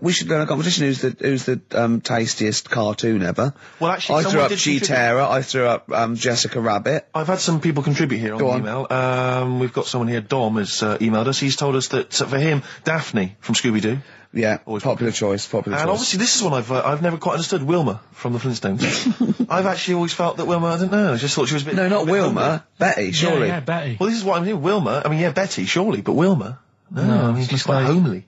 we should go in a competition. Who's the tastiest cartoon ever? Well, actually, I threw up contribute. Cheetara. I threw up Jessica Rabbit. I've had some people contribute here on the email. We've got someone here. Dom has emailed us. He's told us that for him, Daphne from Scooby-Doo. Yeah, popular choice. And obviously, this is one I've never quite understood. Wilma from the Flintstones. I've actually always felt that Wilma. I don't know. I just thought she was a bit. No, not Wilma. Homely. Betty, surely. Yeah, Betty. Well, this is what I'm hearing. Wilma. I mean, yeah, Betty, surely, but Wilma. No, I mean, she's quite homely.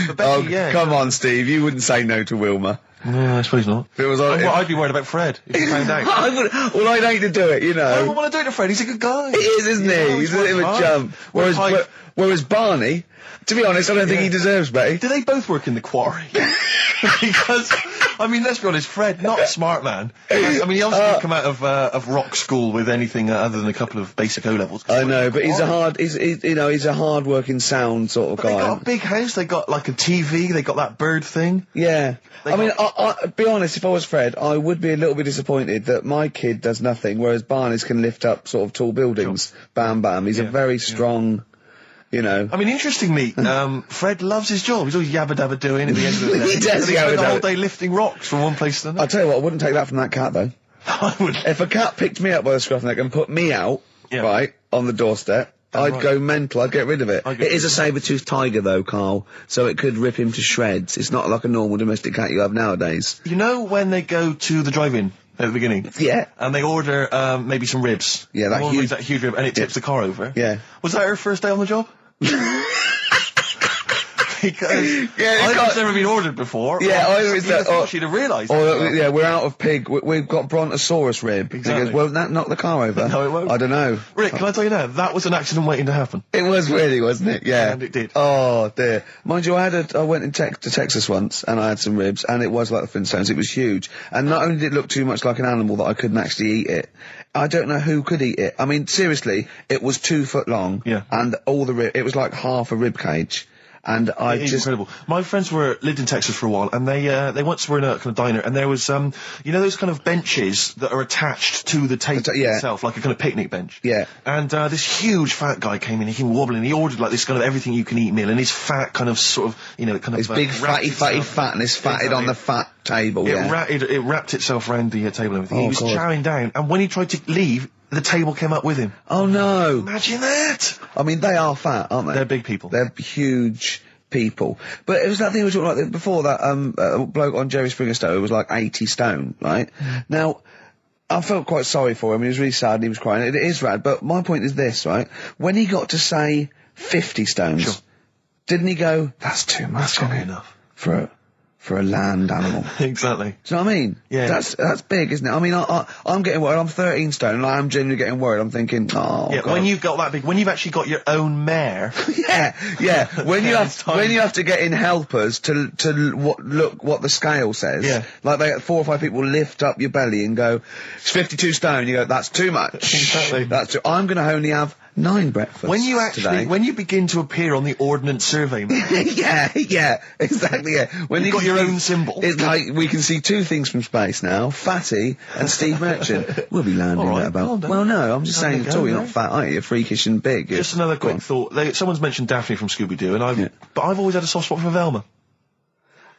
But Betty, come on, Steve. You wouldn't say no to Wilma. No, I suppose not. If it was I'd be worried about Fred if he found out. I'd hate to do it, you know. I don't want to do it to Fred. He's a good guy. He is, isn't he? He's a bit of a chump. Whereas Barney, to be honest, I don't think he deserves Betty. Do they both work in the quarry? Because, I mean, let's be honest, Fred, not a smart man. I mean, he obviously didn't come out of rock school with anything other than a couple of basic O-levels. I know, but he's a hard-working, sound sort of guy. They got a big house, they got like a TV, they got that bird thing. Yeah. I be honest, if I was Fred, I would be a little bit disappointed that my kid does nothing, whereas Barney's can lift up sort of tall buildings. Sure. Bam, bam. He's a very strong... You know. I mean, interestingly, Fred loves his job. He's always yabba-dabba doing at the end of the day. He does spend the whole day lifting rocks from one place to another. I'll tell you what, I wouldn't take that from that cat, though. I would. If a cat picked me up by the scruff neck and put me out, right, on the doorstep, I'd go mental. I'd get rid of it. It is a saber-toothed tiger, though, Carl, so it could rip him to shreds. It's not like a normal domestic cat you have nowadays. You know when they go to the drive-in at the beginning? Yeah. And they order, maybe some ribs. Yeah, that huge rib, and it tips the car over. Yeah. Was that her first day on the job? Because I've never been ordered before. Yeah, either it's that, she'd have realised. Yeah, we're out of pig. We've got Brontosaurus rib. Exactly. He goes, won't that knock the car over? No, it won't. I don't know. Rick, can I tell you now? That was an accident waiting to happen. It was really, wasn't it? Yeah. And it did. Oh, dear. Mind you, I went to Texas once, and I had some ribs, and it was like the Flintstones. It was huge. And not only did it look too much like an animal that I couldn't actually eat it, I don't know who could eat it. I mean, seriously, it was 2 foot long. Yeah. And all the it was like half a rib cage. And It's incredible. My friends lived in Texas for a while, and they once were in a kind of diner, and there was, you know those kind of benches that are attached to the table itself, like a kind of picnic bench? Yeah. And, this huge fat guy came in, he came wobbling, he ordered like this kind of everything you can eat meal, and his fat kind of sort of, you know, kind of... His big fatty fat, and his fatted on the fat table, It wrapped itself around the table and everything. He was chowing down, and when he tried to leave, the table came up with him. Oh no! Imagine that! I mean, they are fat, aren't they? They're big people. They're huge people. But it was that thing we were talking about before, that bloke on Jerry Springer Show who was like 80 stone, right? Now, I felt quite sorry for him. He was really sad and he was crying. It is rad, but my point is this, right? When he got to say 50 stones, didn't he go, that's too much, That's enough. For a land animal. Exactly. Do you know what I mean? Yeah. That's big, isn't it? I mean, I'm getting worried. I'm 13 stone, and I'm genuinely getting worried. I'm thinking, oh, yeah, God. when you've got that big, when you've actually got your own mare. yeah. When you have to get in helpers to look what the scale says. Yeah. Like 4 or 5 people lift up your belly and go, it's 52 stone. You go, that's too much. Exactly. I'm going to only have 9 breakfasts when you begin to appear on the Ordnance Survey map. yeah, exactly, yeah. When you've got your own symbol. It's like, we can see 2 things from space now, Fatty and Steve Merchant. We'll be landing at about... Well, no, I'm just saying at all, you're not fat, are you? You're freakish and big. Just another quick thought. Someone's mentioned Daphne from Scooby-Doo, and but I've always had a soft spot for Velma.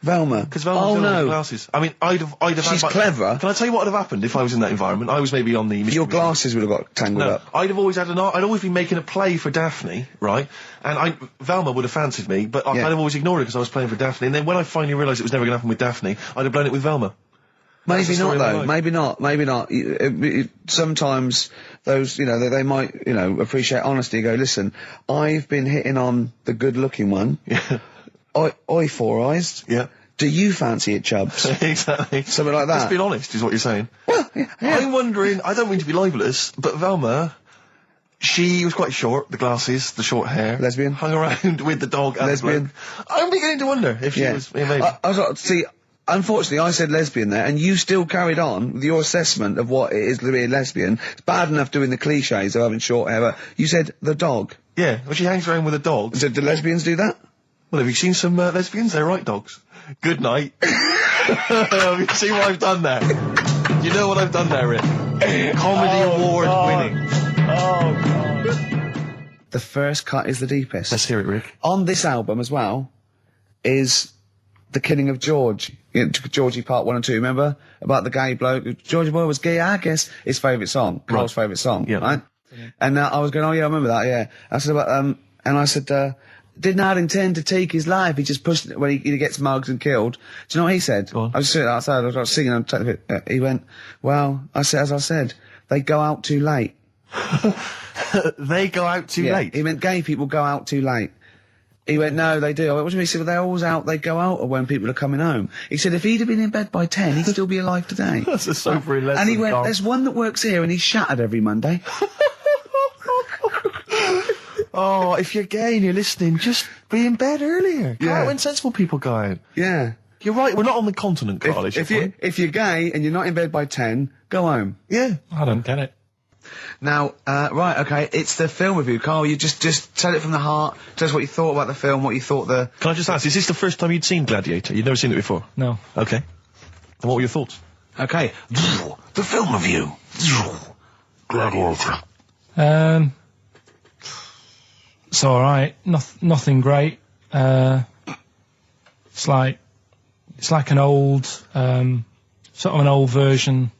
Velma? Because Velma's got glasses. I mean, I'd have She's clever. Can I tell you what would have happened if I was in that environment? I was maybe on the... Your glasses would have got tangled up. I'd always been making a play for Daphne, right? And Velma would have fancied me, but I'd have always ignored it because I was playing for Daphne. And then when I finally realised it was never going to happen with Daphne, I'd have blown it with Velma. Maybe not, though. Maybe not. Sometimes those, you know, they might, you know, appreciate honesty and go, listen, I've been hitting on the good-looking one. Yeah. Oi, Four Eyes. Yeah. Do you fancy it, Chubbs? Exactly. Something like that. Let's be honest, is what you're saying. Well, yeah. I'm wondering, I don't mean to be libelous, but Velma, she was quite short, the glasses, the short hair. Lesbian. Hung around with the dog and lesbian. The bloke. I'm beginning to wonder if she was... Yeah, maybe. I was like, see, unfortunately, I said lesbian there, and you still carried on with your assessment of what it is to be a lesbian. It's bad enough doing the cliches of having short hair, but you said the dog. Yeah, well, she hangs around with a dog. So do lesbians do that? Well, have you seen some lesbians? They're right dogs. Good night. Have you seen what I've done there? You know what I've done there, Rick? Comedy award winning. Oh, God. the first cut is the deepest. Let's hear it, Rick. On this album as well is The Killing of George. You know, Georgie Part 1 and 2, remember? About the gay bloke. Georgie Boy was gay, I guess. His favourite song. Carl's favourite song, right? Yeah. And I was going, oh yeah, I remember that, yeah. I said about, and I said, did not intend to take his life. He just pushed it when he gets mugged and killed. Do you know what he said? I was sitting outside, I was singing, he went, well, as I said, they go out too late. They go out too late? He meant gay people go out too late. He went, no, they do. I went, what do you mean? He said, well, they're always out, they go out when people are coming home. He said, if he'd have been in bed by 10, he'd still be alive today. That's a sobering lesson. And he went, there's one that works here and he's shattered every Monday. Oh, if you're gay and you're listening, just be in bed earlier. Go out when sensible people go out. Yeah. You're right, we're not on the continent, Carl. If you're gay and you're not in bed by 10, go home. Yeah. I don't get it. Now, right, okay, it's the film review. Carl, you just tell it from the heart. Tell us what you thought about the film, what you thought the... Can I just ask, is this the first time you'd seen Gladiator? You'd never seen it before? No. Okay. And what were your thoughts? Okay. The film review. Gladiator. It's alright. Nothing great. It's like an old, sort of an old version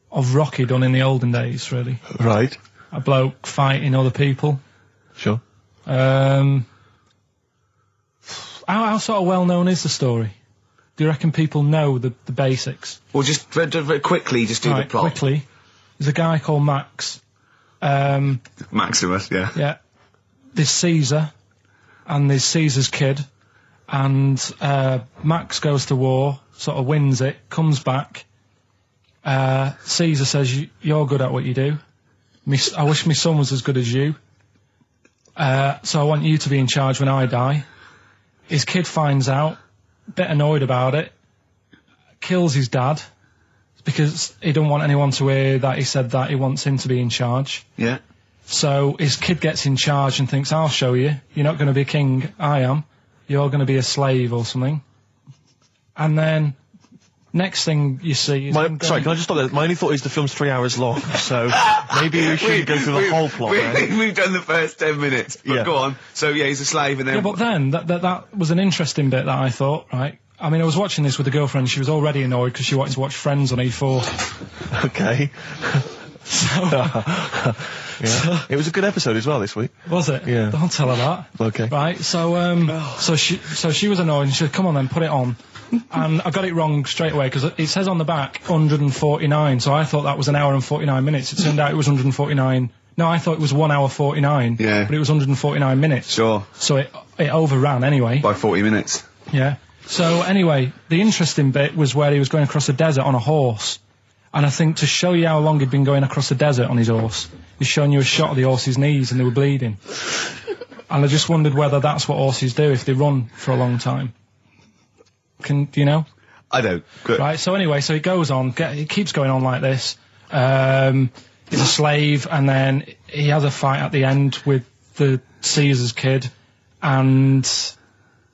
of Rocky done in the olden days, really. Right. A bloke fighting other people. Sure. How sort of well known is the story? Do you reckon people know the basics? Well, just very quickly, just do the plot. Quickly. There's a guy called Max. Maximus, yeah. Yeah. There's Caesar, and there's Caesar's kid, and Max goes to war, sort of wins it, comes back. Caesar says, you're good at what you do. I wish my son was as good as you. So I want you to be in charge when I die. His kid finds out, a bit annoyed about it, kills his dad, because he don't want anyone to hear that he said that he wants him to be in charge. Yeah. So his kid gets in charge and thinks, I'll show you. You're not going to be king, I am. You're going to be a slave or something. And then... next thing you see is... Sorry, can I just stop there? My only thought is the film's 3 hours long, so maybe we shouldn't go through the whole plot. We've done the first 10 minutes, but go on. So, yeah, he's a slave and then... Yeah, but then, that was an interesting bit that I thought, right? I mean, I was watching this with a girlfriend, she was already annoyed because she wanted to watch Friends on E4. Okay. Yeah. It was a good episode as well this week. Was it? Yeah. Don't tell her that. Okay. Right, so she was annoyed and she said, come on then, put it on. And I got it wrong straight away, because it says on the back 149, so I thought that was an hour and 49 minutes. It turned out it was 149. No, I thought it was 1 hour 49. Yeah. But it was 149 minutes. Sure. So it overran anyway. By 40 minutes. Yeah. So anyway, the interesting bit was where he was going across the desert on a horse. And I think to show you how long he'd been going across the desert on his horse, he's showing you a shot of the horse's knees and they were bleeding. And I just wondered whether that's what horses do if they run for a long time. Do you know? I don't. Good. Right, so anyway, so he goes on, he keeps going on like this. He's a slave, and then he has a fight at the end with the Caesar's kid, and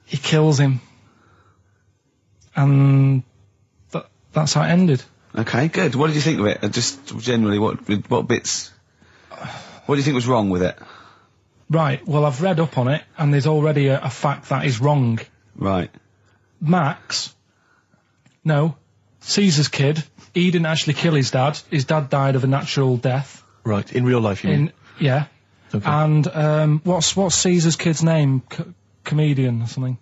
he kills him. And that's how it ended. Okay, good. What did you think of it? Just generally, what bits... what do you think was wrong with it? Right, well, I've read up on it, and there's already a fact that is wrong. Right. Caesar's kid, he didn't actually kill his dad. His dad died of a natural death. Right, in real life, you mean? Yeah. Okay. And, what's Caesar's kid's name? Comedian or something?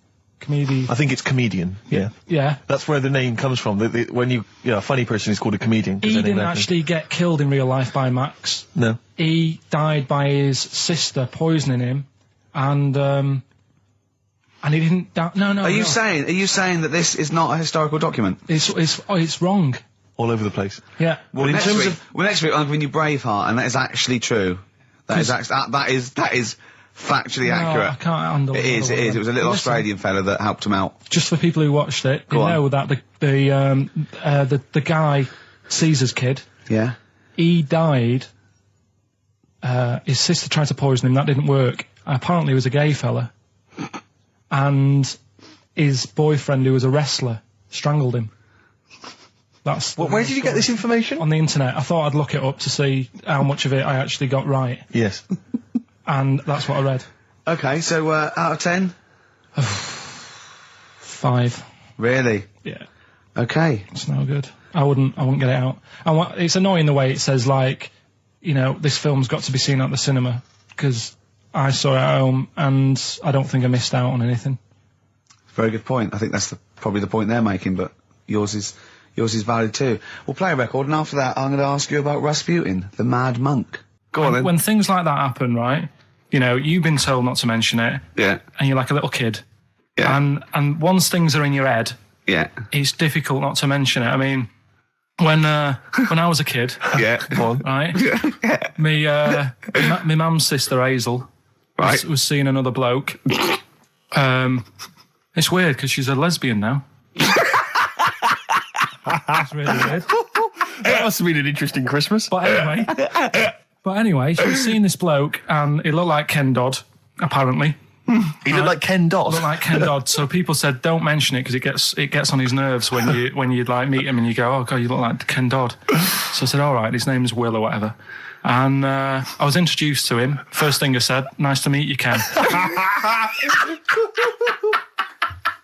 I think it's comedian, yeah. Yeah. That's where the name comes from. When a funny person is called a comedian. He didn't actually get killed in real life by Max. No. He died by his sister poisoning him, and he didn't die. No. Are you saying that this is not a historical document? It's wrong. All over the place. Yeah. Well, next week I'm giving you Braveheart, and that is actually true. That is factually accurate. I can't handle it. It is. It was a little Australian fella that helped him out. Just for people who watched it, they know that the guy, Caesar's kid, yeah, he died. His sister tried to poison him. That didn't work. Apparently, he was a gay fella, and his boyfriend, who was a wrestler, strangled him. Where did you get this information? On the internet. I thought I'd look it up to see how much of it I actually got right. Yes. and that's what I read. Okay, so out of 10? 5. Really? Yeah. Okay. It's no good. I wouldn't get it out. It's annoying the way it says, like, you know, this film's got to be seen at the cinema, because I saw it at home and I don't think I missed out on anything. Very good point. I think that's probably the point they're making, but yours is valid too. We'll play a record, and after that I'm going to ask you about Rasputin, the mad monk. Go on then. When things like that happen, right, you know, you've been told not to mention it. Yeah. And you're like a little kid. Yeah. And once things are in your head, yeah, it's difficult not to mention it. I mean, when I was a kid, yeah, right, yeah, my mum's sister Hazel, right, was seeing another bloke. It's weird because she's a lesbian now. That's really weird. That must have been an interesting Christmas. But anyway, she was seeing this bloke, and he looked like Ken Dodd, apparently. He looked like Ken Dodd. Looked like Ken Dodd. So people said, don't mention it because it gets on his nerves when you like meet him and you go, oh god, you look like Ken Dodd. So I said, all right, his name's Will or whatever. And I was introduced to him. First thing I said, nice to meet you, Ken.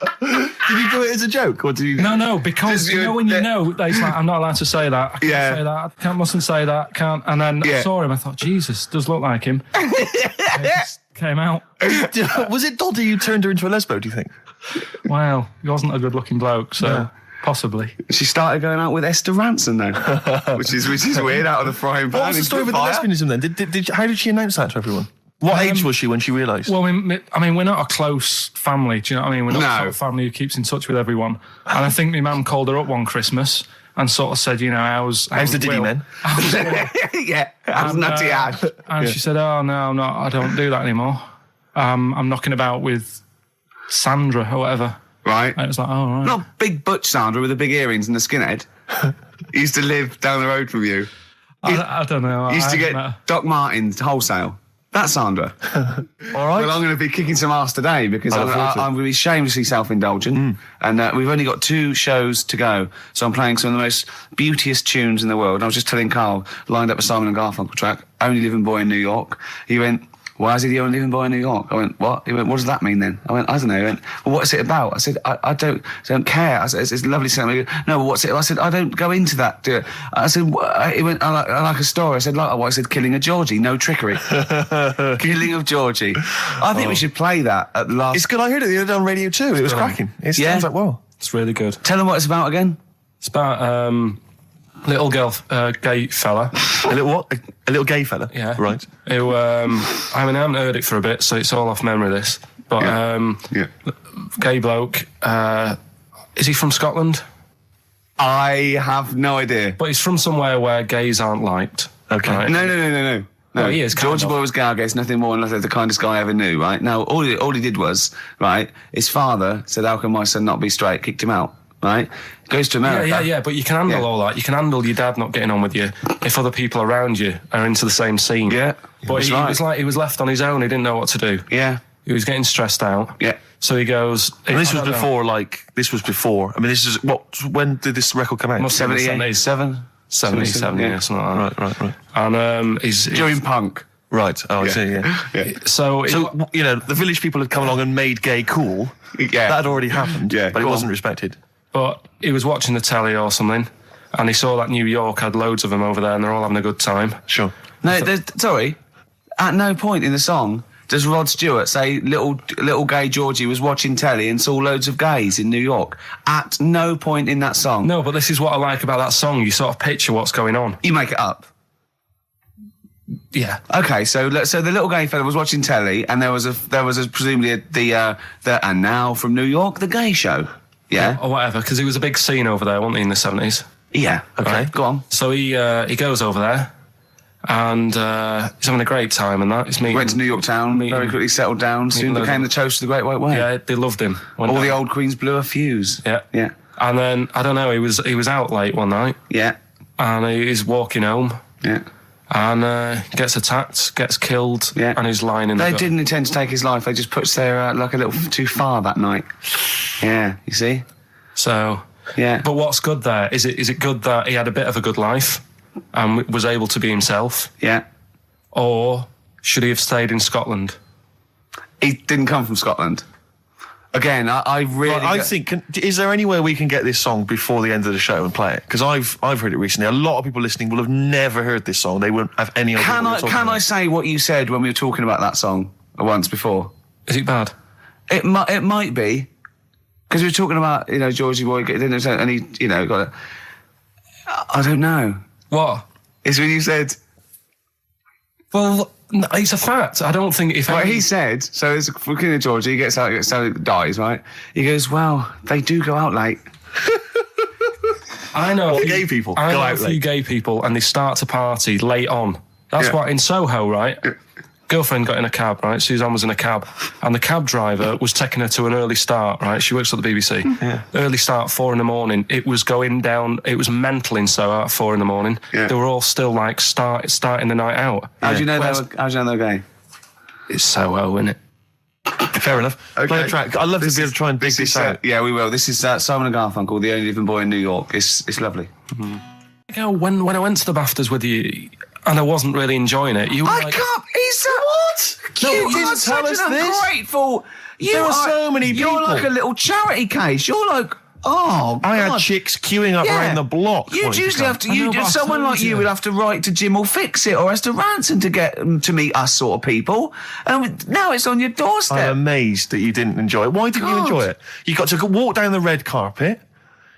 Did you do it as a joke, or did you? No, because you know when you know that he's like, I'm not allowed to say that. I can't say that. I mustn't say that. Can't. And then I saw him. I thought, Jesus, does look like him. It just came out. Was it Doddy who turned her into a lesbo? Do you think? Well, he wasn't a good-looking bloke, so possibly. She started going out with Esther Ranson then, which is weird. Out of the frying pan. What was the story with the lesbianism then? How did she announce that to everyone? What age was she when she realised? Well, I mean, we're not a close family, do you know what I mean? We're not a sort of family who keeps in touch with everyone. And I think my mum called her up one Christmas and sort of said, you know, how's the Diddy men? Yeah, how's Nutty Ash? And she said, oh, no, I don't do that anymore. I'm knocking about with Sandra or whatever. Right. And it was like, oh, right. Not big butch Sandra with the big earrings and the skinhead. He used to live down the road from you. I don't know. He used to get Doc Martens wholesale. That's Sandra. All right. Well, I'm going to be kicking some ass today because I'm going to be shamelessly self-indulgent. And we've only got 2 shows to go. So I'm playing some of the most beauteous tunes in the world. And I was just telling Carl, lined up a Simon & Garfunkel track, Only Living Boy in New York. He went, why is he the only living boy in New York? I went, what? He went, what does that mean then? I went, I don't know. He went, well, what's it about? I said, I don't care. I said, it's lovely song. He went, no, what's it? I said, I don't go into that. Do it. I said, he went, I like a story. I said, like what? I said, killing of Georgie, no trickery. Killing of Georgie. I think we should play that at the last. It's good. I heard it the other day on Radio 2. It was cracking. It sounds like, well. It's really good. Tell them what it's about again. It's about little girl, gay fella. A little what? A little gay fella? Yeah. Right. Who, I haven't heard it for a bit, so it's all off memory, this. But, gay bloke. Is he from Scotland? I have no idea. But he's from somewhere where gays aren't liked. Okay. Right? No. No, he is. Georgie Boy was Gargates, nothing more than the kindest guy I ever knew, right? Now, all he did was, right, his father said, how can my son not be straight? Kicked him out. Right? Goes to America. Yeah, but you can handle all that. You can handle your dad not getting on with you if other people around you are into the same scene. Yeah. But he was like, he was left on his own. He didn't know what to do. Yeah. He was getting stressed out. Yeah. So he goes... And this was before. I mean, this is... when did this record come out? 77? 77, yeah, something like that. Right. And he's... During punk. Right. Oh, I see, yeah. So, you know, the village people had come along and made gay cool. Yeah. That had already happened. Yeah. But it wasn't respected. But he was watching the telly or something, and he saw that New York had loads of them over there, and they're all having a good time. Sure. No, sorry. At no point in the song does Rod Stewart say little gay Georgie was watching telly and saw loads of gays in New York. At no point in that song. No, but this is what I like about that song. You sort of picture what's going on. You make it up. Yeah. Okay, so the little gay fella was watching telly, and there was presumably the and now from New York, the gay show. Yeah. Or whatever, because it was a big scene over there, wasn't he, in the 70s? Yeah. Okay. Right. Go on. So he goes over there, and he's having a great time and that. He's meeting... Went to New York town, very quickly settled down, soon became the toast of the Great White Way. Yeah, they loved him. All the old queens blew a fuse. Yeah. Yeah. And then, I don't know, he was out late one night. Yeah. And he's walking home. Yeah. And gets attacked, gets killed, and he's lying in the... They didn't intend to take his life, they just pushed their luck a little too far that night. Yeah, you see? So... Yeah. But what's good there? Is it good that he had a bit of a good life and was able to be himself? Yeah. Or should he have stayed in Scotland? He didn't come from Scotland. Again, I really... Well, I think, is there any way we can get this song before the end of the show and play it? Because I've heard it recently. A lot of people listening will have never heard this song. They won't have any idea what we're talking about. I say what you said when we were talking about that song once before? Is it bad? It might be. Because we were talking about, Georgie Boy, and he, got it. I don't know. What? It's when you said... Well, no, it's a fact. I don't think if... Well, he said, so it's looking at Georgie, he gets out, dies, right? He goes, well, they do go out late. I know. Gay people I go know out a few late. gay people, and they start to party late on. That's why in Soho, right? Girlfriend got in a cab, right? Suzanne was in a cab, and the cab driver was taking her to an early start, right? She works at the BBC. Yeah. Early start, 4 a.m. It was going down. It was mental in Soho at 4 a.m. Yeah. They were all still like starting the night out. How do you know they're gay? It's Soho, isn't it? Fair enough. Okay. Play a track. I'd love to be able to try and dig this out. Yeah, we will. This is Simon & Garfunkel, The Only Living Boy in New York. It's lovely. When I went to the BAFTAs with you, and I wasn't really enjoying it, you were like... What? No, You you are didn't such tell us an this. ungrateful... There are so many You're people. like a little charity case. You're like... Oh, I had God. chicks queuing up around the block. You'd wanting to usually come. have to... I know, but I someone told like you you. would have to write to Jim or Fix It or Esther Ranson to get them to meet us sort of people. And now it's on your doorstep. I'm amazed that you didn't enjoy it. Why didn't you God. enjoy it? You got to walk down the red carpet.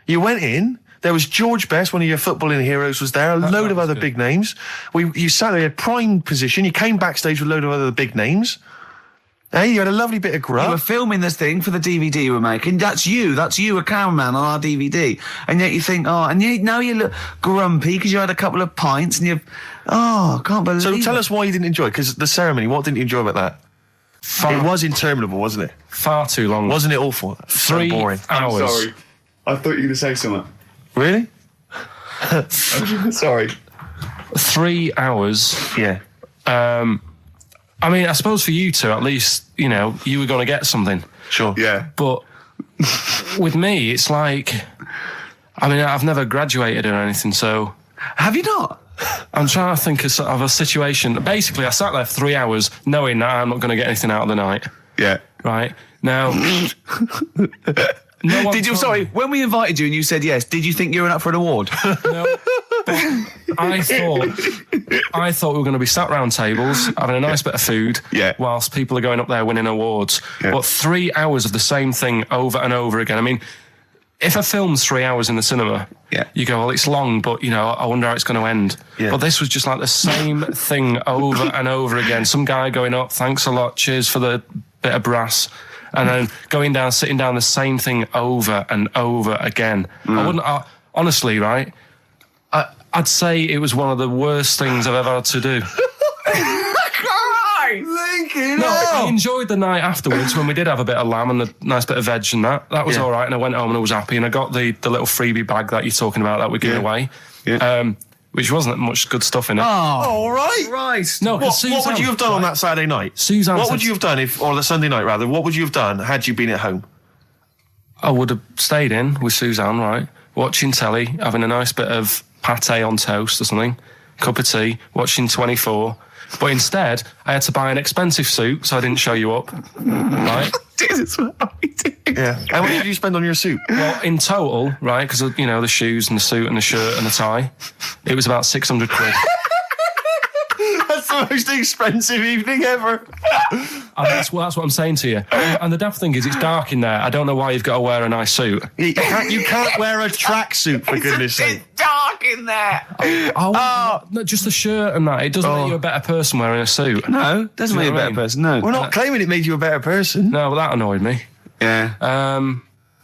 You went in. There was George Best, one of your footballing heroes, was there. A load of other big names. You sat there in prime position. You came backstage with a load of other big names. Hey, you had a lovely bit of grub. You were filming this thing for the DVD you were making. That's you, a cameraman on our DVD. And yet you think, now you look grumpy because you had a couple of pints and you... I can't believe So it. tell us why you didn't enjoy it, because the ceremony, what didn't you enjoy about that? It was interminable, wasn't it? Far too long. Wasn't it awful? 3 So boring. hours. I thought you were going to say something. Really? Sorry. 3 hours. Yeah. I mean, I suppose for you two, at least, you were going to get something. Sure. Yeah. But with me, it's like... I mean, I've never graduated or anything, so... Have you not? I'm trying to think of a situation. Basically, I sat there for 3 hours knowing that I'm not going to get anything out of the night. Yeah. Right? Now... No one Did you? told Sorry, me. when we invited you and you said yes, did you think you were up for an award? No, but I thought we were going to be sat round tables having a nice bit of food, whilst people are going up there winning awards. Yeah. But 3 hours of the same thing over and over again. I mean, if a film's 3 hours in the cinema, you go, well, it's long, but I wonder how it's going to end. Yeah. But this was just like the same thing over and over again. Some guy going up, thanks a lot, cheers for the bit of brass. And then going down, sitting down, the same thing over and over again. Honestly, right? I'd say it was one of the worst things I've ever had to do. Lincoln, I enjoyed the night afterwards when we did have a bit of lamb and a nice bit of veg and that. That was all right, and I went home and I was happy, and I got the little freebie bag that you're talking about that we're giving away. Yeah. Which wasn't much good stuff in it. Oh, all right. Right. No, What would you have done on that Saturday night? Suzanne What said- would you have done or the Sunday night rather? What would you have done had you been at home? I would have stayed in with Suzanne, right? Watching telly, having a nice bit of pate on toast or something, cup of tea, watching 24. But instead, I had to buy an expensive suit so I didn't show you up, right? Yeah. How much did you spend on your suit? Well, in total, right, because, the shoes and the suit and the shirt and the tie, it was about 600 quid. That's the most expensive evening ever. And that's what I'm saying to you. And the daft thing is, it's dark in there. I don't know why you've got to wear a nice suit. You can't wear a tracksuit, for goodness sake. It's dark in there. No, just the shirt and that. It doesn't make you a better person wearing a suit. No, doesn't Do make you you know a what I better mean? person. No. We're not claiming it made you a better person. No, but that annoyed me. Yeah.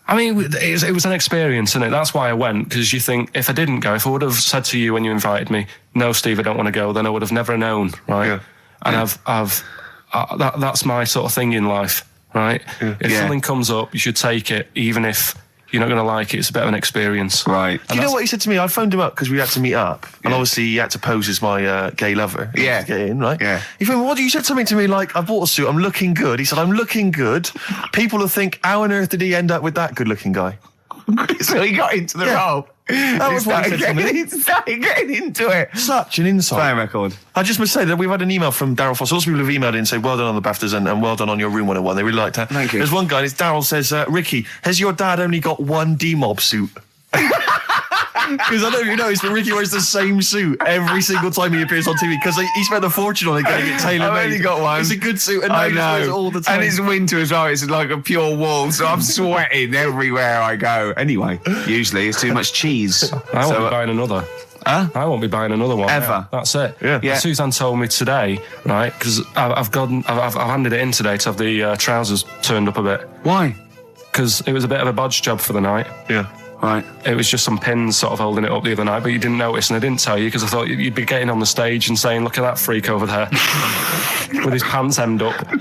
I mean, it was an experience, innit? That's why I went, because you think, if I didn't go, if I would have said to you when you invited me, no, Steve, I don't want to go, then I would have never known, right? Yeah. And that's my sort of thing in life, right? Yeah. If something comes up, you should take it, even if you're not going to like it. It's a bit of an experience. Right. Do you know what he said to me? I phoned him up because we had to meet up, and obviously he had to pose as my gay lover. Yeah. To get in, right? Yeah. He phoned me, you said something to me like, I bought a suit, I'm looking good. He said, I'm looking good. People will think, how on earth did he end up with that good-looking guy? So he got into the role. That was what he said to me. He started getting into it. Such an insight. Play a record. I just must say that we've had an email from Daryl Foss. Lots of people have emailed in and said, well done on the BAFTAs and well done on your Room 101. They really liked that. Thank you. There's one guy, and it's Daryl says, Ricky, has your dad only got one D-Mob suit? Because I don't know if you noticed, but Ricky wears the same suit every single time he appears on TV because he spent a fortune on it getting it tailor-made. I've only got one. It's a good suit, and I he wears it know. all the time. And it's winter as well. It's like a pure wool, so I'm sweating everywhere I go. Anyway, usually it's too much cheese. I won't be buying another. Huh? I won't be buying another one. Ever. Yeah, that's it. Yeah. Suzanne told me today, right, because I've handed it in today to have the trousers turned up a bit. Why? Because it was a bit of a bodge job for the night. Yeah. Right. It was just some pins sort of holding it up the other night, but you didn't notice, and I didn't tell you because I thought you'd be getting on the stage and saying, "Look at that freak over there with his pants hemmed up." But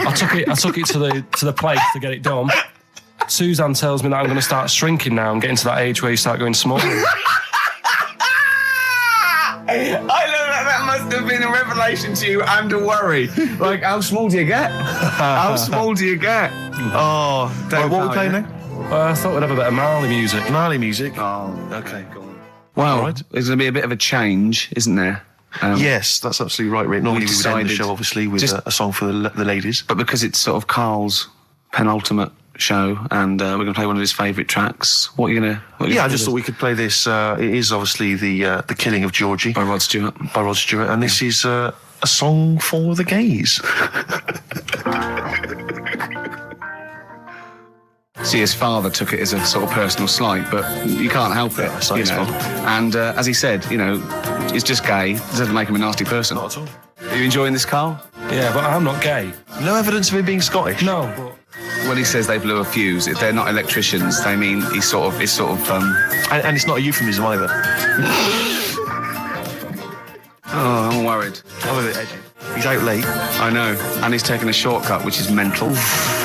I took it to the place to get it done. Suzanne tells me that I'm going to start shrinking now and getting to that age where you start going smaller. I know that must have been a revelation to you and a worry. Like, how small do you get? How small do you get? Oh, Don't what are we know, playing yeah. now? I thought we'd have a bit of Marley music. Marley music. Oh, Okay, go on. well, All right. there's going to be a bit of a change, isn't there? Yes, that's absolutely right, Rick. Normally we would end the decided show, obviously, with just- a song for the ladies. But because it's sort of Carl's penultimate show, and we're going to play one of his favourite tracks, what are you going to... Yeah, I just thought we could play this. It is obviously the Killing of Georgie By Rod Stewart. by Rod Stewart, and this is a song for the gays. See, his father took it as a sort of personal slight, but you can't help it, it's not you his know. fault. And as he said, you know, it's just gay. It doesn't make him a nasty person. Not at all. Are you enjoying this, Carl? Yeah, but I'm not gay. No evidence of him being Scottish. No, but When he says they blew a fuse, if they're not electricians, they mean and it's not a euphemism either. Oh, I'm worried. I'm a bit edgy. He's out late. I know. And he's taken a shortcut, which is mental.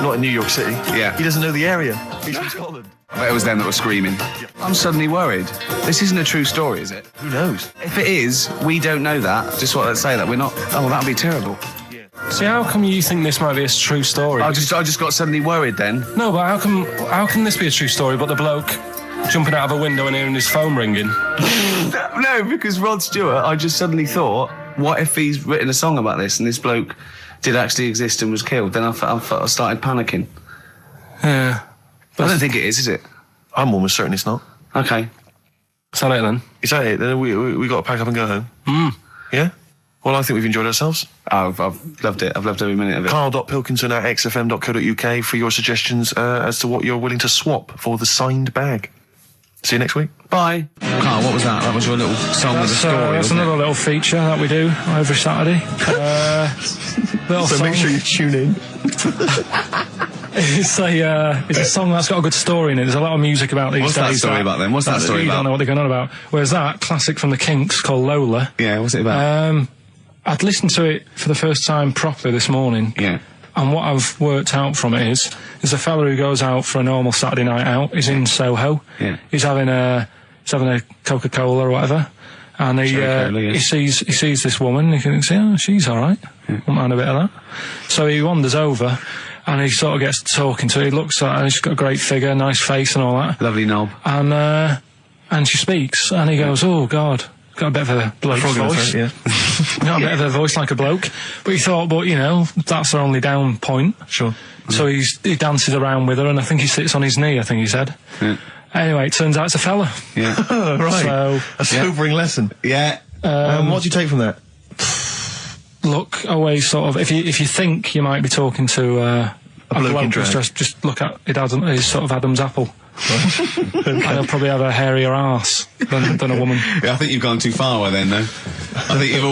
Not in New York City. Yeah. He doesn't know the area. He's from Scotland. I bet it was them that were screaming. I'm suddenly worried. This isn't a true story, is it? Who knows? If it is, we don't know that. Just want to say that we're not... Oh, that'd be terrible. see, how come you think this might be a true story? I just got suddenly worried then. No, but how can this be a true story? But the bloke jumping out of a window and hearing his phone ringing. No, because Rod Stewart, I just suddenly thought, what if he's written a song about this and this bloke did actually exist and was killed? Then I started panicking. Yeah. I don't think it is it? I'm almost certain it's not. Okay. Is that it then? Is that it? Then we got to pack up and go home. Yeah? Well, I think we've enjoyed ourselves. Oh, I've loved it. I've loved every minute of it. Karl.Pilkington@xfm.co.uk for your suggestions as to what you're willing to swap for the signed bag. See you next week. Bye. Carl, what was that? That was your little song with a story, That's wasn't another little feature that we do every Saturday. Little So make song. sure you tune in. It's a song that's got a good story in it. There's a lot of music about these What's days. that story about then? What's that story You about? don't know what they're going on about. Whereas that, classic from the Kinks, called Lola. Yeah, what's it about? I'd listened to it for the first time properly this morning. Yeah. And what I've worked out from it is a fella who goes out for a normal Saturday night out. He's in Soho. Yeah. He's having a Coca-Cola or whatever. And he sees this woman. He thinks, oh, she's all right. Won't mind a bit of that. So he wanders over, and he sort of gets talking to her. He looks at her. She's got a great figure, nice face, and all that. Lovely knob. And she speaks, and he goes, "Oh God." Got a bit of a bloke's voice. Yeah. Got a bit of a voice like a bloke. But he thought, you know, that's her only down point. Sure. So he dances around with her, and I think he sits on his knee, I think he said. Yeah. Anyway, it turns out it's a fella. Yeah. Right. So, a sobering lesson. Yeah. What do you take from that? look, always sort of, if you think you might be talking to a bloke in drag. just look at his sort of Adam's apple. And he'll probably have a hairier arse than a woman. Yeah, I think you've gone too far then, though. I think you're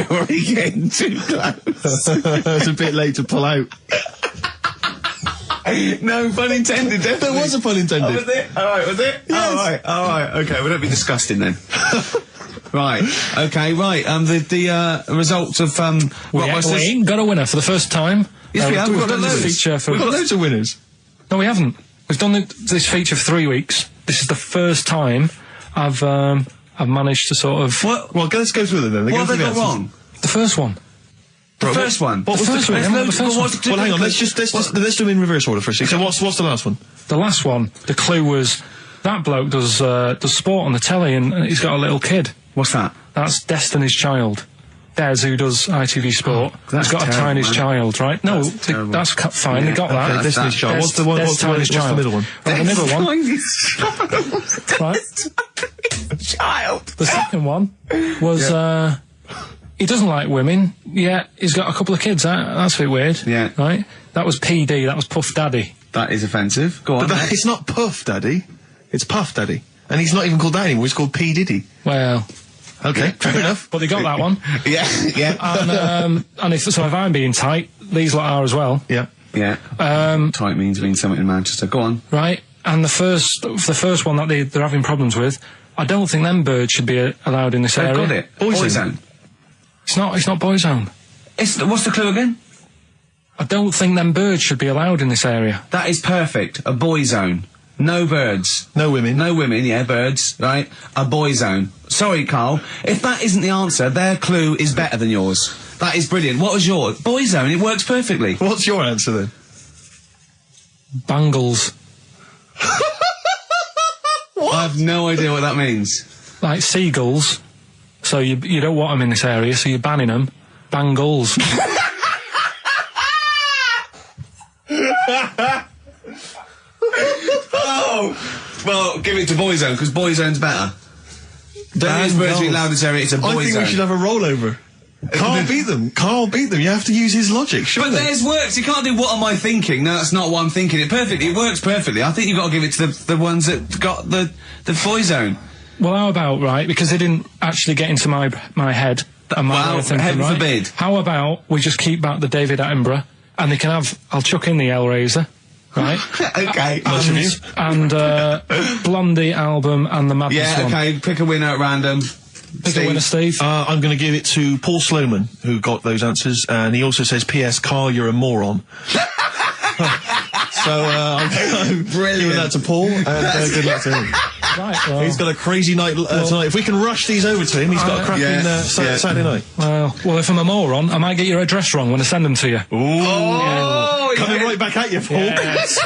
already getting too close. It's a bit late to pull out. No pun intended, definitely. There was a pun intended. Oh, was it? Alright, was it? Yes. Alright, okay, we don't be disgusting then. Right, okay, right, the results of, We Rockbusters. ain't got a winner for the first time. Yes, we have. We've We've got done this loads. feature for... We've got loads of winners. No, we haven't. We've done this feature for 3 weeks. This is the first time I've managed to sort of... What? Well, let's go through them then. What have they got wrong? The first one. The first one? What was The first one, the the first one. Well, hang on. Let's do them in reverse order first. So what's the last one? The last one, the clue was That bloke does sport on the telly, and he's got a little kid. What's that? That's Destiny's Child. Des, who does ITV Sport, that's has got terrible, a Tiny's man. Child, right? No, That's terrible. that's fine. They got that. Okay, Destiny's Child. Des- What's the one? Des What's the Tiny's Child. middle one? Right, the middle one. Right. Child. The second one was he doesn't like women. Yeah, he's got a couple of kids. That's a bit weird. Yeah. Right. That was PD. That was Puff Daddy. That is offensive. Go on. But it's not Puff Daddy. It's Puff Daddy. And he's not even called that anymore. He's called P. Diddy. Well, Okay, fair enough. but they got that one. yeah. And if I'm being tight, these lot are as well. Yeah. Yeah. Tight means something in Manchester. Go on. Right. And the first one that they're having problems with, I don't think them birds should be allowed in this They've area. got it. Boyzone. It's not Boyzone. What's the clue again? I don't think them birds should be allowed in this area. That is perfect. A boy zone. No birds. No women. No women, yeah, birds, right? A boy zone. Sorry, Carl. If that isn't the answer, their clue is better than yours. That is brilliant. What was yours? Boy zone, it works perfectly. What's your answer then? Bangles. I have no idea what that means. Like seagulls. So you don't want them in this area, so you're banning them. Bangles. Oh! Well, give it to boy zone, because boy zone's better. Don't use birds to be allowed in this area, it's a boy I think zone. we should have a rollover. Carl beat them. Carl beat them. You have to use his logic, But surely. theirs works. You can't do what am I thinking. No, that's not what I'm thinking. It perfectly. It works perfectly. I think you've got to give it to the ones that got the boy zone. Well, how about, right, because they didn't actually get into my head and my Well, way of thinking, heaven right? forbid. How about we just keep back the David Attenborough, and they can have, I'll chuck in the Hellraiser, right? Okay. and Blondie album and the Madness Yeah, one. okay. Pick a winner at random. Pick a winner, Steve. I'm going to give it to Paul Sloman, who got those answers, and he also says, P.S. Carl, you're a moron. So, I'm giving that to Paul, and good luck to him. Right, well, He's got a crazy night tonight. If we can rush these over to him, he's got a cracking Saturday night. well, if I'm a moron, I might get your address wrong when I send them to you. Oh, Coming right back at you, Paul. Yes.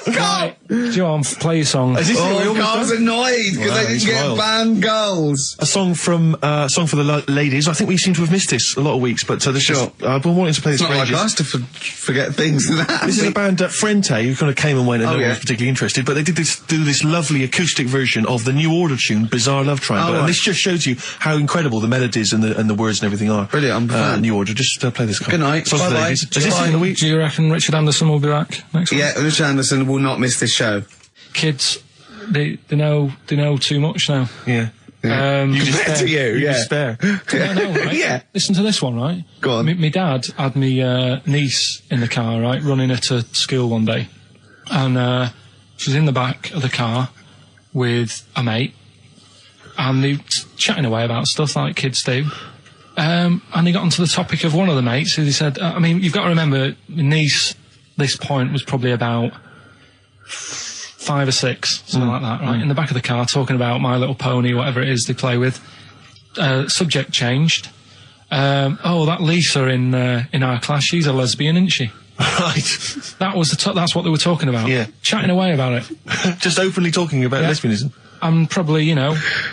Right, John, play your song. Is this what we Oh, almost Carl's done? annoyed because Wow, they didn't he's get wild. banned goals. A song from song for the ladies. I think we seem to have missed this a lot of weeks, but this Sure. is, I've been wanting to play this It's for not like ages. us to forget things like that. This is a band, Frente, who kind of came and went and no one yeah. was particularly interested, but they did this lovely acoustic version of the New Order tune, Bizarre Love Triangle, Oh, and right. this just shows you how incredible the melodies and the words and everything are. Brilliant, I'm a fan. New Order, just play this. Good night. Songs for the Bye-bye. ladies. Is this Bye. in the week? Do you reckon Richard Anderson will be back next week? Yeah, Richard Anderson will not miss this show. Kids, they know too much now. Yeah. You Compared to you, yeah. Despair. I know, right? Yeah. Listen to this one, right? Go on. My dad had me niece in the car, right, running her to school one day, and she was in the back of the car with a mate, and they were chatting away about stuff like kids do. And they got onto the topic of one of the mates who they said, I mean, you've got to remember, my niece, this point was probably about 5 or 6, something like that, right? In the back of the car, talking about My Little Pony, whatever it is they play with. Subject changed. That Lisa in our class, she's a lesbian, isn't she? Right. That was that's what they were talking about. Yeah. Chatting away about it. Just openly talking about Yeah. lesbianism. And probably,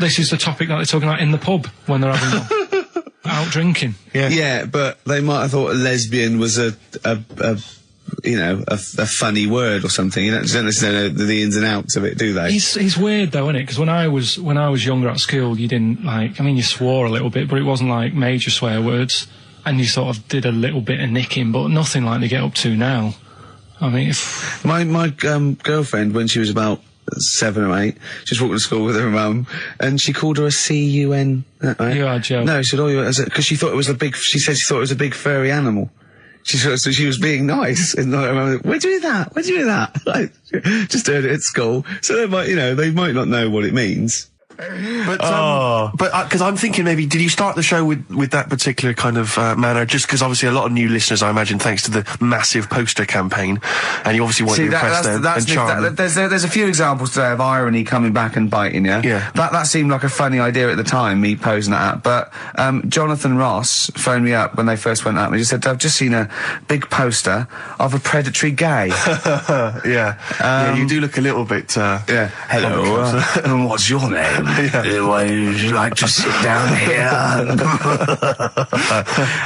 this is the topic that they're talking about in the pub when they're having out drinking. Yeah. Yeah, but they might have thought a lesbian was a funny word or something. You don't necessarily know the ins and outs of it, do they? He's weird though, isn't it? Because when I was younger at school, you didn't you swore a little bit, but it wasn't like major swear words, and you sort of did a little bit of nicking, but nothing like they get up to now. I mean, if My girlfriend, when she was about 7 or 8, she was walking to school with her mum, and she called her a C-U-N. Right? You are joking. No, she said, because she thought it was she said she thought it was a big furry animal. So she was being nice, and I remember, where'd you do that? Where'd you do that? Like, just heard it at school. So they might not know what it means. But because I'm thinking maybe, did you start the show with that particular kind of manner? Just because obviously a lot of new listeners, I imagine, thanks to the massive poster campaign, and you obviously want to impress them and charm them. There's a few examples today of irony coming back and biting you. Yeah. That seemed like a funny idea at the time, me posing that. But Jonathan Ross phoned me up when they first went up and he just said, I've just seen a big poster of a predatory gay. Yeah, you do look a little bit. Yeah. Hello. And what's your name? Would you like to sit down here?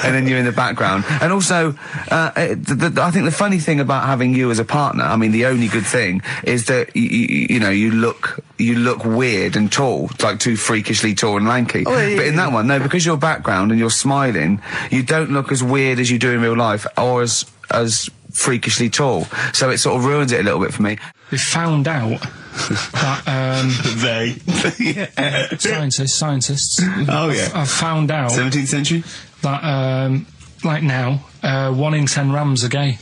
And then you're in the background. And also, I think the funny thing about having you as a partner, I mean, the only good thing is that you know, you look weird and tall, like too freakishly tall and lanky. But in that one, no, because your background and you're smiling, you don't look as weird as you do in real life, or as freakishly tall. So it sort of ruins it a little bit for me. They found out that scientists. Oh yeah. I've found out 17th century that like now, 1 in 10 rams are gay.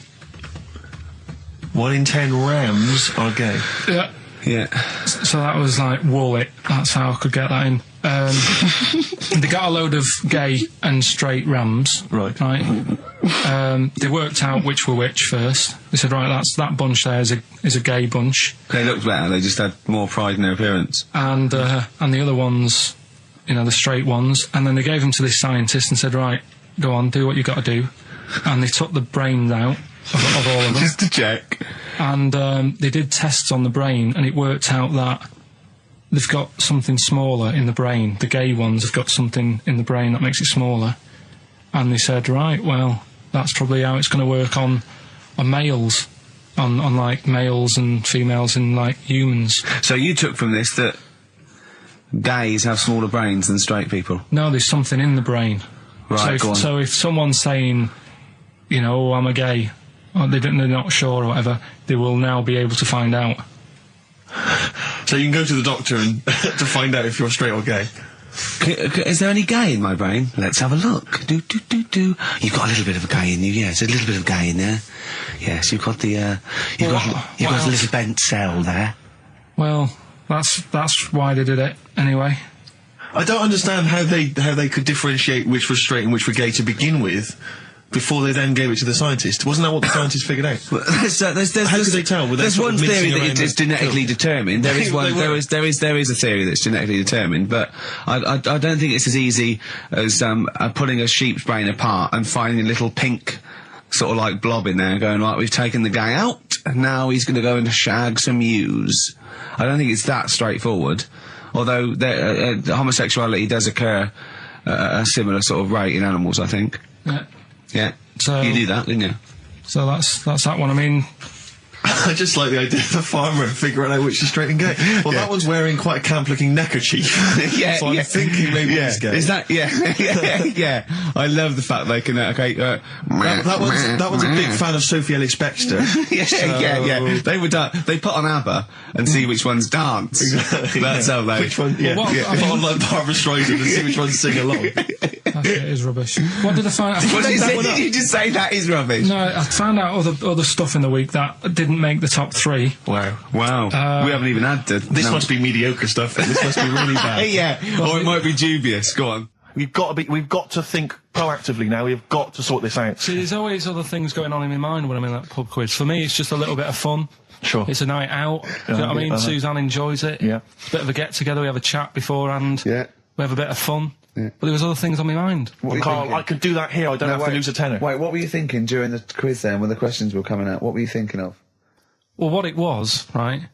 1 in 10 rams are gay. Yeah. Yeah. So that was like Wallet. That's how I could get that in. They got a load of gay and straight rams. Right. They worked out which were which first. They said, right, that bunch there is a gay bunch. They looked better. They just had more pride in their appearance. And the other ones, you know, the straight ones. And then they gave them to this scientist and said, right, go on, do what you got to do. And they took the brains out of all of them. Just to check. And they did tests on the brain, and it worked out that they've got something smaller in the brain. The gay ones have got something in the brain that makes it smaller. And they said, right, well, that's probably how it's going to work on males, on like males and females and like humans. So you took from this that gays have smaller brains than straight people? No, there's something in the brain. Right, go on. So if someone's saying, you know, oh, I'm a gay, or they're not sure or whatever, they will now be able to find out. So you can go to the doctor and to find out if you're straight or gay. Is there any gay in my brain? Let's have a look. Do. You've got a little bit of a gay in you, yes. A little bit of gay in there. Yes, you've got the, you've got a little bent cell there. Well, that's why they did it, anyway. I don't understand how they could differentiate which was straight and which were gay to begin with, before they then gave it to the scientist. Wasn't that what the scientists figured out? How could they tell? There's one theory that it's genetically determined. There is one. There is a theory that's genetically determined, but I don't think it's as easy as pulling a sheep's brain apart and finding a little pink sort of like blob in there and going, right, we've taken the guy out and now he's going to go and shag some ewes. I don't think it's that straightforward. Although homosexuality does occur at a similar sort of rate in animals, I think. Yeah. Yeah. So you knew that, didn't you? So that's that one. I mean, I just like the idea of the farmer figuring out which is straight and gay. Well, that one's wearing quite a camp-looking neckerchief. So I'm thinking maybe he's gay. Is that? Yeah. I love the fact they can. That one's a big fan of Sophie Ellis-Bextor. Yeah. They would. They put on ABBA and see which ones dance. Exactly. That's how they. Which one? Yeah. Put on like Barbara Streisand and see which ones sing along. That is rubbish. What did I find out? Did you just say that is rubbish? No, I found out other stuff in the week that didn't make the top 3. Wow. We haven't even had to. This must be mediocre stuff. This must be really bad. Yeah. Or it might be dubious. Go on. We've got to think proactively now. We've got to sort this out. See, there's always other things going on in my mind when I'm in that pub quiz. For me, it's just a little bit of fun. Sure. It's a night out. You know what I mean? Suzanne enjoys it. Yeah. It's a bit of a get-together. We have a chat beforehand. Yeah. We have a bit of fun. Yeah. But there was other things on my mind. Well, Carl, I could do that here. I don't have to lose a tenner. Wait, what were you thinking during the quiz then, when the questions were coming out? What were you thinking of? Well, what it was, right,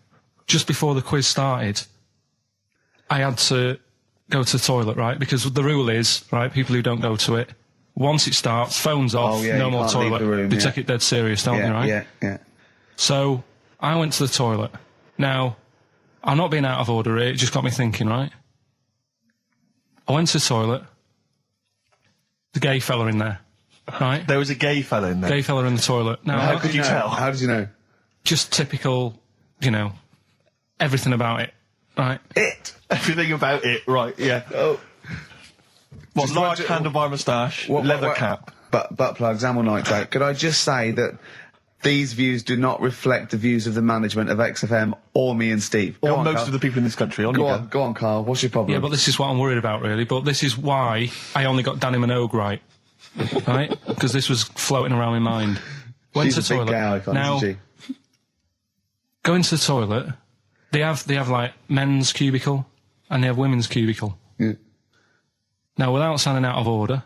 just before the quiz started, I had to go to the toilet, right, because the rule is, right, people who don't go to it, once it starts, phones off, no more toilet. They take it dead serious, don't they, right? Yeah. So, I went to the toilet. Now, I'm not being out of order here, it just got me thinking, right? I went to the toilet, the gay fella in there, right? There was a gay fella in there? Gay fella in the toilet. Now, how could you tell? How did you know? Just typical, you know, everything about it, right? Everything about it, right, yeah. Oh. What, large handlebar moustache, leather cap. Butt plugs, amyl nitrate. Could I just say that These views do not reflect the views of the management of XFM or me and Steve. Or Go on, most Carl. of the people in this country. Go on, Carl. What's your problem? Yeah, but this is what I'm worried about, really. But this is why I only got Danny Minogue right. Right? Because this was floating around my mind. Went She's to a the big toilet. gay icon, Now, isn't she? go into the toilet. They have like men's cubicle and they have women's cubicle. Yeah. Now, without sounding out of order,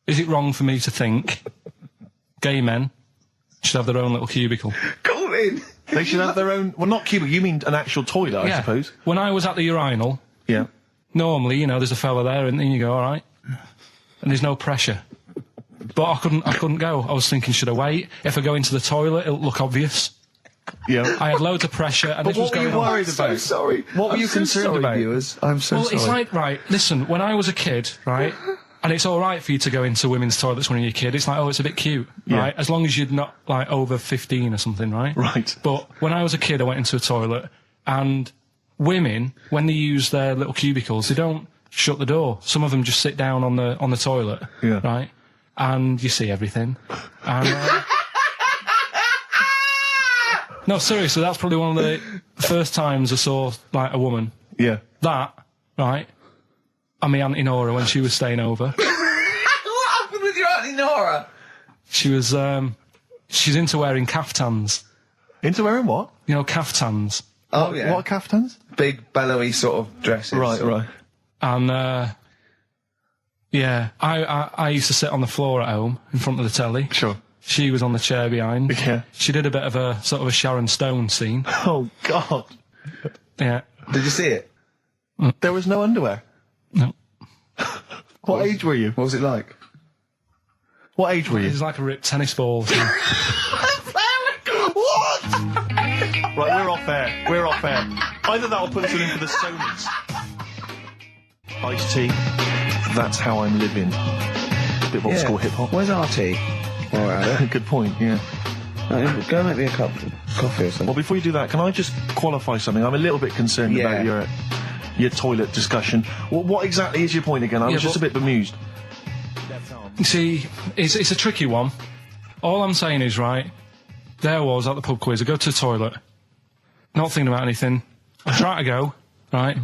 is it wrong for me to think gay men should have their own little cubicle? Call in. They should have their own... Well, not cubicle. You mean an actual toilet, I suppose. When I was at the urinal, Yeah. normally, you know, there's a fella there and then you go, all right. And there's no pressure. But I couldn't go. I was thinking, should I wait? If I go into the toilet, it'll look obvious. Yeah. I had loads of pressure and this was what were going you on. worried about? I'm so sorry. What were I'm you so concerned sorry, about? viewers. I'm so Well, sorry. it's like, right, listen, when I was a kid, right, and it's all right for you to go into women's toilets when you're a kid, it's like, oh, it's a bit cute, Yeah. right, as long as you're not, like, over 15 or something, right? Right. But when I was a kid, I went into a toilet, and women, when they use their little cubicles, they don't shut the door. Some of them just sit down on the toilet, Yeah. right, and you see everything. And, no, seriously, that's probably one of the first times I saw, like, a woman. Yeah. That, right, and my Auntie Nora when she was staying over. What happened with your Auntie Nora? She was, she's into wearing caftans. Into wearing what? You know, caftans. Oh, yeah. What are caftans? Big, bellowy sort of dresses. Right. And, yeah, I used to sit on the floor at home in front of the telly. Sure. She was on the chair behind. Yeah. She did a bit of a sort of a Sharon Stone scene. Oh, God. Yeah. Did you see it? There was no underwear. No. What age were you? What was it like? What age were It you? was like a ripped tennis ball. What? Right, we're off air. We're off air. Either that or put us in for the Sonys. Ice-T. That's how I'm living. Bit of old school hip-hop. Where's RT? All right. Good point, yeah. Go make me a cup of coffee or something. Well, before you do that, can I just qualify something? I'm a little bit concerned Yeah. about your toilet discussion. What exactly is your point again? I was just a bit bemused. You see, it's a tricky one. All I'm saying is, right, there I was at the pub quiz. I go to the toilet, not thinking about anything. I try to go, right,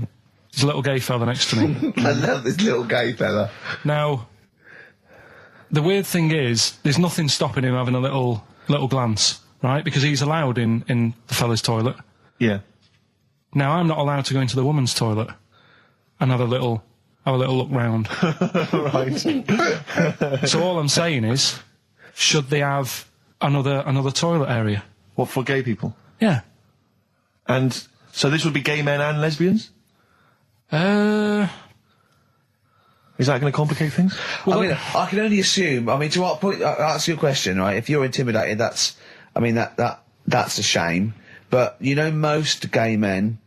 there's a little gay fella next to me. I love this little gay fella. Now, the weird thing is, there's nothing stopping him having a little glance, right, because he's allowed in the fella's toilet. Yeah. Now, I'm not allowed to go into the woman's toilet and have a little look round. Right. So all I'm saying is, should they have another toilet area? What, for gay people? Yeah. And so this would be gay men and lesbians? Is that going to complicate things? I mean, I can only assume. I mean, to what point? I'll ask you a question, right? If you're intimidated, that's a shame. But you know, most gay men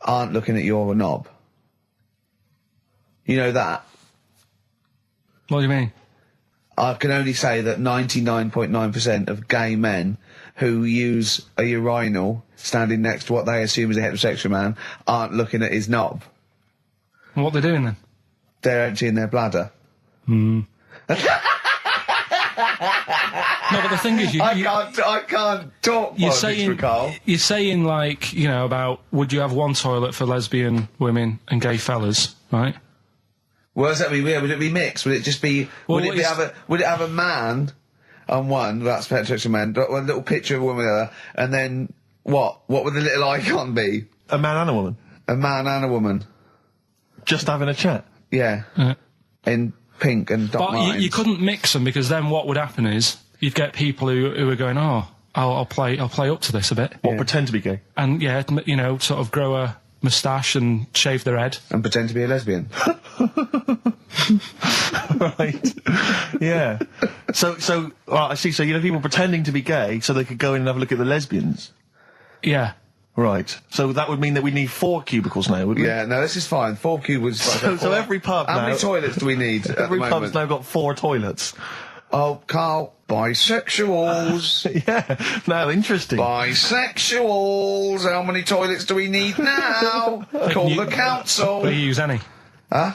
aren't looking at your knob. You know that. What do you mean? I can only say that 99.9% of gay men who use a urinal standing next to what they assume is a heterosexual man aren't looking at his knob. What they're doing then? They're emptying their bladder. No, but the thing is, I can't talk politics with Carl. you're saying, like, you know, about would you have one toilet for lesbian women and gay fellas, right? What does that mean? Would it be mixed? Would it just be? Well, would it have a man on one? That's heterosexual man. One little picture of a woman on the other, and then what? What would the little icon be? A man and a woman? A man and a woman. Just having a chat? Yeah. In pink and dot But lines. you couldn't mix them, because then what would happen is you'd get people who are going, oh, I'll play up to this a bit, What, pretend to be gay? and yeah, you know, sort of grow a moustache and shave their head. And pretend to be a lesbian. Right. Yeah. So, well, I see. So, you know, people pretending to be gay so they could go in and have a look at the lesbians. Yeah. Right. So that would mean that we need 4 cubicles now, would we? Yeah, no, this is fine. 4 cubicles. So every pub How now... many toilets do we need at Every the pub's moment? now got 4 toilets. Oh, Carl, bisexuals. Yeah. Now, interesting. Bisexuals. How many toilets do we need now? Call the council. Do you use any? Huh?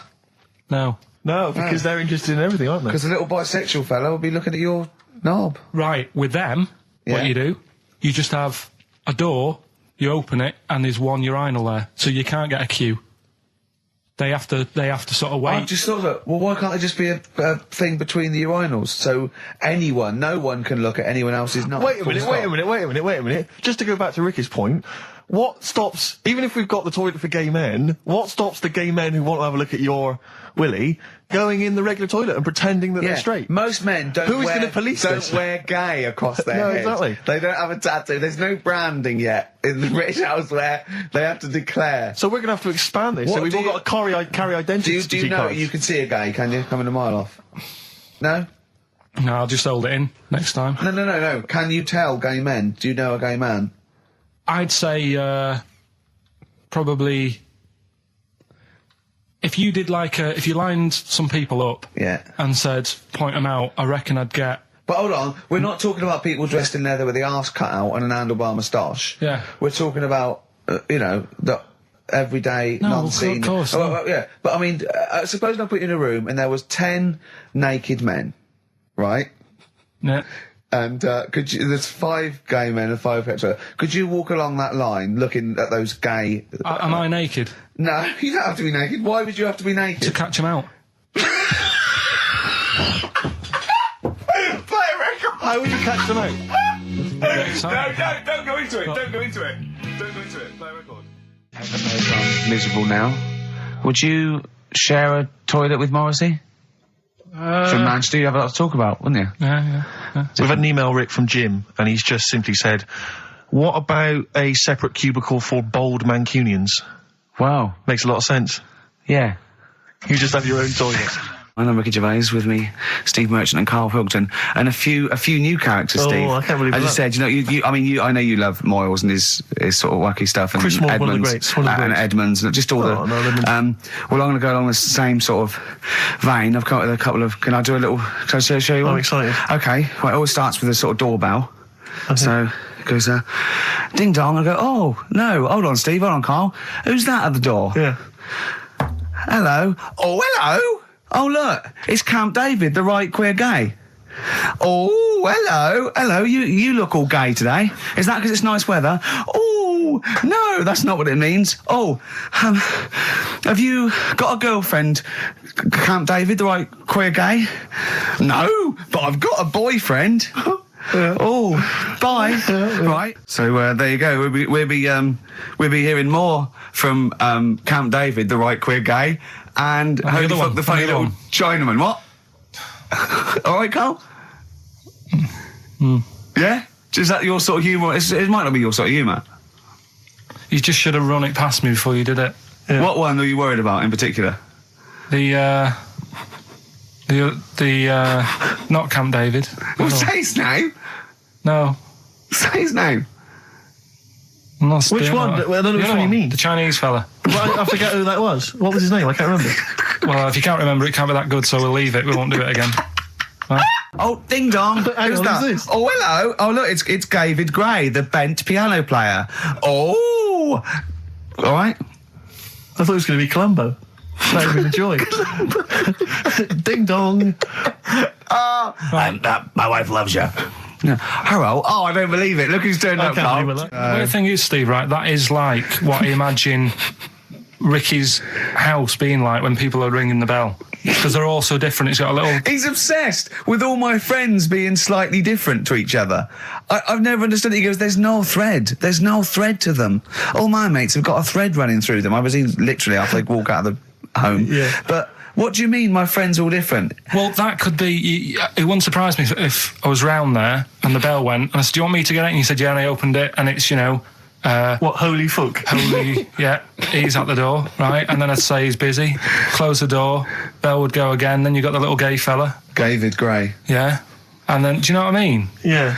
No. No, because they're interested in everything, aren't they? Because the little bisexual fellow will be looking at your knob. Right, with them, What you do, you just have a door, you open it, and there's one urinal there, so you can't get a queue. They have to sort of wait. I just thought that, well, why can't there just be a thing between the urinals so no one can look at anyone else's nuts? Wait a minute. Just to go back to Ricky's point, what stops, even if we've got the toilet for gay men, what stops the gay men who want to have a look at your willy going in the regular toilet and pretending that they're straight? Most men don't wear gay across their head. Exactly. They don't have a tattoo. There's no branding yet in the British house where they have to declare. So we're going to have to expand this. What So we've all got to carry identity Do you know cards. you can see a gay, can you? Coming a mile off. No? No, I'll just hold it in next time. No. Can you tell gay men? Do you know a gay man? I'd say probably if you did if you lined some people up and said point them out, I reckon I'd get. But hold on, we're not talking about people dressed in leather with the arse cut out and an handlebar moustache. Yeah. We're talking about the everyday non-scene. Of course. Yeah, but I mean, suppose I put you in a room and there was 10 naked men, right? Yeah. And there's 5 gay men and 5 hetero. Could you walk along that line looking at those gay... Am I naked? No, you don't have to be naked. Why would you have to be naked? To catch them out. Play a record! How would you catch them out? No, don't go into it. Don't go into it. Play a record. I'm miserable now. Would you share a toilet with Morrissey? From Manchester, you'd have a lot to talk about, wouldn't you? Yeah. We've had an email, Rick, from Jim, and he's just simply said, what about a separate cubicle for bold Mancunians? Wow. Makes a lot of sense. Yeah. You just have your own toilet. I'm Ricky Gervais, with me, Steve Merchant and Karl Pilkington, and a few new characters, Steve. I can't believe As that. I said, I know you love Moyles and his sort of wacky stuff, and Chris Moore, Edmonds, one of the greats, one of the and greats. Edmonds, and just all Well, I'm going to go along the same sort of vein. I've come up with a couple of. Can I show you one? I'm excited. Okay. Well, it always starts with a sort of doorbell. Okay. So it goes, ding dong. I go, oh no, hold on, Steve, hold on, Karl. Who's that at the door? Yeah. Hello. Oh, hello. Oh, look, it's Camp David, the right queer gay. Oh, hello, you look all gay today. Is that because it's nice weather? Oh, no, that's not what it means. Oh, have you got a girlfriend, Camp David, the right queer gay? No, but I've got a boyfriend. Oh, bye. Right. So there you go. We'll be hearing more from Camp David, the right queer gay, and Holy Fuck the Funny Little Chinaman. What? All right, Karl. Yeah. Is that your sort of humour? It might not be your sort of humour. You just should have run it past me before you did it. Yeah. What one are you worried about in particular? The not Camp David. Well, say his name. No. Say his name. Which one? Well, I don't know which one you mean. The Chinese fella. I forget who that was. What was his name? I can't remember. Well, if you can't remember, it can't be that good, so we'll leave it. We won't do it again. Right? Oh, ding dong. Hang Who's on, that? who's this? Oh, hello. Oh, look, it's David Gray, the bent piano player. Oh. All right. I thought it was going to be Columbo. That would have been a joy. Ding dong. My wife loves you. No. Hello. Oh, I don't believe it. Look who's turned up, can't Karl. believe it. The weird thing is, Steve, right, that is like what I imagine Ricky's house being like when people are ringing the bell. Because they're all so different. It's got a little... He's obsessed with all my friends being slightly different to each other. I've never understood it. He goes, there's no thread. There's no thread to them. All my mates have got a thread running through them. I was in literally after they walk out of the home. Yeah. But what do you mean my friends all different? Well, that could be... It wouldn't surprise me if I was round there and the bell went, and I said, do you want me to get it? And he said, yeah, and I opened it, and it's, what, holy fuck? holy, yeah, he's at the door, right? And then I'd say he's busy, close the door, bell would go again, then you got the little gay fella. David Gray. Yeah. And then, do you know what I mean? Yeah.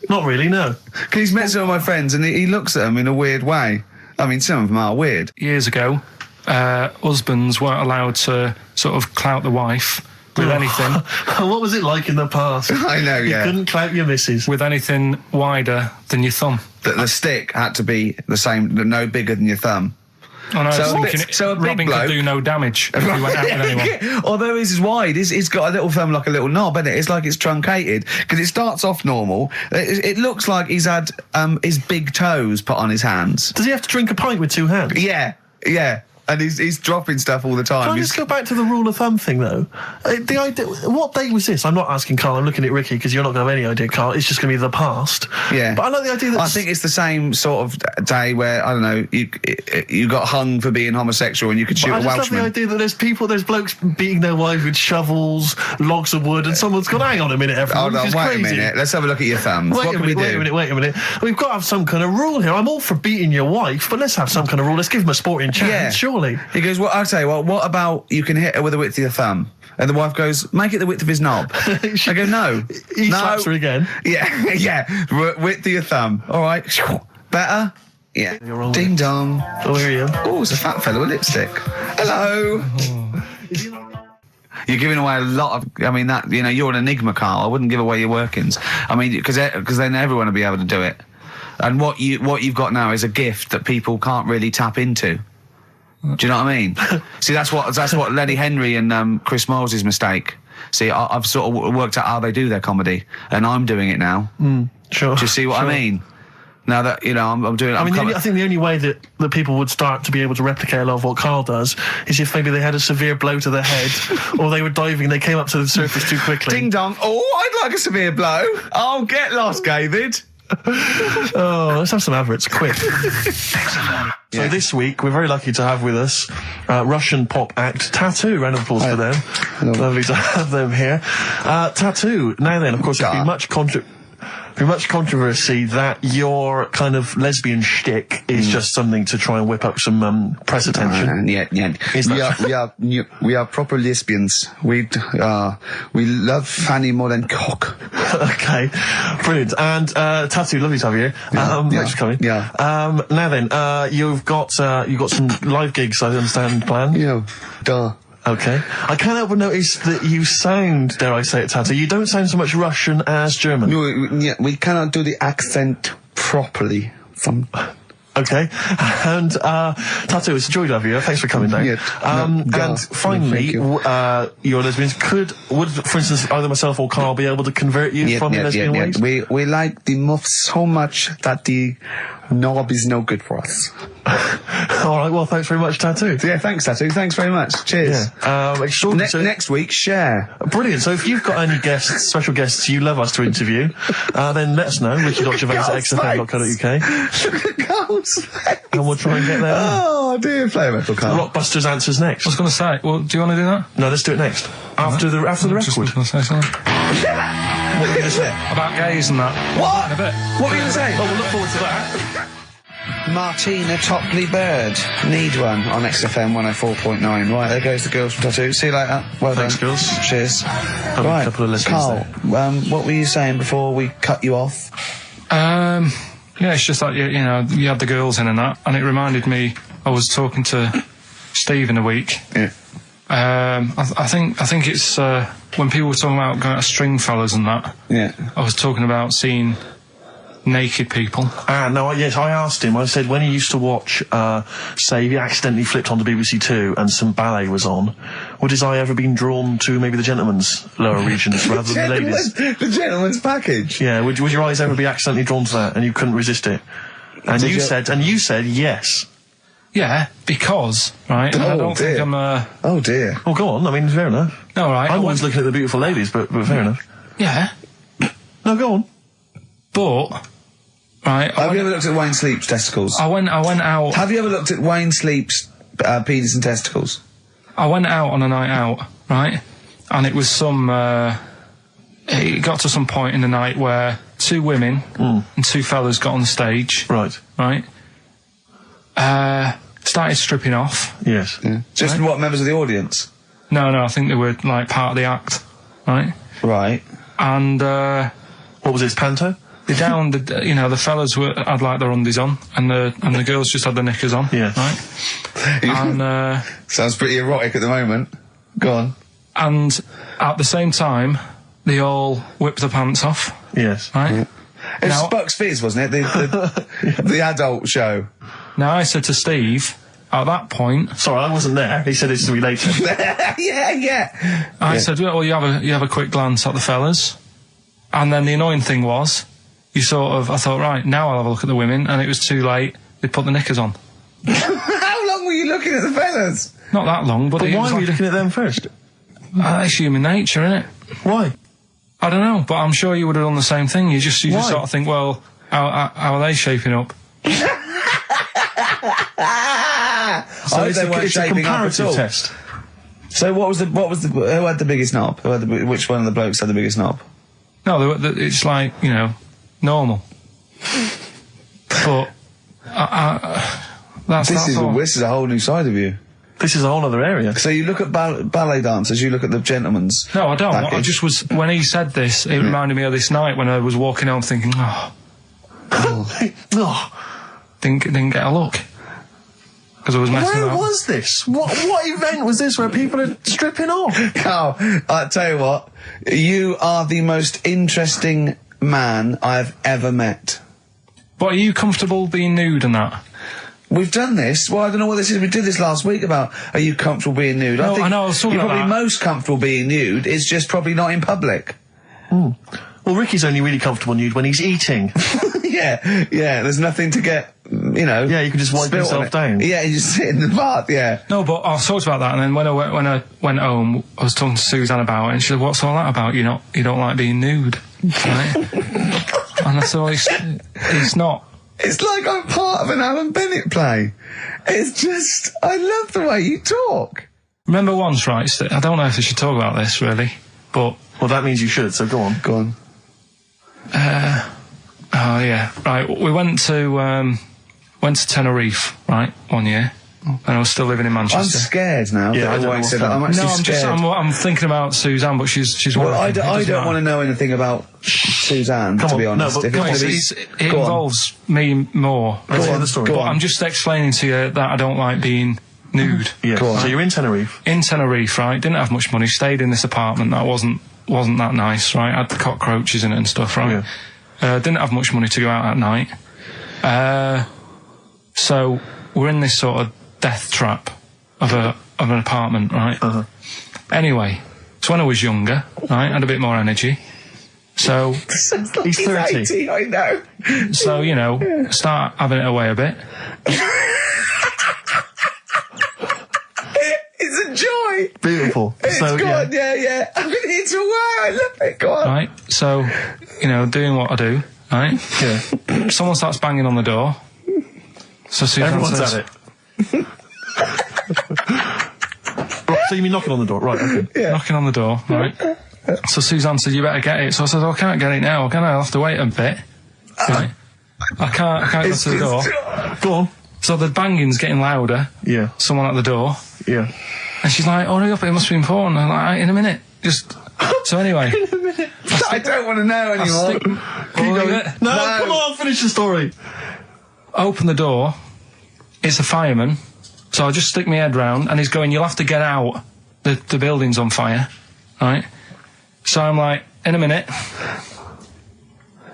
Not really, no. Because he's met some of my friends and he looks at them in a weird way. I mean, some of them are weird. Years ago, husbands weren't allowed to sort of clout the wife with anything. What was it like in the past? I know, You yeah. couldn't clout your missus. With anything wider than your thumb. The stick had to be the same, no bigger than your thumb. I know, So I was a big- thinking so a big Robin bloke- could do no damage if he went out with anyone. Although his is wide, he's got a little thumb like a little knob, isn't it? It's like it's truncated because it starts off normal. It looks like he's had his big toes put on his hands. Does he have to drink a pint with 2 hands? Yeah. And he's dropping stuff all the time. Can I just go back to the rule of thumb thing, though? The idea, what date was this? I'm not asking Carl, I'm looking at Ricky, because you're not going to have any idea, Carl. It's just going to be the past. Yeah. But I like the idea that... I think it's the same sort of day where, I don't know, you got hung for being homosexual and you could shoot a I just love Welshman. the idea that there's blokes beating their wives with shovels, logs of wood, and someone's gone, hang on a minute, everyone, Hold on, this is wait crazy. a minute. Let's have a look at your thumbs. Wait What can we do? Wait a minute. We've got to have some kind of rule here. I'm all for beating your wife, but let's have some kind of rule. Let's give him a sporting chance, surely. He goes, well, I'll tell you what about you can hit her with the width of your thumb? And the wife goes, make it the width of his knob. I go, no. He no. slaps her again. Yeah. Width of your thumb. All right. Better? Yeah. You're wrong. Ding dong. Oh, here you go. Oh, it's a fat fella with lipstick. Hello. You're giving away a lot of. I mean, that you're an enigma, Carl. I wouldn't give away your workings. I mean, because then everyone will be able to do it. And what you've got now is a gift that people can't really tap into. Do you know what I mean? See, that's what Lenny Henry and Chris Miles' mistake. See, I've sort of worked out how they do their comedy, and I'm doing it now. Sure. Do you see what I mean? Now that I'm doing it. I think the only way that people would start to be able to replicate a lot of what Carl does is if maybe they had a severe blow to the head, or they were diving and they came up to the surface too quickly. Ding dong. Oh, I'd like a severe blow. Oh, get lost, David. Oh, let's have some adverts, quick. So this week, we're very lucky to have with us Russian pop act t.A.T.u. Round of applause for them. Hello. Lovely to have them here. t.A.T.u. Now then, of course, there's been much controversy that your kind of lesbian shtick is just something to try and whip up some press attention. We are proper lesbians. We love fanny more than cock. Okay, brilliant. And t.A.T.u, lovely to have you here. Thanks for coming. Yeah. Now then, you've got some live gigs, I understand, planned. Yeah. Duh. Okay. I can't help but notice that you sound, dare I say it, t.A.T.u, you don't sound so much Russian as German. No, we cannot do the accent properly. Okay. And t.A.T.u, it's a joy to have you. Thanks for coming down. And finally, your lesbians would, for instance, either myself or Carl be able to convert you from your lesbian ways? We like the muff so much that the knob is no good for us. All right, well, thanks very much, t.A.T.u. Yeah, thanks, t.A.T.u. Thanks very much. Cheers. Extraordinary. Next week, share. Brilliant. So if you've got any guests, special guests you love us to interview, then let us know. Ricky.Gervais at XFM.co.uk. Look at Carl's face. And we'll try and get there. Oh, dear. Play a metal, Carl. Rockbusters answers next. I was going to say, well, do you want to do that? No, let's do it next. After the Just record. was going to say something. What were you going to say? About gays and that. What? In a bit. What were you going to say? Oh, we'll look forward to that. Martina Topley Bird. Need one on XFM 104.9. Right, there goes the girls from t.A.T.u. See you later. Well Thanks, done. girls. Cheers. A Right, couple of listeners Carl, what were you saying before we cut you off? Yeah, it's just like, you had the girls in and that, and it reminded me, I was talking to Steve in a week. Yeah. I think it's, when people were talking about going to Stringfellas and that, Yeah. I was talking about seeing naked people. Yes, I asked him, I said, when he used to watch, say, he accidentally flipped onto BBC Two and some ballet was on, would his eye ever been drawn to maybe the gentlemen's lower regions rather than the ladies? The gentleman's package. Yeah, would your eyes ever be accidentally drawn to that and you couldn't resist it? And you said yes. Yeah, because, right, I don't think I'm, Oh, dear. Oh, go on, I mean, fair enough. no, right. I'm always looking at the beautiful ladies, but fair enough. Yeah, No, go on. but, right, Have you ever looked at Wayne Sleep's testicles? I went out. Have you ever looked at Wayne Sleep's penis and testicles? I went out on a night out, right? And it was it got to some point in the night where 2 women and 2 fellas got on the stage. Right. Right? Started stripping off. Yes. Yeah. Just what, members of the audience? No, I think they were, like, part of the act. Right? Right. And, What was it, panto? the fellas had, like, their undies on, and the girls just had their knickers on. Yeah. Right? And, Sounds pretty erotic at the moment. Go on. and at the same time, they all whipped their pants off. Yes. Right? It was Now- Bucks Fizz, wasn't it? The adult show. Now, I said to Steve, at that point, Sorry, I wasn't there. He said it's to be later. yeah. I said, well, you have a quick glance at the fellas. And then the annoying thing was, I thought, right, now I'll have a look at the women, and it was too late. They put the knickers on. How long were you looking at the fellas? Not that long, but it Why was were you like, looking at them first? that's human nature, innit? Why? I don't know, but I'm sure you would have done the same thing. You just sort of think, well, how are they shaping up? So they weren't it's a shaping up at comparative all. test. So who had the biggest knob? Which one of the blokes had the biggest knob? No, it's like, normal. But This is a whole new side of you. This is a whole other area. So you look at ballet dancers, you look at the gentlemen's. No, I don't. package. I just was, when he said this, it reminded me of this night when I was walking home thinking, didn't get a look. Because I was messing Where up. was this? What event was this where people are stripping off? Carl, I tell you what, you are the most interesting man I've ever met. But are you comfortable being nude and that? We've done this. Well, I don't know what this is. We did this last week about, are you comfortable being nude? No, I know, I was talking you're about probably that. most comfortable being nude. It's just probably not in public. Well, Ricky's only really comfortable nude when he's eating. yeah. There's nothing to get, Yeah, you can just wipe spilt on yourself it. down. Yeah, you just sit in the bath, yeah. No, but I talked about that, and then when I went home, I was talking to Suzanne about it, and she said, "What's all that about? You don't like being nude, right?" And I said, well, it's not. It's like I'm part of an Alan Bennett play. It's just, I love the way you talk. Remember once, right? I don't know if I should talk about this really, but Well, that means you should, so go on. Go on. oh yeah, right. We went to Tenerife, right, one year, and I was still living in I'm Manchester. scared now. Yeah, that I don't know White what's said that. I'm going actually scared. I'm thinking about Suzanne, but she's Well, working. I don't want to know anything about Suzanne, Come to on, be no, honest. but If come on, it's gonna It Go on. involves me more. Let's Go hear on, the story. go But on. I'm just explaining to you that I don't like being nude. Yeah. Go on. So you're in Tenerife. In Tenerife, right? Didn't have much money. Stayed in this apartment that wasn't that nice, right? Had the cockroaches in it and stuff, right? Didn't have much money to go out at night. So we're in this sort of death trap of an apartment, right? Uh-huh. Anyway, so when I was younger, right, had a bit more energy. So He's 30. 80, I know. so start having it away a bit. It's a joy. Beautiful. It's so, good, yeah. I'm going to hit it away. I love it. Go on. Right, so, doing what I do, right? Yeah. Someone starts banging on the door. So Suzanne Everyone's says, at it. Right, so you mean knocking on the door? Right, okay. knocking on the door, right? So Suzanne said, you better get it. So I said, I can't get it now, can I? I'll have to wait a bit. Right? I can't go to the door. Go on. So the banging's getting louder. Yeah. Someone at the door. Yeah. And she's like, hurry up, it must be important. I'm like, in a minute. So anyway. I don't want to know anymore. No, come on, finish the story. Open the door. It's a fireman. So I just stick my head round, and he's going, you'll have to get out. The building's on fire. Right? So I'm like, in a minute.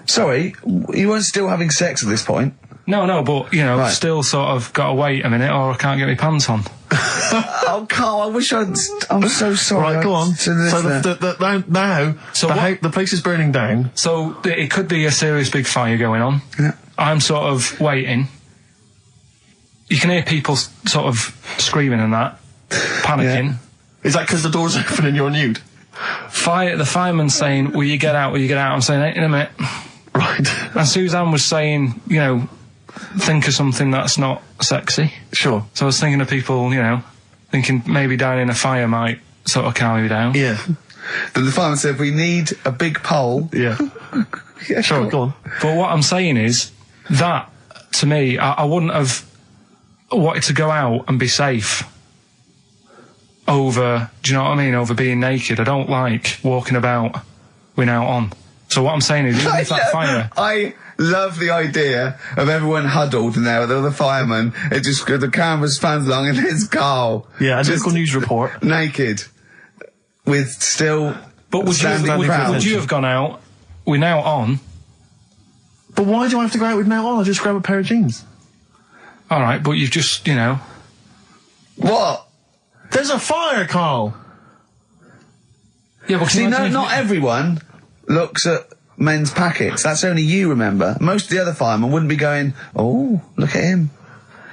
Sorry, you weren't still having sex at this point? No, but, Right. still sort of got to wait a minute, or I can't get my pants on. Oh, Carl, I wish I'm so sorry. Right, go on. So the place is burning down. So it could be a serious big fire going on. Yeah. I'm sort of waiting. You can hear people sort of screaming and that, panicking. Is that because the door's open and you're nude? The fireman saying, will you get out, I'm saying, in a minute. Right. And Suzanne was saying, think of something that's not sexy. Sure. So I was thinking of people, thinking maybe down in a fire might sort of calm me down. Yeah. Then the fireman said, we need a big pole. Yeah. Yeah, Sure, go on. But what I'm saying is that, to me, I wouldn't have wanted to go out and be safe over, do you know what I mean, over being naked. I don't like walking about without on. So what I'm saying is, even if that fire... I love the idea of everyone huddled in there with all the firemen. It just, the camera's fans along and there's Carl. Yeah, a just local news report. naked. With still But would you have gone out without on? But why do I have to go out with now on? I'll just grab a pair of jeans. All right, but you've just, What? There's a fire, Carl. Yeah, but See, not everyone looks at men's packets. That's only you, remember. Most of the other firemen wouldn't be going, oh, look at him.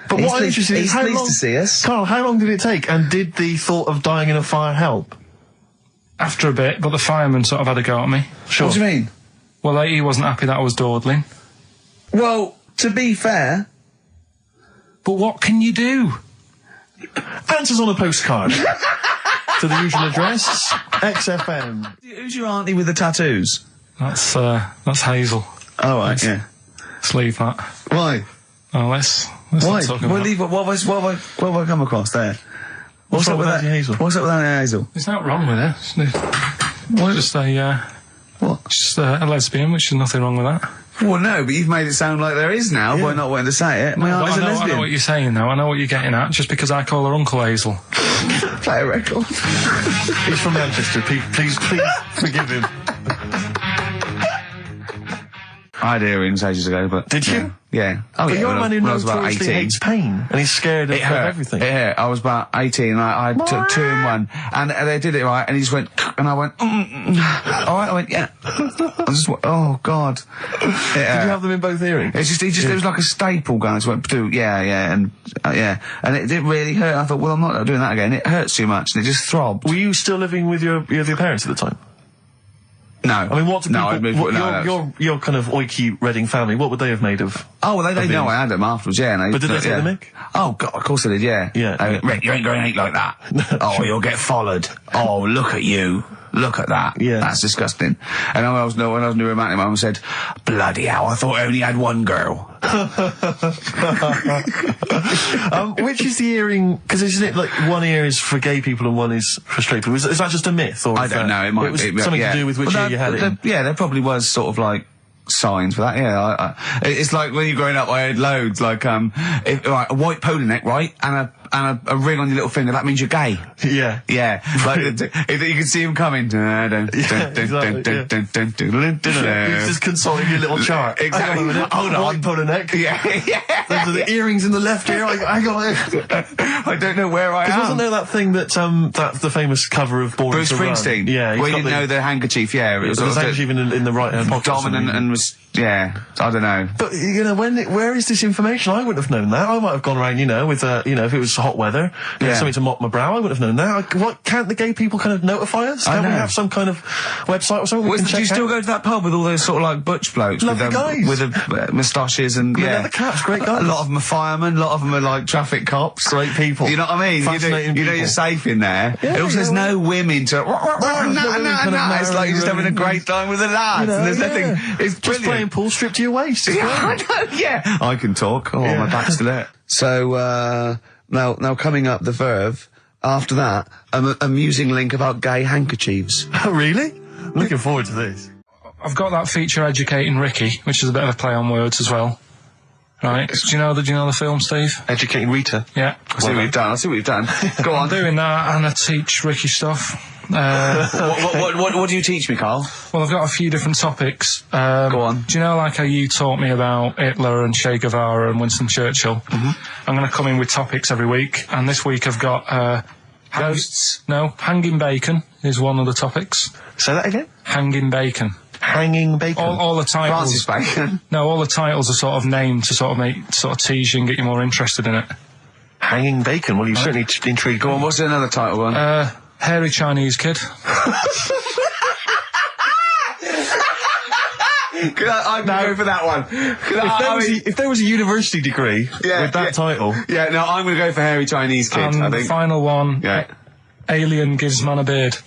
But what I'm interested in is he's how pleased long, to see us. Carl, how long did it take, and did the thought of dying in a fire help? After a bit, but the fireman sort of had a go at me. Sure. What do you mean? Well, he wasn't happy that I was dawdling. Well, to be fair... But what can you do? Answers on a postcard. To the usual address, XFM. Who's your auntie with the tattoos? That's Hazel. Oh, right, yeah. Let's leave that. Why? Oh, let's Why? not talk Well, about leave it. What have I come across there? What's up with that? Auntie Hazel? What's up with Auntie Hazel? There's nothing wrong with it. It's just What? just a lesbian, which is nothing wrong with that. Well, no, but you've made it sound like there is now by not wanting to say it. My auntie's a I lesbian. know what you're saying now. I know what you're getting at. Just because I call her Uncle Hazel. Play a record. He's from Manchester. Please forgive him. I had earrings ages ago, but... Did you? Yeah. Oh, But yeah, you're a when man who when I was about notoriously 18. hates pain, and he's scared of everything. It hurt. I was about 18 and I took 2 in 1 and they did it right and he just went and I went alright, I went yeah. I just went, oh god. Did you have them in both earrings? It's just it was like a staple gun. I just went yeah and it did really hurt. I thought, well, I'm not doing that again. It hurts too much and it just throbbed. Were you still living with your parents at the time? No. I mean, what do people... your kind of oiky Reading family, what would they have made of... Oh, well, they know I had them afterwards, yeah. But did they take the mick? Oh, God, of course they did, yeah. Yeah. Rick, you ain't going to eat like that. Oh, you'll get followed. Oh, look at you. Look at that. Yeah. That's disgusting. And when I was new romantic, my mum said, bloody hell, I thought I only had one girl. Which is the earring? Because isn't it like one ear is for gay people and one is for straight people? Is that just a myth? Or I don't know. It might be be something to do with which ear you had it in. Yeah, there probably was sort of like signs for that. Yeah, it's like when you're growing up, I had loads like a white polo neck, right, and a ring on your little finger. That means you're gay. Yeah. Yeah, like if you can see him coming. He's just consulting your little chart. Exactly. Hold on. White polo neck. Yeah. Those are the earrings in the left ear. I got it. I don't know where I am. Wasn't there that thing that the famous cover of Born Bruce to Run? Springsteen? Yeah. Well, you didn't know the handkerchief. Yeah, it was handkerchief in the right hand pocket. Dominant and was. Yeah, I don't know. But, where is this information? I wouldn't have known that. I might have gone around, with, if it was hot weather, something to mop my brow, I wouldn't have known that. Can't the gay people kind of notify us? Can't we have some kind of website or something we can check out? Do you still go to that pub with all those sort of like butch blokes? Lovely guys. With the moustaches and, yeah. The caps, great guys. A lot of them are firemen, a lot of them are like traffic cops. Great people. You know what I mean? Fascinating you know you're safe in there. Yeah, also, there's no women to... It's like you're just having a great time with the lads. And there's nothing... It's just brilliant. Playing pool stripped to your waist. Yeah, I know, yeah. I can talk. Oh, my back's to that. So, now coming up the verve, after that, an amusing link about gay handkerchiefs. Oh, really? Looking forward to this. I've got that feature Educating Ricky, which is a bit of a play on words as well. Right? Do you know the film, Steve? Educating Rita. Yeah. I see what you've done. Go on. I'm doing that, and I teach Ricky stuff. What do you teach me, Carl? Well, I've got a few different topics. Go on. Do you know, like how you taught me about Hitler and Che Guevara and Winston Churchill? Mm-hmm. I'm going to come in with topics every week, and this week I've got ghosts. Hanging bacon is one of the topics. Say that again. Hanging bacon. Hanging bacon. All the titles. Francis Bacon. No, all the titles are sort of named to sort of tease you and get you more interested in it. Hanging bacon. Well, you've certainly intrigued. Go on. What's another title one? Hairy Chinese kid. I'd go for that one. If there was a university degree with that title. Yeah, no, I'm going to go for Hairy Chinese Kid, I think. The final one, Alien gives man a beard.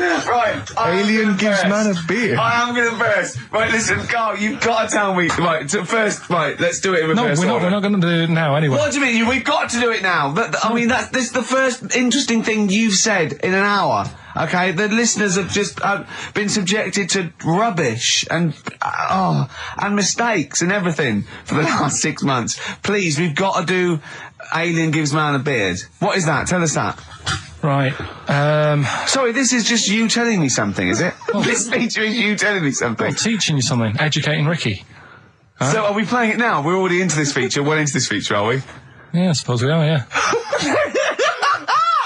Right. Alien gives man a beard. I am going to burst. Right, listen, Carl, you've got to tell me. Right, let's do it in reverse. No, we're not going to do it now anyway. What do you mean? We've got to do it now. I mean, this is the first interesting thing you've said in an hour. Okay, the listeners have just been subjected to rubbish and mistakes and everything for the last 6 months. Please, we've got to do Alien gives man a beard. What is that? Tell us that. Right. Sorry, this is just you telling me something, is it? This feature is you telling me something. I'm teaching you something. Educating Ricky. So are we playing it now? We're already into this feature. Well into this feature, are we? Yeah, I suppose we are, yeah.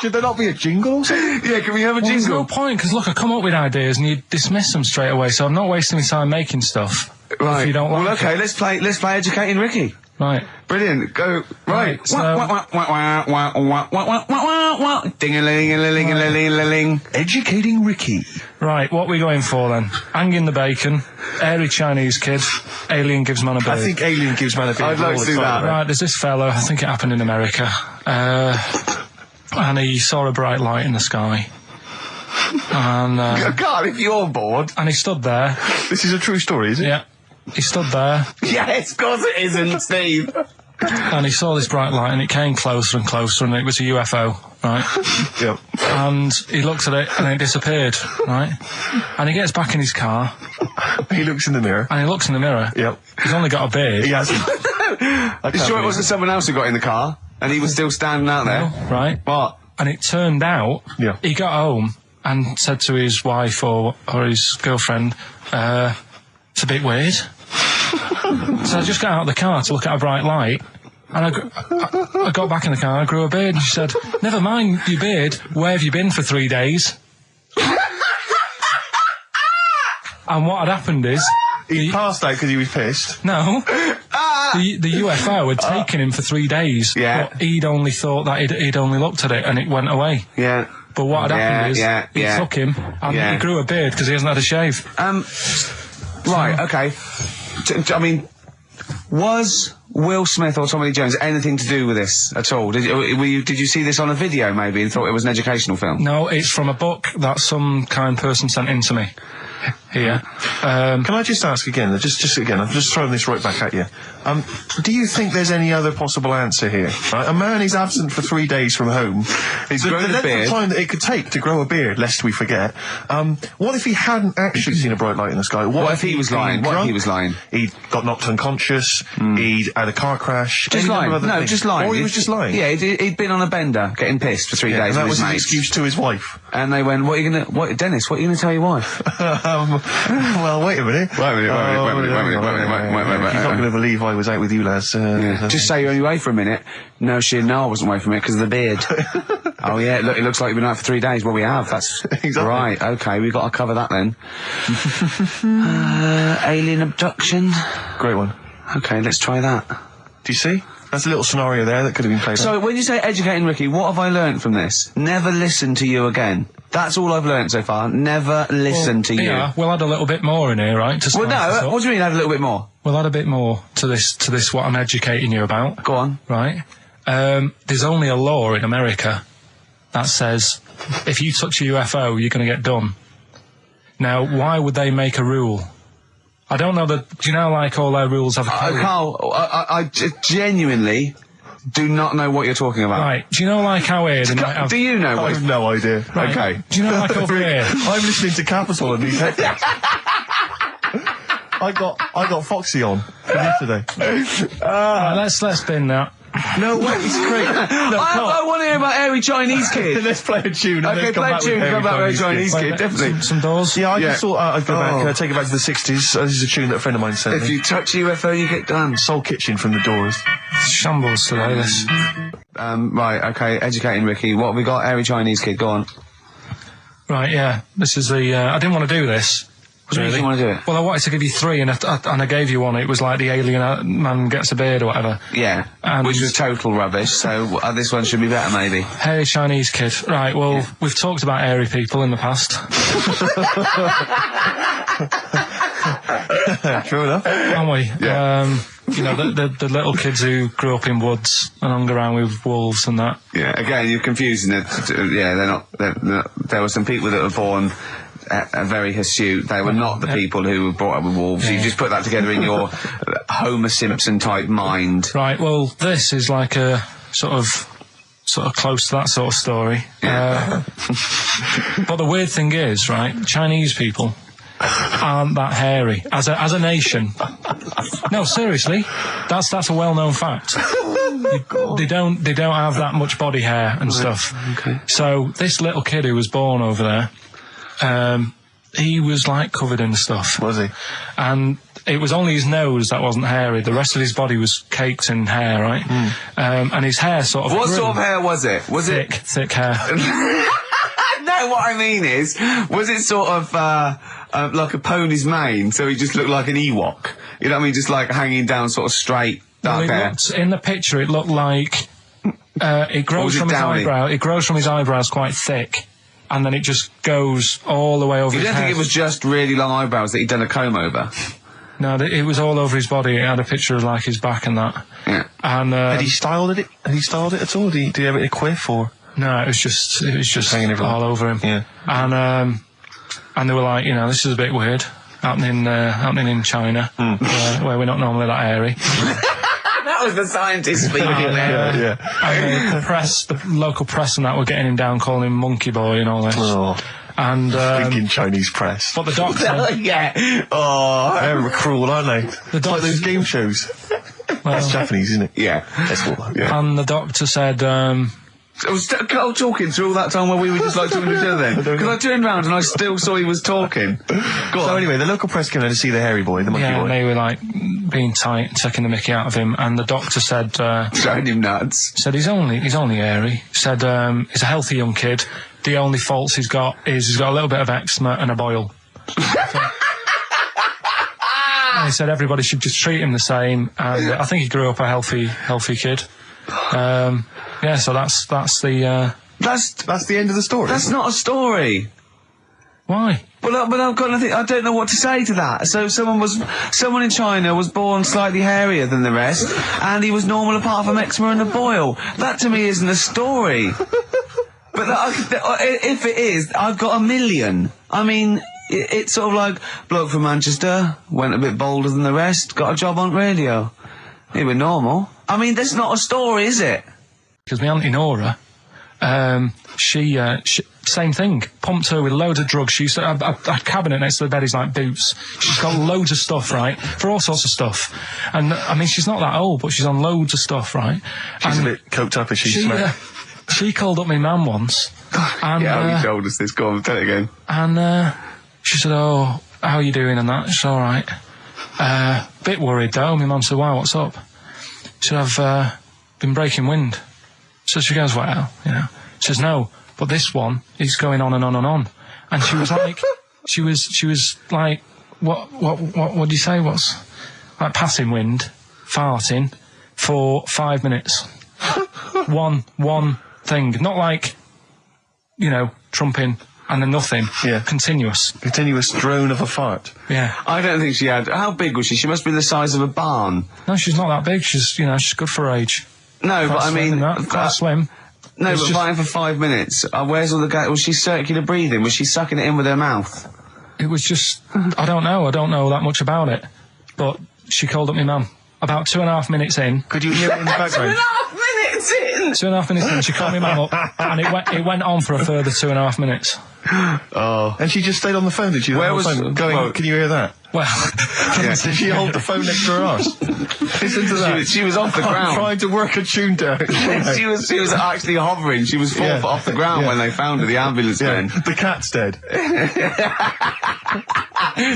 Should there not be a jingle or something? Yeah, can we have a There's jingle? no point, because look, I come up with ideas and you dismiss them straight away, so I'm not wasting my time making stuff. Right. If you don't like well, okay, it. let's play Educating Ricky. Right. Brilliant. Go. Right. Right, so- Ding-a-ling-a-ling-a-ling-a-ling. Educating Ricky. Right, what are we going for then? Hanging the bacon, airy Chinese kid, alien gives man a beard. I think Alien gives man a bit. I'd like to do that. Right, there's this fella, I think it happened in America, and he saw a bright light in the sky. And God, if you're bored. he stood there. This is a true story, is it? Yeah. He stood there, Yes, of course it isn't, Steve. and he saw this bright light, and it came closer and closer, and it was a UFO, right? Yep. And he looked at it, and it disappeared, right? And he gets back in his car, He looks in the mirror. and he looks in the mirror. Yep. He's only got a beard, He hasn't. You sure it wasn't someone else who got in the car and he was still standing out there? right? What? And it turned out, Yeah. he got home and said to his wife or his girlfriend, it's a bit weird. So I just got out of the car to look at a bright light, and I got back in the car, I grew a beard, and she said, never mind your beard, where have you been for 3 days? And what had happened is, He passed out because he was pissed. no, the UFO had taken him for 3 days, Yeah. but he'd only thought that he'd only looked at it and it went away. Yeah. But what had happened is, yeah. he took him, and Yeah. he grew a beard because he hasn't had a shave. Right, okay. I mean, was Will Smith or Tommy Lee Jones anything to do with this at all? Did you see this on a video maybe and thought it was an educational film? No, it's from a book that some kind person sent in to me. Here. Can I just ask again, just again, I'm just throwing this right back at you. Do you think there's any other possible answer here? Right? A man is absent for 3 days from home. He's grown a length beard. of time that it could take to grow a beard, lest we forget. What if he hadn't actually seen a bright light in the sky? What if he was he'd been lying? What if drunk? he was lying? He'd got knocked unconscious. He'd had a car crash. Just any number lying. of other No, things. just lying. Or he was just lying. Yeah, he'd been on a bender, getting pissed for 3 Yeah, days and that with was his his mates. excuse to his wife. And they went, Dennis, what are you going to tell your wife? Well, wait a minute. Wait a minute. He's not going to believe I was out with you, lads. Just say you're only away for a minute. No, I wasn't away from it because of the beard. Oh yeah, look, it looks like you've been out for 3 days. Well, we have. That's Exactly. right. Okay, we've got to cover that then. Alien abduction. Great one. Okay, let's try that. Do you see? That's a little scenario there that could have been played out. So, when you say educating Ricky, what have I learnt from this? Never listen to you again. That's all I've learnt so far. Never listen to you. Yeah, we'll add a little bit more in here, right? To Well, spice this no. up. What do you mean? Add a little bit more. We'll add a bit more to this what I'm educating you about, Go on. right? There's only a law in America that says if you touch a UFO, you're going to get done. Now, why would they make a rule? I don't know that. Do you know, like all their rules have a code? Carl, I genuinely do not know what you're talking about. Right? Do you know, like how here they might have? Do you know I what? have no idea. Right, Okay. Do you know, like over here? I'm listening to Capital and New Tech. I got Foxy on from yesterday. Right, let's bin that. No way, it's great. No, I want to hear about Airy Chinese Kid. let's play a tune. And Okay, then come play a back tune, with come back with Airy a Chinese Kid. Kid, definitely. Some doors. Yeah, I Yeah. just thought I'd go back, Oh. take it back to the 60s. This is a tune that a friend of mine sent If me. you touch a UFO, you get done. Soul Kitchen from the Doors. Shambles today. This. Right, okay, educating Ricky. What have we got? Airy Chinese Kid, go on. Right. Yeah. This is the. I didn't want to do this. What do you mean you want to do it? Well, I wanted to give you three, and I gave you one. It was like the alien man gets a beard or whatever. Yeah, And- which was total rubbish, so this one should be better, maybe. Hairy Chinese kid. Right, well, we've talked about hairy people in the past. True enough. Haven't we? Yeah. You know, the little kids who grew up in woods and hung around with wolves and that. Yeah, again, you're confusing it. Yeah, they're not, there were some people that were born very hirsute. They were not the people who were brought up with wolves. You just put that together in your Homer Simpson type mind. Right, well, this is like a sort of close to that sort of story. But the weird thing is, right, Chinese people aren't that hairy as a nation. No, seriously, that's a well-known fact. They don't have that much body hair and stuff. Okay. So this little kid who was born over there, he was like covered in stuff. Was he? And it was only his nose that wasn't hairy. The rest of his body was caked in hair, right? And his hair sort of What grew. sort of hair was it? Was Thick hair. No, what I mean is, was it sort of like a pony's mane, so he just looked like an Ewok? You know what I mean? Just like hanging down sort of straight, dark hair. In the picture, it looked like it grows from his eyebrow. It grows from his eyebrows quite thick, and then it just goes all the way over his head. You don't think it was just really long eyebrows that he'd done a comb over? No, it was all over his body. It had a picture of like his back and that. Yeah. And Had he styled it? Had he styled it at all? Did he have it in a quiff or? no, it was just hanging everywhere. all over him. Yeah. And they were like, this is a bit weird, happening in China, where we're not normally that airy. That was the scientist speaking there. Yeah. And the local press and that were getting him down, calling him monkey boy and all this. Oh, And thinking Chinese press. but the doctor, Yeah. Oh. They're cruel, aren't they? It's like those game shows. That's Japanese, isn't it? Yeah. That's what. Yeah. and the doctor said, I was talking through all that time while we were just like talking to each other then. Because I turned round and I still saw he was talking. Go on. So anyway, the local press came in to see the hairy boy, the monkey yeah, boy. and they were like being tight, taking the mickey out of him, and the doctor said, Showing him nuts. he's only airy. Said he's a healthy young kid. The only faults he's got is he's got a little bit of eczema and a boil. And he said everybody should just treat him the same, and I think he grew up a healthy kid. Yeah, so that's the That's the end of the story. That's not a story. why. But I've got nothing. I don't know what to say to that. So someone in China was born slightly hairier than the rest, and he was normal apart from eczema and a boil. That to me isn't a story. But if it is, I've got a million. I mean, it's sort of like bloke from Manchester went a bit bolder than the rest, got a job on radio. He was normal. I mean, that's not a story, is it? Because my Auntie Nora, she same thing, pumped her with loads of drugs. She used to have a cabinet next to the bed is like boots. She's got loads of stuff, right, for all sorts of stuff. And I mean, she's not that old, but she's on loads of stuff, right? She's and a bit coked up, is she? She called up my mum once. And, Yeah, you told us this. Go on, tell it again. And she said, "Oh, how are you doing?" And that. It's all right. Bit worried though. My mum said, "Why? What's up?" She said, "I've been breaking wind." So she goes, "Well, She says, "No, but this one is going on and on and on." And she was like, she was like, what do you say? What's like passing wind, farting for 5 minutes. one thing, not like, trumping and then nothing. Yeah. Continuous drone of a fart. Yeah. I don't think she had. How big was she? She must be the size of a barn. No, she's not that big. She's she's good for her age. No, but I mean, quite slim. no, It's but just- fighting for 5 minutes. Where's all the gas? Was she circular breathing? Was she sucking it in with her mouth? It was just, I don't know that much about it. But she called up my mum. About 2.5 minutes in. Could you hear it in the background? 2.5 minutes in! 2.5 minutes in, she called my mum up, and it went on for a further 2.5 minutes. Oh. And she just stayed on the phone, did she? Where was- Going, can you hear that? Well, Did she hold the phone next to her arse? Listen to that. She was off the I'm ground. trying to work a tune down. She was actually hovering. She was 4 foot off the ground when they found her, the ambulance men. The cat's dead.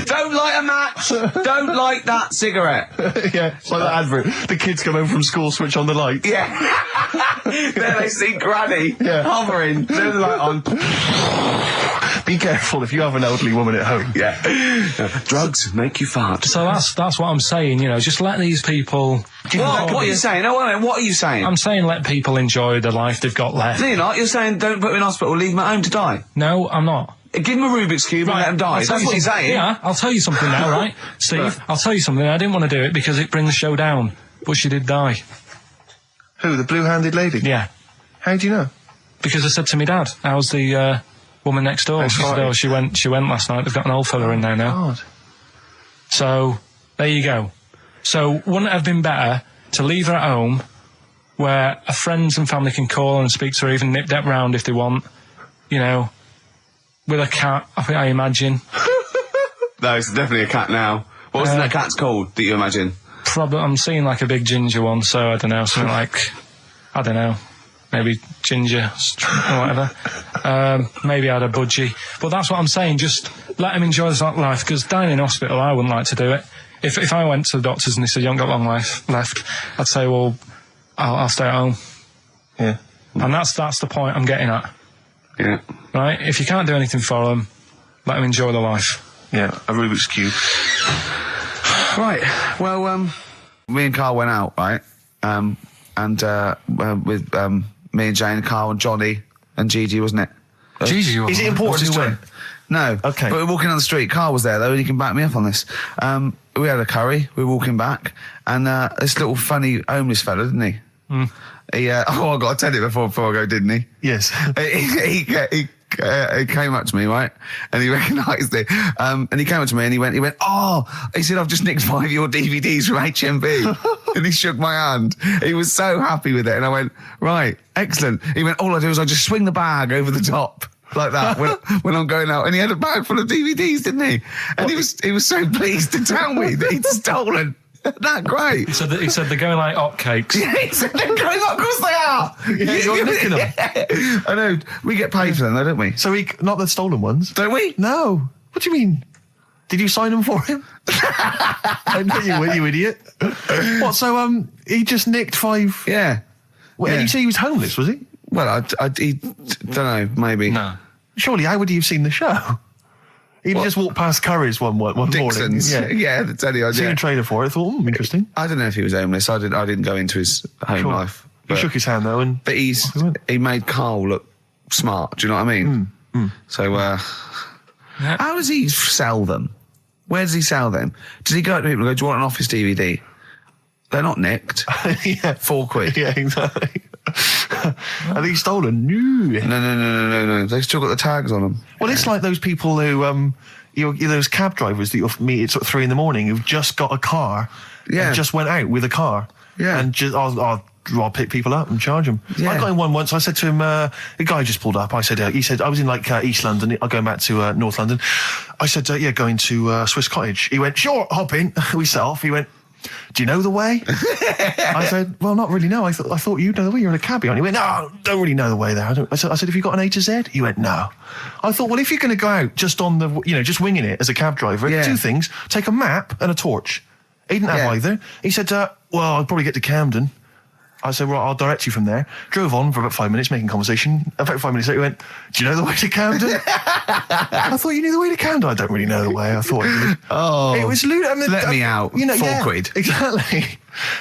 Don't light a match! Don't light that cigarette! Yeah, it's like that advert. The kids come home from school, switch on the light. Yeah. There they see Granny hovering. Turn the light on. Be careful if you have an elderly woman at home. Yeah. Drugs make you fart. so that's what I'm saying, just let these people... What are you saying? No, wait a minute, what are you saying? I'm saying let people enjoy the life they've got left. No, you're not. You're saying don't put them in hospital, leave them at home to die. No, I'm not. Give them a Rubik's Cube and let them die. I'll tell That's what you you're something. saying. Yeah, I'll tell you something now, right? Steve, I'll tell you something. I didn't want to do it because it brings the show down. But she did die. Who, the blue-handed lady? Yeah. How do you know? Because I said to my dad, how's the woman next door? She said, oh, she went last night. They've got an old fella in there now. God. So, there you go. So, wouldn't it have been better to leave her at home where her friends and family can call and speak to her, even nip that round if they want, with a cat, I imagine. No, it's definitely a cat now. What was that cat's called that you imagine? Probably, I'm seeing like a big ginger one, so I don't know, something like, I don't know. maybe ginger or whatever. Maybe I'd a budgie. But that's what I'm saying, just let him enjoy his life, because dying in hospital, I wouldn't like to do it. If I went to the doctors and they said, you haven't got long life left, I'd say, well, I'll stay at home. Yeah. And that's the point I'm getting at. Yeah. Right? If you can't do anything for them, let them enjoy their life. Yeah, a Rubik's Cube. Right. Well, me and Carl went out, right? With me and Jane, Carl and Johnny and Gigi, wasn't it? Gigi, Is it important What's who his went? No. Okay. But we were walking down the street. Carl was there, though, and he can back me up on this. We had a curry. We were walking back, and this little funny homeless fella, didn't he? Mm. He, I got to tell it before I go, didn't he? Yes. He came up to me, right? And he recognised it. And he came up to me and he went, he said, I've just nicked 5 of your DVDs from HMV. And he shook my hand. He was so happy with it. And I went, right, excellent. He went, all I do is I just swing the bag over the top. Like that when I'm going out, and he had a bag full of DVDs, didn't he? And he was so pleased to tell me that he'd stolen. That great. He said they're going like hotcakes. Yeah, he said they're going up. Of course they are. Yeah, you're nicking them. I know. We get paid for them, though, don't we? So not the stolen ones? Don't we? No. What do you mean? Did you sign them for him? I know you would, you idiot. What? So he just nicked 5. Yeah. Well, Yeah. Did you say he was homeless? Was he? Well, I don't know. Maybe. No. Surely, how would he have seen the show? He'd just walked past Curry's one Dixon's. morning. Yeah, that's any Seen idea. a trailer for it. Thought, interesting. I don't know if he was homeless. I didn't go into his home Sure. life. He But, shook his hand though, and but he made Carl look smart. Do you know what I mean? So, how does he sell them? Where does he sell them? Does he go up to people and go, do you want an office DVD? They're not nicked. yeah, £4. yeah, exactly. Are these stolen? No. No. They've still got the tags on them. Well, it's like those people who, those cab drivers that you'll meet at sort of 3 a.m. who've just got a car, Yeah. and just went out with a car, Yeah. and just I'll pick people up and charge them. Yeah. I got in one once. I said to him, the guy just pulled up. I said, he said I was in like East London. I'm going back to North London. I said, yeah, going to Swiss Cottage. He went, sure, hop in. We set off. He went, do you know the way? I said, well, not really, no. I thought you'd know the way. You're in a cabbie. He went, no, don't really know the way there. I said, have you got an A to Z? He went, no. I thought, well, if you're going to go out just on the, just winging it as a cab driver, Yeah. 2 things, take a map and a torch. He didn't have Yeah. either. He said, well, I'll probably get to Camden. I said, well, I'll direct you from there. Drove on for about 5 minutes, making conversation. About 5 minutes later, he went, do you know the way to Camden? I thought you knew the way to Camden. I don't really know the way. I thought I did. Oh. It was lewd. I mean, Let me out. £4. Exactly.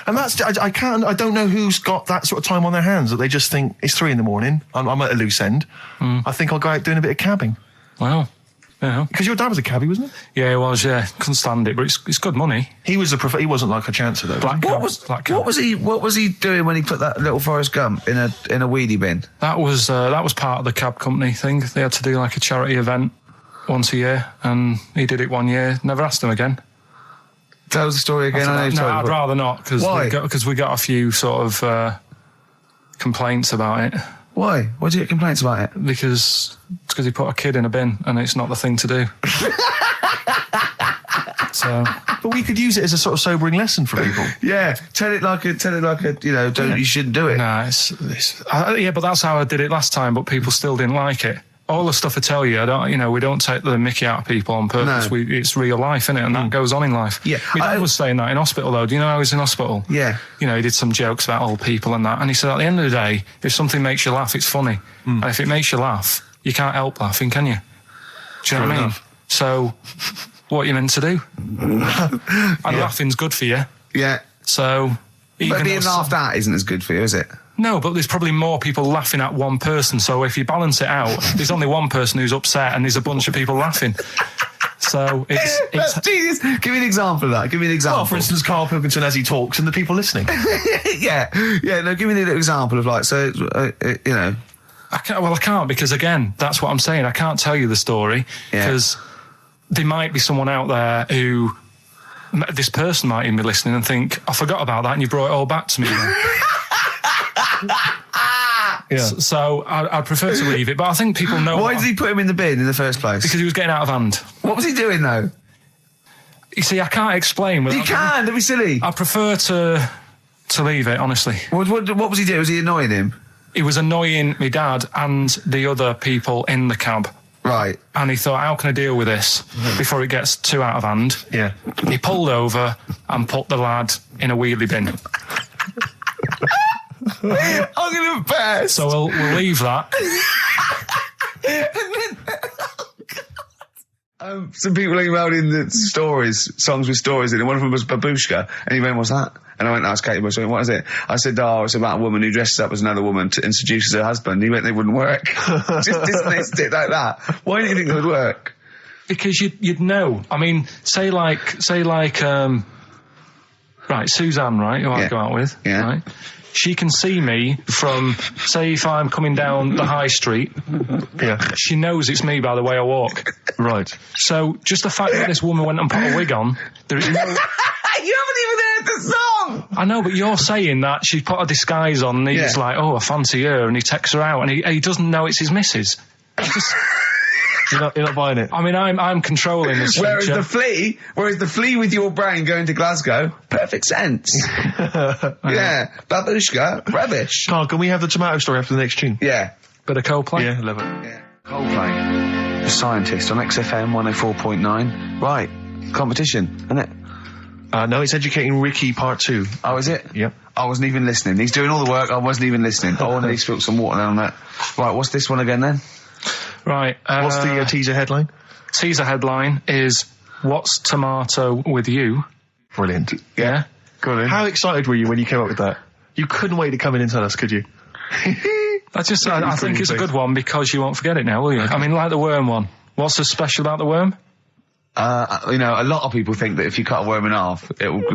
And that's, I don't know who's got that sort of time on their hands that they just think it's 3 a.m. I'm at a loose end. I think I'll go out doing a bit of cabbing. Wow. Yeah. Because your dad was a cabbie, wasn't he? Yeah, it was, yeah. Couldn't stand it, but it's good money. He was he wasn't like a chancer though. Black What cab. was he doing when he put that little Forrest Gump in a weedy bin? That was part of the cab company thing. They had to do like a charity event once a year, and he did it one year. Never asked him again. Tell us the story again. I know No, I'd rather not, because Why? we got a few sort of complaints about it. Why? Why do you get complaints about it? Because he put a kid in a bin, and it's not the thing to do. So, But we could use it as a sort of sobering lesson for people. Yeah, tell it like a you shouldn't do it. nah, yeah, but that's how I did it last time. But people still didn't like it. All the stuff I tell you, we don't take the mickey out of people on purpose. No. It's real life, innit? And that goes on in life. Yeah. My dad was saying that in hospital, though. Do you know I was in hospital? Yeah. He did some jokes about old people and that. And he said, at the end of the day, if something makes you laugh, it's funny. And if it makes you laugh, you can't help laughing, can you? Do you know what I mean? enough. So, what are you meant to do? And laughing's good for you. Yeah. So, But being though laughed at isn't as good for you, is it? no, but there's probably more people laughing at one person. So if you balance it out, there's only one person who's upset and there's a bunch of people laughing. So it's That's genius. Give me an example of that. Give me an example. Well, for instance, Karl Pilkington as he talks and the people listening. yeah. No, give me a little example of I can't, because again, that's what I'm saying. I can't tell you the story because there might be someone out there who, this person might even be listening and think, I forgot about that and you brought it all back to me. Yeah. So I'd prefer to leave it, but I think people know. Why did he put him in the bin in the first place? Because he was getting out of hand. What was he doing though? You see, I can't explain. You can. Don't be silly. I prefer to leave it, honestly. What was he doing? Was he annoying him? he was annoying my dad and the other people in the cab. Right. And he thought, how can I deal with this before it gets too out of hand? Yeah. He pulled over and put the lad in a wheelie bin. I'm going to burst. So we'll leave that. Some people emailed in the songs with stories in it. One of them was Babushka, and he went, what's that? And I went, that's Katie Bush. I went, what is it? I said, it's about a woman who dresses up as another woman and seduces her husband. He went, they wouldn't work. Just dismissed it like that. Why do you think it would work? Because you'd know. I mean, say like, right, Suzanne, right, who I go out with, right? She can see me from, say, if I'm coming down the high street. Yeah. She knows it's me by the way I walk. Right. So just the fact that this woman went and put a wig on, there is no... You haven't even heard the song! I know, but you're saying that she put a disguise on and he's like, oh, I fancy her, and he takes her out and he doesn't know it's his missus. Just... You're not buying it. I mean, I'm controlling this. Whereas the flea with your brain going to Glasgow, perfect sense. Yeah, Babushka, rubbish. Carl, can we have the tomato story after the next tune? Yeah. Bit of Coldplay? Yeah, love it. Yeah. Coldplay, The Scientist on XFM 104.9. Right, competition, isn't it? No, it's Educating Ricky Part 2. Oh, is it? Yep. I wasn't even listening. He's doing all the work, I wasn't even listening. I want to spill some water down on that. Right, what's this one again then? Right. What's the teaser headline? Teaser headline is, what's tomato with you? Brilliant. Yeah? Go on in. How excited were you when you came up with that? You couldn't wait to come in and tell us, could you? I think it's a good one because you won't forget it now, will you? Okay. I mean, like the worm one. What's so special about the worm? A lot of people think that if you cut a worm in half,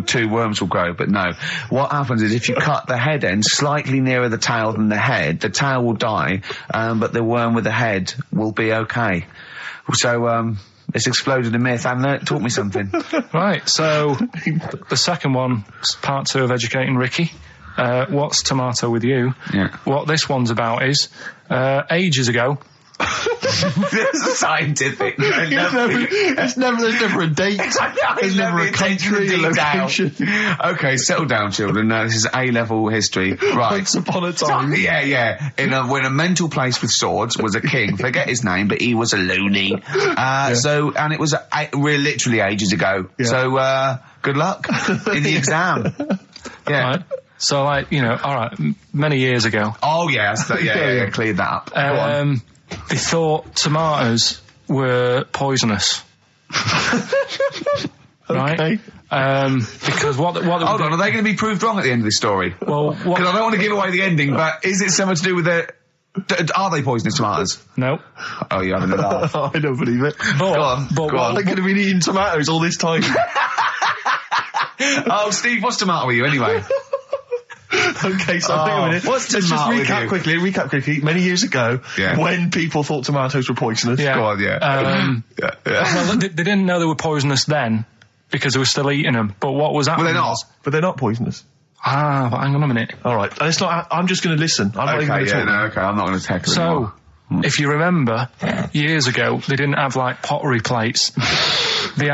two worms will grow, but no. What happens is if you cut the head end slightly nearer the tail than the tail will die, but the worm with the head will be okay. So, it's exploded a myth, and it taught me something. Right, so the second one, part 2 of Educating Ricky. What's tomato with you? Yeah. What this one's about is, ages ago, It's scientific. There's never a date. There's never a country, a location. Okay, settle down, children. This is A-level history. Right. Once upon a time. Yeah. When a mental place with swords was a king. Forget his name, but he was a loony. So, and it was literally ages ago. Yeah. So, good luck in the exam. Yeah. Right. So, all right, many years ago. Oh, yes. Yeah, cleared that up. Go on. They thought tomatoes were poisonous. Right? Okay. Because what Hold on, are they going to be proved wrong at the end of this story? Well, because I don't want to give away the ending, but is it something to do with are they poisonous tomatoes? No. Oh, you're having a laugh. I don't believe it. Go on. They could have been eating tomatoes all this time. Oh, Steve, what's tomato with you anyway? Okay, so think a minute. Let's just recap quickly. Many years ago, when people thought tomatoes were poisonous. Yeah. Go on, Well, they didn't know they were poisonous then because they were still eating them. But what was happening? Well, they're not. But they're not poisonous. But hang on a minute. All right, and it's not. I'm just going to listen. I'm not even going to talk. Okay, I'm not going to tackle it anymore. If you remember, years ago they didn't have like pottery plates. They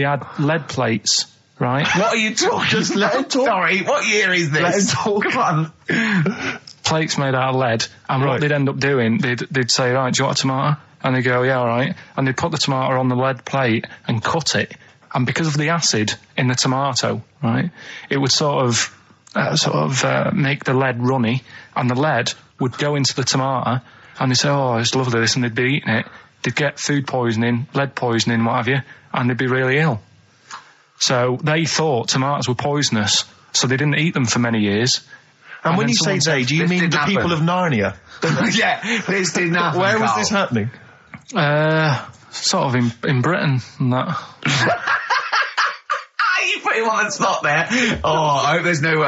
had lead plates. Right? What are you talking? Just let him talk. Sorry, what year is this? Let him talk. Come on. Plates made out of lead, and what they'd end up doing, they'd say, right, do you want a tomato? And they go, yeah, all right. And they'd put the tomato on the lead plate and cut it, and because of the acid in the tomato, right, it would sort of make the lead runny, and the lead would go into the tomato, and they'd say, oh, it's lovely this, and they'd be eating it. They'd get food poisoning, lead poisoning, what have you, and they'd be really ill. So they thought tomatoes were poisonous, so they didn't eat them for many years. And when you say they, do you mean the people of Narnia? Yeah, this didn't happen. Where was this happening? Sort of in Britain and that. You put him on the spot there. Oh, I hope there's no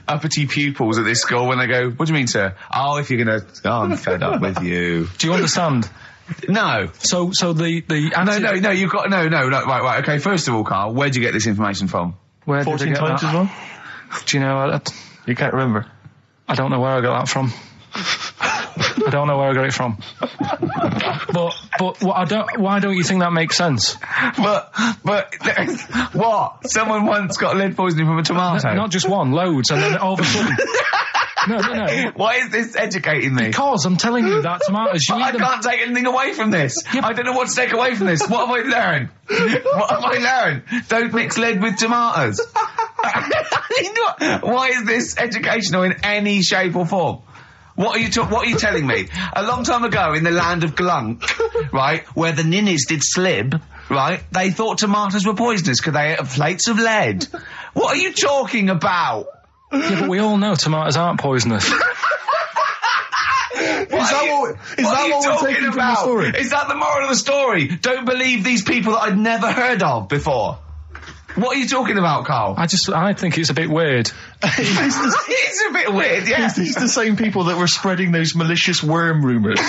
uppity pupils at this school when they go, what do you mean, sir? Oh, if you're going to... Oh, I'm fed up with you. Do you understand? No. So the No, you've got... No, right, okay, first of all, Carl, where'd you get this information from? Where 14 times as well? Do you know... You can't remember? I don't know where I got that from. I don't know where I got it from. But why don't you think that makes sense? But what? Someone once got lead poisoning from a tomato? Not just one, loads, and then all of a sudden... No. Why is this educating me? Because I'm telling you that tomatoes, I can't take anything away from this. Yeah, I don't know what to take away from this. What have I learned? What have I learned? Don't mix lead with tomatoes. Why is this educational in any shape or form? What are you telling me? A long time ago in the land of Glunk, right, where the ninnies did slib, right, they thought tomatoes were poisonous because they ate plates of lead. What are you talking about? Yeah, but we all know tomatoes aren't poisonous. Is that what we're taking from the story? Is that the moral of the story? Don't believe these people that I'd never heard of before. What are you talking about, Carl? I think it's a bit weird. It's a bit weird, yeah. These the same people that were spreading those malicious worm rumours.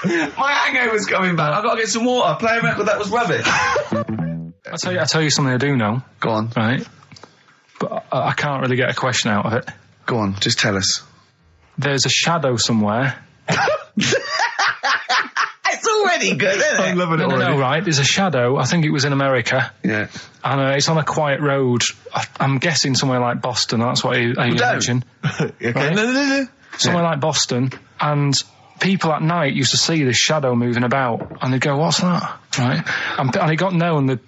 My hangover's coming back. I've got to get some water. Play a record that was rubbish. I'll tell you something I do know. Go on. Right? But I can't really get a question out of it. Go on, just tell us. There's a shadow somewhere. It's already good, isn't it? I'm loving it already. No, right. There's a shadow. I think it was in America. Yeah. And it's on a quiet road. I'm guessing somewhere like Boston. That's what I imagine. Okay. Right? No. Somewhere like Boston. And people at night used to see this shadow moving about. And they'd go, what's that? Right? And it got known, the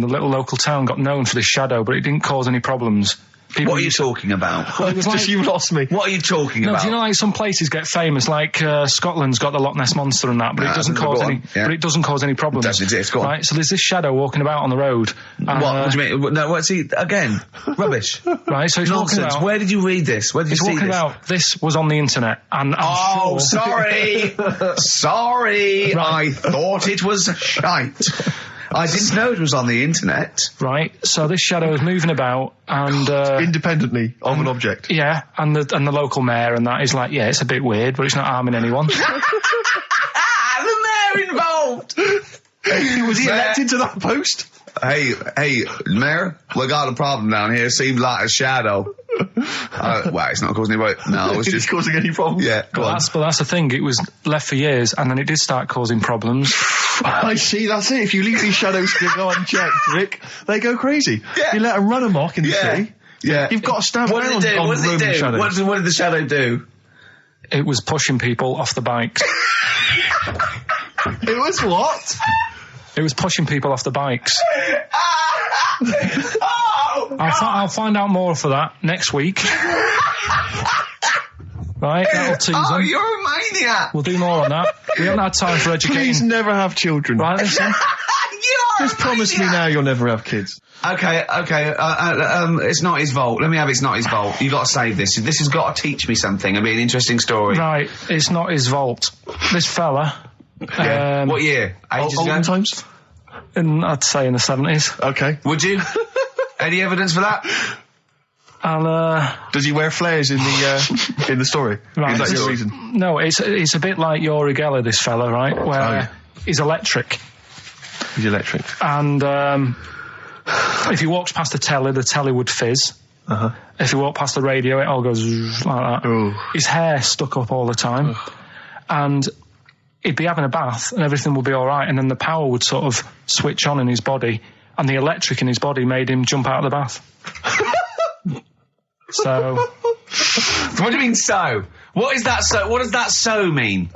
little local town got known for this shadow, but it didn't cause any problems. What are you talking about? Well, it was like, you lost me. What are you talking about? Do you know, like, some places get famous, like Scotland's got the Loch Ness Monster and that, but it doesn't cause any. Yeah. But it doesn't cause any problems. It doesn't exist. Go on. Right. So there's this shadow walking about on the road. And, What do you mean? No, what's he again? Rubbish. Right. So it's walking Nonsense. about. Where did you read this? Where did you It's see walking this? about. This was on the internet, and I'm sure. Sorry. Sorry. I thought it was shite. I didn't know it was on the internet. Right. So this shadow is moving about, and Independently of an object. yeah, and the local mayor and that is like, yeah, it's a bit weird, but it's not harming anyone. The mayor involved. Was he elected to that post? Hey, Mayor, we got a problem down here. Seems like a shadow. Well, it's not causing any. No, it's just causing any problems. Yeah, go on. But that's the thing. It was left for years, and then it did start causing problems. I see, that's it. If you leave these shadows to go unchecked, Rick, they go crazy. Yeah. You let them run amok in the city. Yeah. You've got to stand What did around it do? on What did it Roman do? shadows. What did the shadow do? It was pushing people off the bikes. It was what? It was pushing people off the bikes. Oh, I'll find out more for that next week. Right, that'll tease oh, them. you're a maniac. We'll do more on that. We haven't had time for Please educating. never have children. Right, listen. You're Just promise me now you'll never have kids. Okay. It's not his fault. Let me have it's not his fault. You got to save this. This has got to teach me something. It'll be an interesting story. Right, it's not his vault. This fella. Yeah. What year? Ages ago? Olden times? I'd say in the 70s. Okay. Would you? Any evidence for that? And Does he wear flares in the story? Right, Is that your it's- reason? no, it's a bit like Yuri Geller, this fella, right? Where yeah. he's electric. He's electric. And if he walks past the telly would fizz. Uh-huh. If he walked past the radio, it all goes like that. Ooh. His hair stuck up all the time. And he'd be having a bath and everything would be all right, and then the power would sort of switch on in his body, and the electric in his body made him jump out of the bath. So... What do you mean so? What is that so? What does that so mean?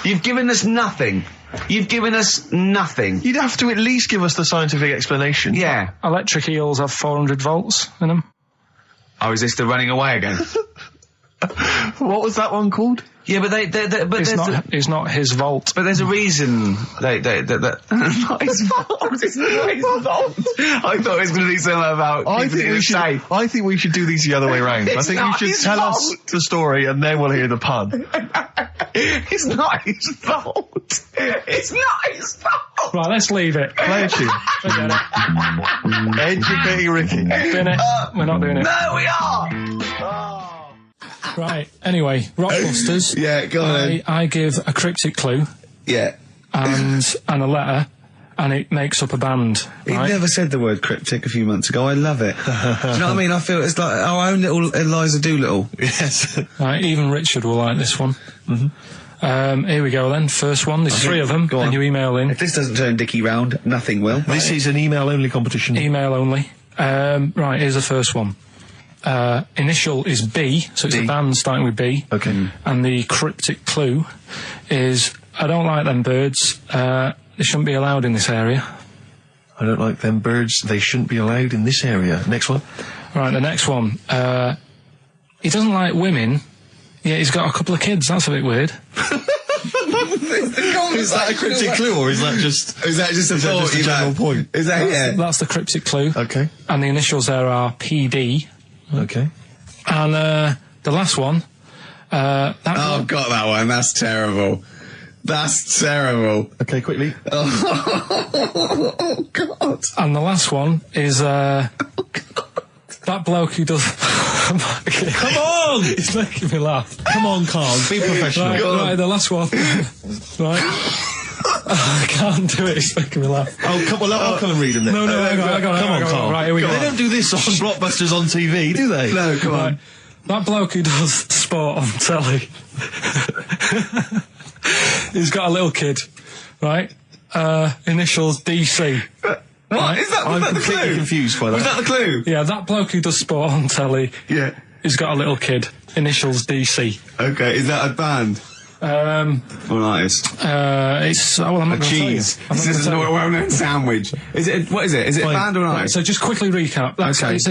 You've given us nothing. You've given us nothing. You'd have to at least give us the scientific explanation. Yeah. Electric eels have 400 volts in them. Oh, is this the running away again? What was that one called? Yeah, but It's not his vault. But there's a reason that not his fault. It's not his fault. I thought it was going to be something about keeping it safe. I think we should do these the other way round. I It's think you not should his tell fault. us the story and then we'll hear the pun. It's not his fault. It's not his fault. Right, let's leave it. Play a tune. Forget it. Educating Ricky. Doing it. We're not doing it. No, we are. Right, anyway, Rockbusters. Yeah, go on. I give a cryptic clue Yeah. and a letter, and it makes up a band. He Right? never said the word cryptic a few months ago. I love it. Do you know what I mean? I feel it's like our own little Eliza Doolittle. Yes. Right, even Richard will like this one. Mm-hmm. Here we go then. First one. There's three of them, Go on. and you email in. If this doesn't turn Dickie round, nothing will. This is an email-only competition. Email only. Right, here's the first one. initial is B, so it's a band starting with B. Okay. And the cryptic clue is, I don't like them birds, they shouldn't be allowed in this area. I don't like them birds, they shouldn't be allowed in this area. Next one. Right, the next one. He doesn't like women, yet he's got a couple of kids. That's a bit weird. Is that a cryptic clue, or is that just a general point? Is that That's the cryptic clue. Okay. And the initials there are PD. Okay. And the last one. God, that one. That's terrible. That's terrible. Okay, quickly. Oh, God. And the last one is that bloke who does. Come on! It's making me laugh. Come on, Carl, be professional. Right, the last one. Right. I can't do it, it's making me laugh. Oh, come on, I'll come and read them then. No, hang on, come on, Carl. Right, here we go. They don't do this on Rockbusters on TV, do they? No, come on. That bloke who does sport on telly. He's got a little kid, right? Initials DC. What? Is that, I'm the completely clue? confused by that. Was that the clue? Yeah, that bloke who does sport on telly. Yeah. He's got a little kid. Initials DC. Okay, is that a band? Or an artist? It's I'm not A cheese. This is a well-known sandwich. Is it? What is it? Is it a band or an Right, artist? so just quickly recap. That's Okay. It's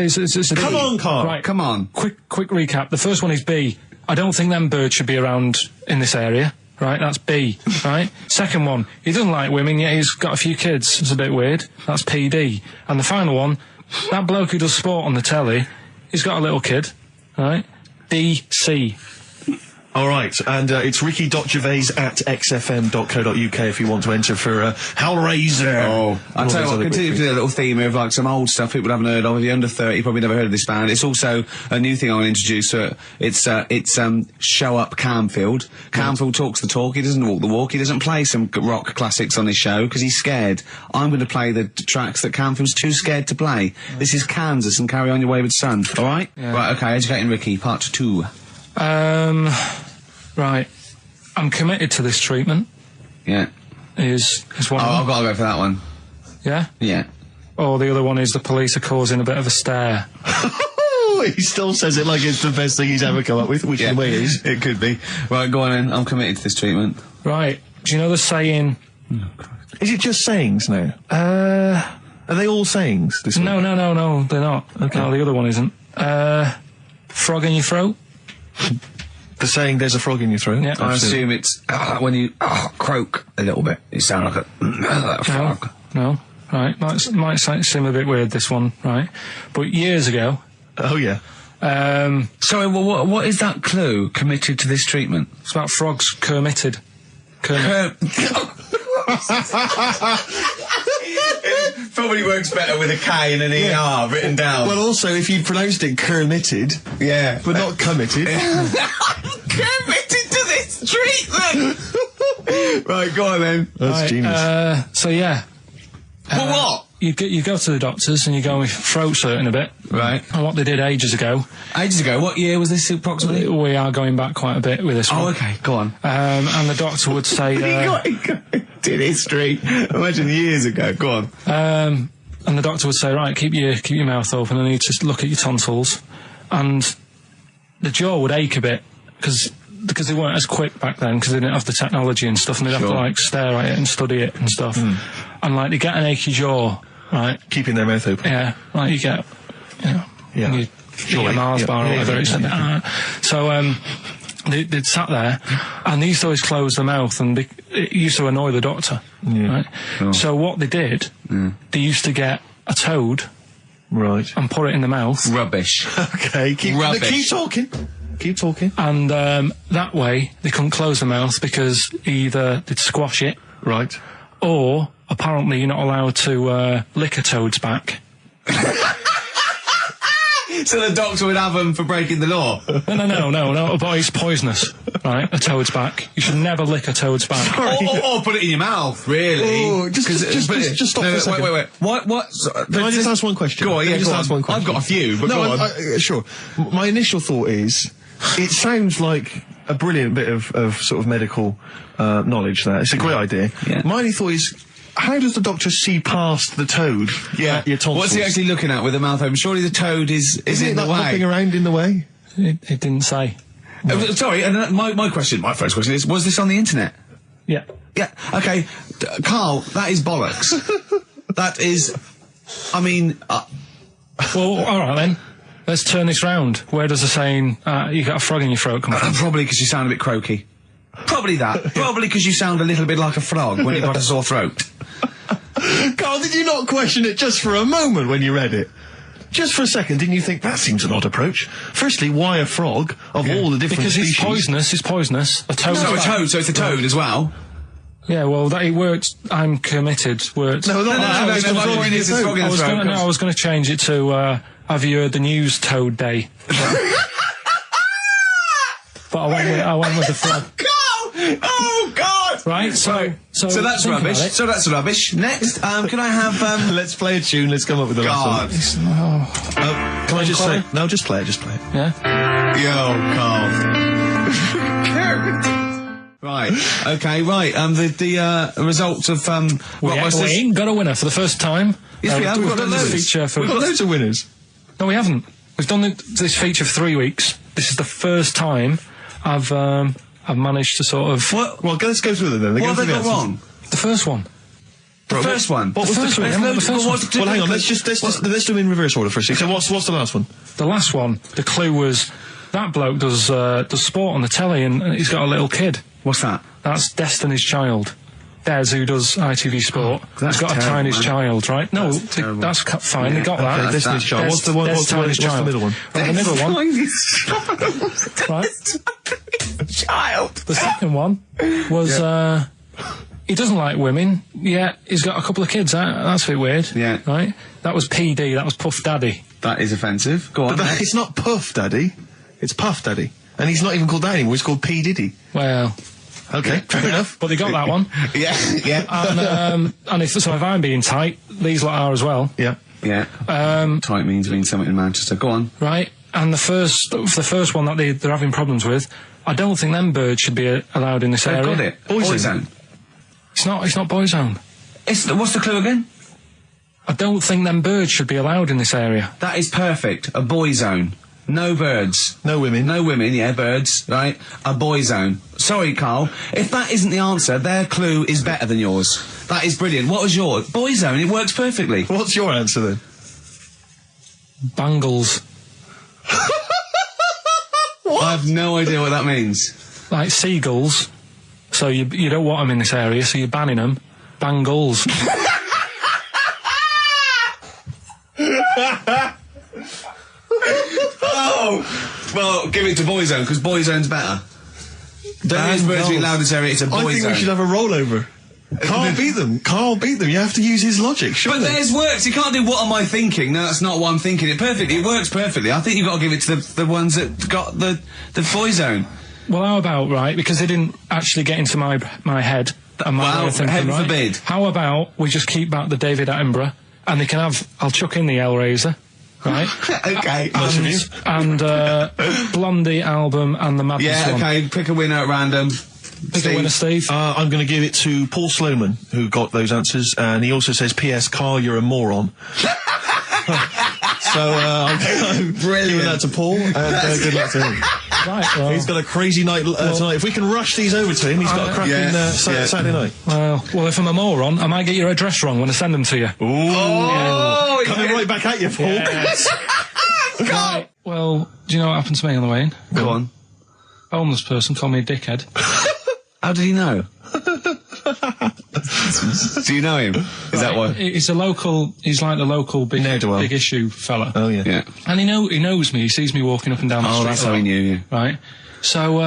a Come on, Carl. Right, Come on. Quick recap. The first one is B. I don't think them birds should be around in this area. Right, that's B. Right. Second one, he doesn't like women, yet he's got a few kids. It's a bit weird. That's PD. And the final one, that bloke who does sport on the telly, he's got a little kid. Right. DC. All right, and it's Ricky.Gervais at XFM.co.uk if you want to enter for Hellraiser. Oh, I'll tell you what, continue to do a little theme of like some old stuff people haven't heard of. If you're under 30, you probably never heard of this band. It's also a new thing I want to introduce. It's Show Up Camfield. Camfield talks the talk, he doesn't walk the walk. He doesn't play some rock classics on his show because he's scared. I'm going to play the tracks that Camfield's too scared to play. This is Kansas and Carry On Your Wayward Son, alright? Yeah. Right, okay, Educating Ricky, part 2. Right. I'm committed to this treatment. Yeah. Is one. Oh, I've got to go for that one. Yeah? Yeah. Or the other one is the police are causing a bit of a stir. He still says it like it's the best thing he's ever come up with, which in a way is. It could be. Right, go on then. I'm committed to this treatment. Right. Do you know the saying... Is it just sayings now? Are they all sayings? This No, they're not. Okay. No, the other one isn't. Frog in your throat? The saying, there's a frog in your throat? Yeah. I assume it's when you croak a little bit. You sound like a frog. No. Right. Might seem a bit weird, this one, right? But years ago... Oh, yeah. Sorry, well, what is that clue? Committed to this treatment? It's about frogs Kermitted. Probably works better with a K and an ER written down. Well, also, if you pronounced it Kermitted, yeah. but not committed. Committed to this treatment! Right, go on then. That's genius. So, yeah. For what? You go to the doctors and you go with throat hurting a bit. Right. And what they did ages ago... Ages ago? What year was this approximately? We are going back quite a bit with this one. Oh, okay, go on. And the doctor would say... Did history. Imagine years ago, go on. And the doctor would say, right, keep your mouth open and I need to look at your tonsils. And the jaw would ache a bit, because they weren't as quick back then, because they didn't have the technology and stuff, and they'd have to, like, stare at it and study it and stuff. And, like, they get an achy jaw, right? Keeping their mouth open. Yeah, like, you get, Yeah. you eat a Mars bar or whatever. So, they'd sat there, and they used to always close their mouth, and it used to annoy the doctor, right? Sure. So what they did, they used to get a toad, right, and put it in the mouth. Rubbish. Okay, keep talking. Keep talking. And that way, they couldn't close the mouth because either they'd squash it, right, or apparently you're not allowed to lick a toad's back. So the doctor would have them for breaking the law? No, but it's poisonous, right? A toad's back. You should never lick a toad's back. Or put it in your mouth, really. Oh, just stop for a second. Wait. What? Can I just ask one question? Go on, yeah, ask one question. I've got a few, but go on. Sure. My initial thought is, it sounds like a brilliant bit of sort of medical knowledge there. It's a great idea. Yeah. My only thought is, how does the doctor see past the toad? Yeah. Your tonsils? What's he actually looking at with the mouth open? Surely the toad is Isn't in it the like way. hopping around in the way? It didn't say. Sorry, and my first question is, was this on the internet? Yeah. Yeah, okay. Carl, that is bollocks. That is, I mean... Well, all right then. Let's turn this round. Where does the saying, you got a frog in your throat come from? Probably because you sound a bit croaky. Probably that. Probably because you sound a little bit like a frog when you've got a sore throat. Carl, did you not question it just for a moment when you read it? Just for a second, didn't you think that seems an odd approach? Firstly, why a frog of all the different Because species? it's poisonous. It's poisonous. A toad. So a toad, so it's a toad as well. Yeah, well, that it worked. I'm committed. Worked. No, not that. no, my point is it's frog in the throat. I was going to change it to. Have you heard the news, Toad Day? But I went with the frog. Oh God! Right. So that's think rubbish. about it. So that's rubbish. Next, can I have Let's play a tune. Let's come up with the God? last one. Can I just say? No, just play it. Just play it. Yeah. Yo, Carl. Right. Okay. Right. The results of We Rockbusters. ain't got a winner for the first time. Yes, we have. We've got done this loads. feature for. We've got loads of winners. No, we haven't. We've done this feature for 3 weeks. This is the first time I've managed to sort of. What? Well, let's go through them then. What have they got wrong? The first one. The first one. What was first the one, correct? yeah, the first one. Well, hang on. Let's do them in reverse order first. So what's the last one? The last one. The clue was that bloke does sport on the telly and he's got a little kid. What's that? That's Destiny's Child. Des, who does ITV Sport, that's has got terrible, a Tiny's man. Child, right? No, terrible. that's fine. They got that. Okay, Destiny's Child. What's the one? Des What's the Tiny's Child. middle one? Right, the middle one. Right. Child. The second one was he doesn't like women. Yeah, he's got a couple of kids. That's a bit weird. Yeah. Right. That was PD. That was Puff Daddy. That is offensive. Go on. But it's not Puff Daddy. It's Puff Daddy. And he's not even called that anymore. He's called P Diddy. Well, Okay, fair enough. but they got that one. Yeah. Yeah. And if I'm being tight, these lot are as well. Yeah. Yeah. Tight means something in Manchester. Go on. Right. And the first one that they're having problems with, I don't think them birds should be allowed in this They've area. got it. Boyzone. It's not Boyzone. What's the clue again? I don't think them birds should be allowed in this area. That is perfect. A boy zone. No birds. No women. No women, yeah, birds, right? A boy zone. Sorry, Carl. If that isn't the answer, their clue is better than yours. That is brilliant. What was yours? Boy zone. It works perfectly. What's your answer then? Bangles. I have no idea what that means. Like seagulls. So you don't want them in this area, so you're banning them. Bangles. Oh! Well, give it to boy zone, because boy zone's better. Don't use birds being allowed in this area, it's a boy I think zone. we should have a rollover. Carl beat them. Carl beat them. You have to use his logic, surely. But theirs works. You can't do what am I thinking. No, that's not what I'm thinking. It perfectly. It works perfectly. I think you've got to give it to the ones that got the boy zone. Well, how about, right, because they didn't actually get into my head and my way of thinking, heaven right? forbid. How about we just keep back the David Attenborough and they can have, I'll chuck in the Hellraiser, right? Okay. and Blondie album and the Madness Yeah, one. okay. Pick a winner at random. Pick a winner, Steve. I'm going to give it to Paul Sloman, who got those answers, and he also says, P.S. Carl, you're a moron. So, I'm giving that to Paul, and good luck to him. Right, well, He's got a crazy night tonight. If we can rush these over to him, he's got a cracking Saturday night. well, if I'm a moron, I might get your address wrong when I send them to you. Oh, Coming right back at you, Paul. Yes. Right, well, do you know what happened to me on the way in? Go on. A homeless person called me a dickhead. How did he know? Do you know him? Is that what? He's like the local big issue fella. Oh, yeah. Yeah. And he knows me. He sees me walking up and down the street. Oh, that's how he knew you. Right. So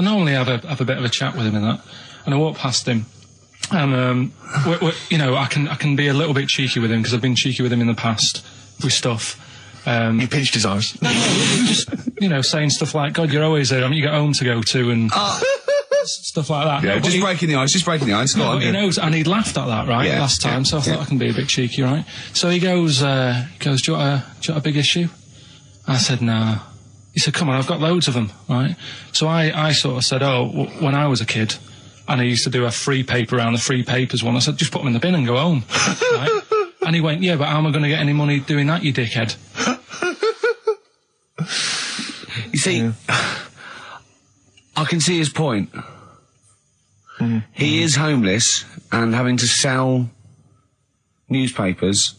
normally I have a bit of a chat with him and that. And I walk past him, and I can be a little bit cheeky with him because I've been cheeky with him in the past with stuff. You pinched his arse. No, just saying stuff like, "God, you're always there. I mean, you got home to go to," and stuff like that. Yeah, No, just breaking the ice. Go No, on. but he knows, and he laughed at that last time. So I thought I can be a bit cheeky, right? So he goes, "Do you want a big issue?" I said, "No." He said, "Come on, I've got loads of them, right?" So I sort of said, "Oh, when I was a kid, and he used to do a free paper around the free papers one. I said, just put them in the bin and go home. Right? And he went, yeah, but how am I going to get any money doing that, you dickhead? You see, I can see his point. He is homeless and having to sell newspapers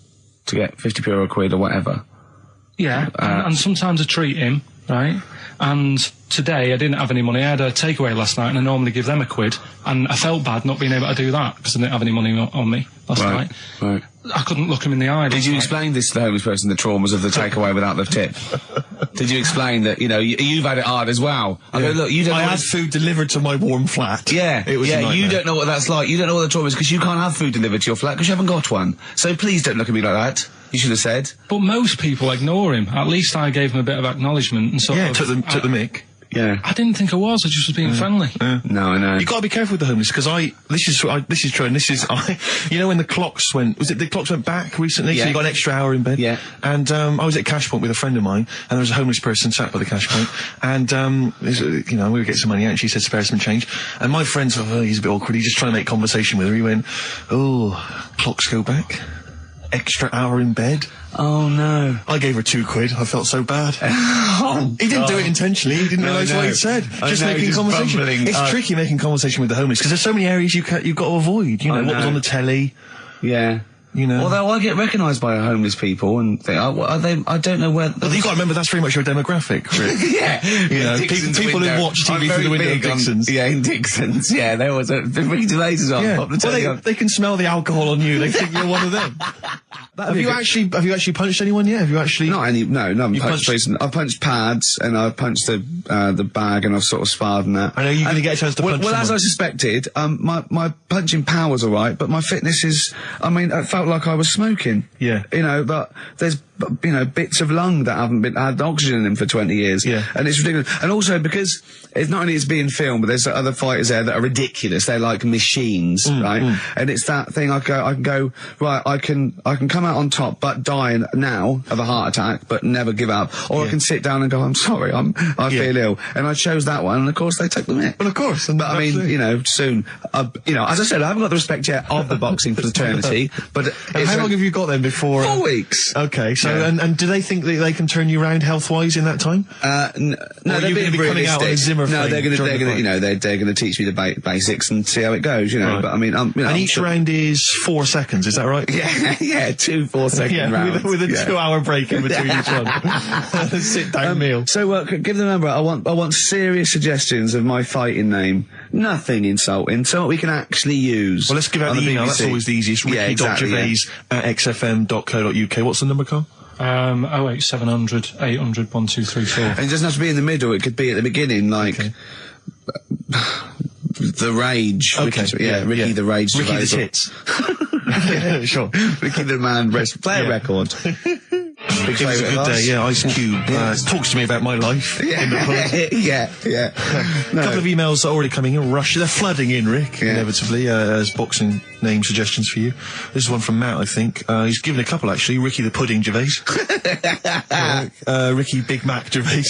to get 50p or a quid or whatever. Yeah, and sometimes I treat him, right? And today I didn't have any money. I had a takeaway last night and I normally give them a quid. And I felt bad not being able to do that because I didn't have any money on me last night. Right. I couldn't look him in the eye. Did you explain this to the homeless person, the traumas of the takeaway without the tip? Did you explain that, you know, you've had it hard as well? I go, look, you don't I know had food delivered to my warm flat. Yeah, it was a nightmare. You don't know what that's like. You don't know what the trauma is because you can't have food delivered to your flat because you haven't got one. So please don't look at me like that. You should have said. But most people ignore him. At least I gave him a bit of acknowledgement and sort of... took the mick. Yeah. I didn't think I was. I just was being friendly. No, I know. You got to be careful with the homeless because this is true, and this is you know when the clocks went back recently, Yeah. so you got an extra hour in bed. Yeah. And I was at Cash Point with a friend of mine, and there was a homeless person sat by the Cash Point, and you know we would get some money out, and she said spare some change, and my friend sort of he's a bit awkward. He's just trying to make conversation with her. He went, "Oh, clocks go back, extra hour in bed." Oh no. I gave her £2. I felt so bad. He didn't do it intentionally. He didn't realise what he'd said. Just making conversation. bumbling. It's tricky making conversation with the homeless because there's so many areas you've got to avoid. You know, what was on the telly. Yeah. You know. Although I get recognised by homeless people and think, are they? I don't know where. But you've got to remember that's very much your demographic, Rick. Yeah. You know, Dixon's people who window. watch TV I'm through the very window of big on- Dixon's. Yeah, in Dixon's. Yeah, there was Ricky Gervais is on. Yeah. Pop the Well, telly on. they can smell the alcohol on you. They think you're one of them. Have you actually punched anyone yet? Have you actually? Not any. No, I haven't You punched. I've punched pads and I've punched the bag and I've sort of sparred and that. I know you're going to get a chance to punch Well, as someone. I suspected, my punching power was all right, but my fitness is. I mean, it felt like I was smoking. Yeah. You know, but there's bits of lung that haven't had oxygen in them for 20 years. Yeah. And it's ridiculous. And also because it's not only it's being filmed, but there's other fighters there that are ridiculous. They're like machines, right? And it's that thing. I can go right. I can come out on top, but die now of a heart attack, but never give up. Or I can sit down and go, I'm sorry, I feel ill. And I chose that one. And of course they took the mick. Well, of course. But I mean, you know, soon. You know, as I said, I haven't got the respect yet of the boxing fraternity. But And how long have you got then before? 4 weeks. Okay, so Yeah. and do they think that they can turn you around health-wise in that time? No, Or they're you're being gonna be coming out on a realistic. Zimmer No, frame they're going during the to, fight. you know, they're going to teach me the basics and see how it goes, you know. Right. But I mean, you know, And I'm each sure- round is 4 seconds, is that right? yeah, 2 4-second rounds. with a Yeah. 2-hour break in between each one. Sit-down meal. So, give the number. I want serious suggestions of my fighting name. Nothing insulting. Something we can actually use. Well, let's give out on the email. That's BBC. always the easiest. Yeah, exactly, yeah. Ricky.gervais@xfm.co.uk. What's the number, Carl? 08700 800 1234. And it doesn't have to be in the middle. It could be at the beginning, like the Rage. Okay, Ricky the Rage. Ricky the Gervais. tits. Yeah, sure. Ricky the Man. Play a record. Big It was a favourite good of day, ours. yeah. Ice Cube talks to me about my life in the pub. yeah. A couple of emails are already coming in. They're flooding in, Rick, Yeah. inevitably, as boxing name suggestions for you. This is one from Matt, I think. He's given a couple, actually. Ricky the Pudding Gervais. Ricky Big Mac Gervais.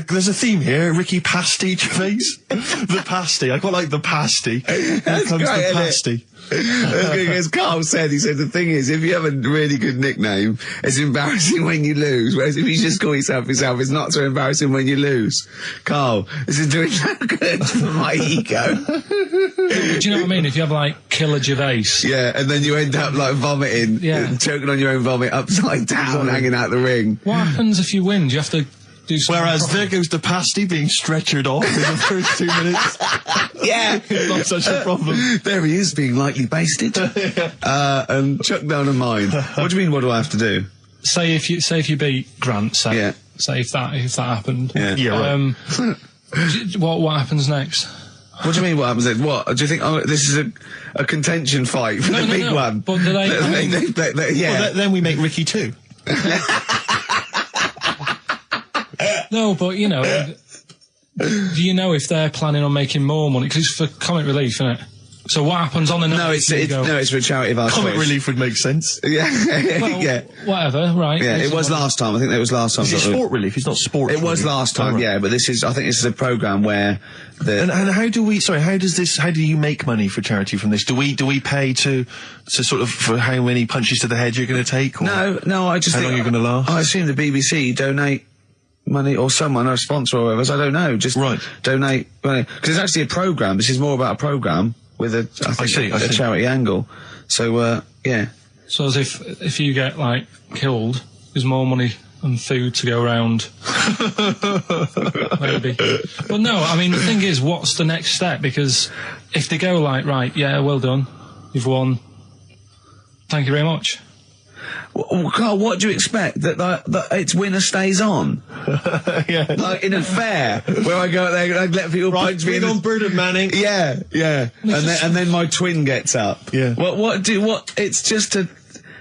There's a theme here. Ricky Pasty Gervais. The pasty. I quite like the pasty. Here comes great, the isn't it? pasty. As Carl said, he said the thing is, if you have a really good nickname, it's embarrassing when you lose. Whereas if you just call yourself, it's not so embarrassing when you lose. Carl, this is doing so good for my ego. Do you know what I mean? If you have like Killer Gervais. Yeah, and then you end up like vomiting, choking on your own vomit upside down, hanging out the ring. What happens if you win? Do you have to do something? Whereas proper? there goes the pasty being stretchered off in the first 2 minutes. Yeah, Not such a problem. there he is, being lightly basted, and chucked down a mine. What do you mean? What do I have to do? Say if you beat Grant, say Yeah. if that happened. Yeah. Yeah, right. What happens next? What do you mean? What happens then? What do you think? Oh, this is a contention fight for the big no. one. But do they- yeah. Well, then we make Ricky 2. No, but you know, do you know if they're planning on making more money? Because it's for comic relief, isn't it? So what happens on the night? No, it's for a charity of our Comic choice. relief would make sense. Yeah, Well, yeah. Whatever, right. Yeah, it was last time. I think it was last time. Is it sport relief? It's not sport. It was last time, yeah, but I think this is a programme where And how do you make money for charity from this? Do we pay to sort of, for how many punches to the head you're going to take? Or No, I just how think long you're going to last? I assume the BBC donate money, or someone, or a sponsor or whatever, I don't know, just donate money. Because it's actually a programme, this is more about a programme with a charity angle. So, yeah. So as if you get, like, killed, there's more money and food to go around. Maybe. But no, I mean, the thing is, what's the next step? Because if they go like, right, yeah, well done, you've won, thank you very much. Well, Carl, what do you expect? That it's winner stays on? Yeah. Like in a fair, where I go out there and I let people punch me. on Bird of Manning. Yeah. And then my twin gets up. Yeah. It's just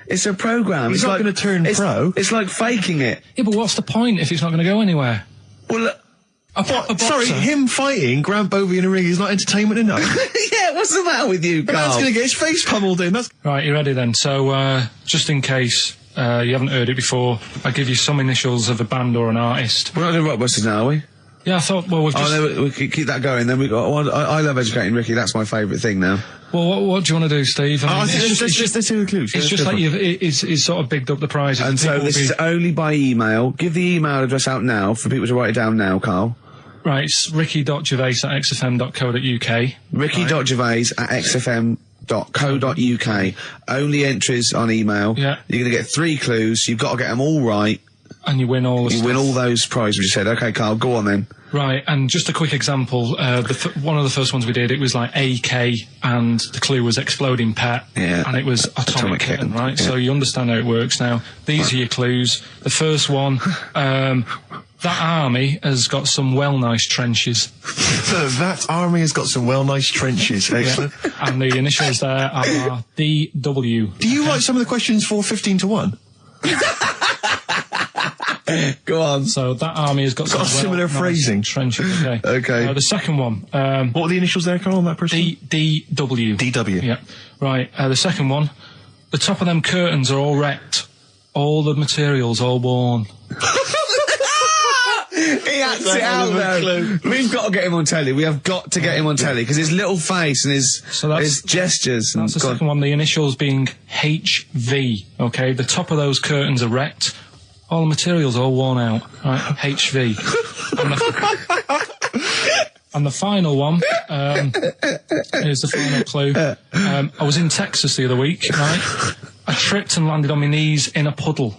it's a programme. He's not going to turn pro. It's like faking it. Yeah, but what's the point if it's not going to go anywhere? Well, Sorry, him fighting Grant Bovey in a ring is not entertainment enough. yeah, what's the matter with you, That's Carl? going to get his face pummeled in. Right, you ready then? So, just in case you haven't heard it before, I'll give you some initials of a band or an artist. We're not doing Rockbusters now, are we? Yeah, I thought, well, we've just... Oh, no, we can keep that going. Then we got... I love educating Ricky. That's my favourite thing now. Well, what do you want to do, Steve? I mean, let's do the clues. It's just like it's sort of bigged up the prizes. And so this is only by email. Give the email address out now for people to write it down now, Carl. Right, it's ricky.gervais@xfm.co.uk. ricky.gervais@xfm.co.uk. Only entries on email. Yeah. You're going to get 3 clues. You've got to get them all right. And you win all the You stuff. win all those prizes, which you said. Okay, Carl, go on then. Right, and just a quick example, one of the first ones we did, it was like AK, and the clue was exploding pet, and it was atomic kitten, right? Yeah. So you understand how it works now. These are your clues. The first one, that army has got some nice trenches. That army has got some nice trenches. Excellent. Yeah. And the initials there are D.W. Do you write some of the questions for 15 to 1? Go on. So that army has got some similar phrasing. Trenches. Okay. Okay. The second one. What are the initials there, Carl, on that person? D.W. D.W. Yeah. Right. The second one. The top of them curtains are all wrecked. All the materials all worn. He acts it out though. We've got to get him on telly. We have got to get him on telly because his little face and his gestures. That's the second one. The initials being HV. Okay. The top of those curtains are wrecked. All the materials all worn out. Right. HV. And the final one, here's the final clue. I was in Texas the other week, right? I tripped and landed on my knees in a puddle.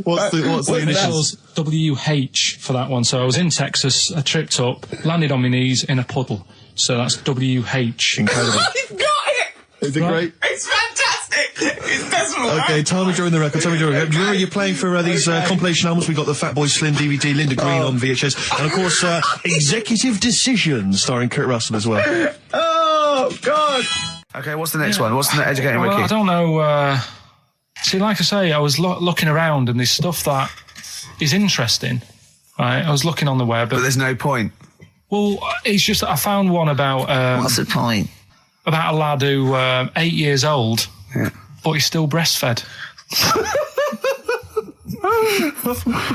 What's the initials? WH for that one. So I was in Texas, I tripped up, landed on my knees in a puddle. So that's WH. Incredible. You've got it! Is it great? It's fantastic! It's decimal. Okay, tell me during the record. Do you remember you're playing for these compilation albums? We got the Fat Boy Slim DVD, Linda Green on VHS, and of course Executive Decision starring Kurt Russell as well. Oh God! Okay, what's the next one? What's the educating Ricky? I don't know. See, like I say, I was looking around and there's stuff that is interesting. Right, I was looking on the web, but there's no point. Well, it's just that I found one about. What's the point? About a lad who 8 years old, but he's still breastfed.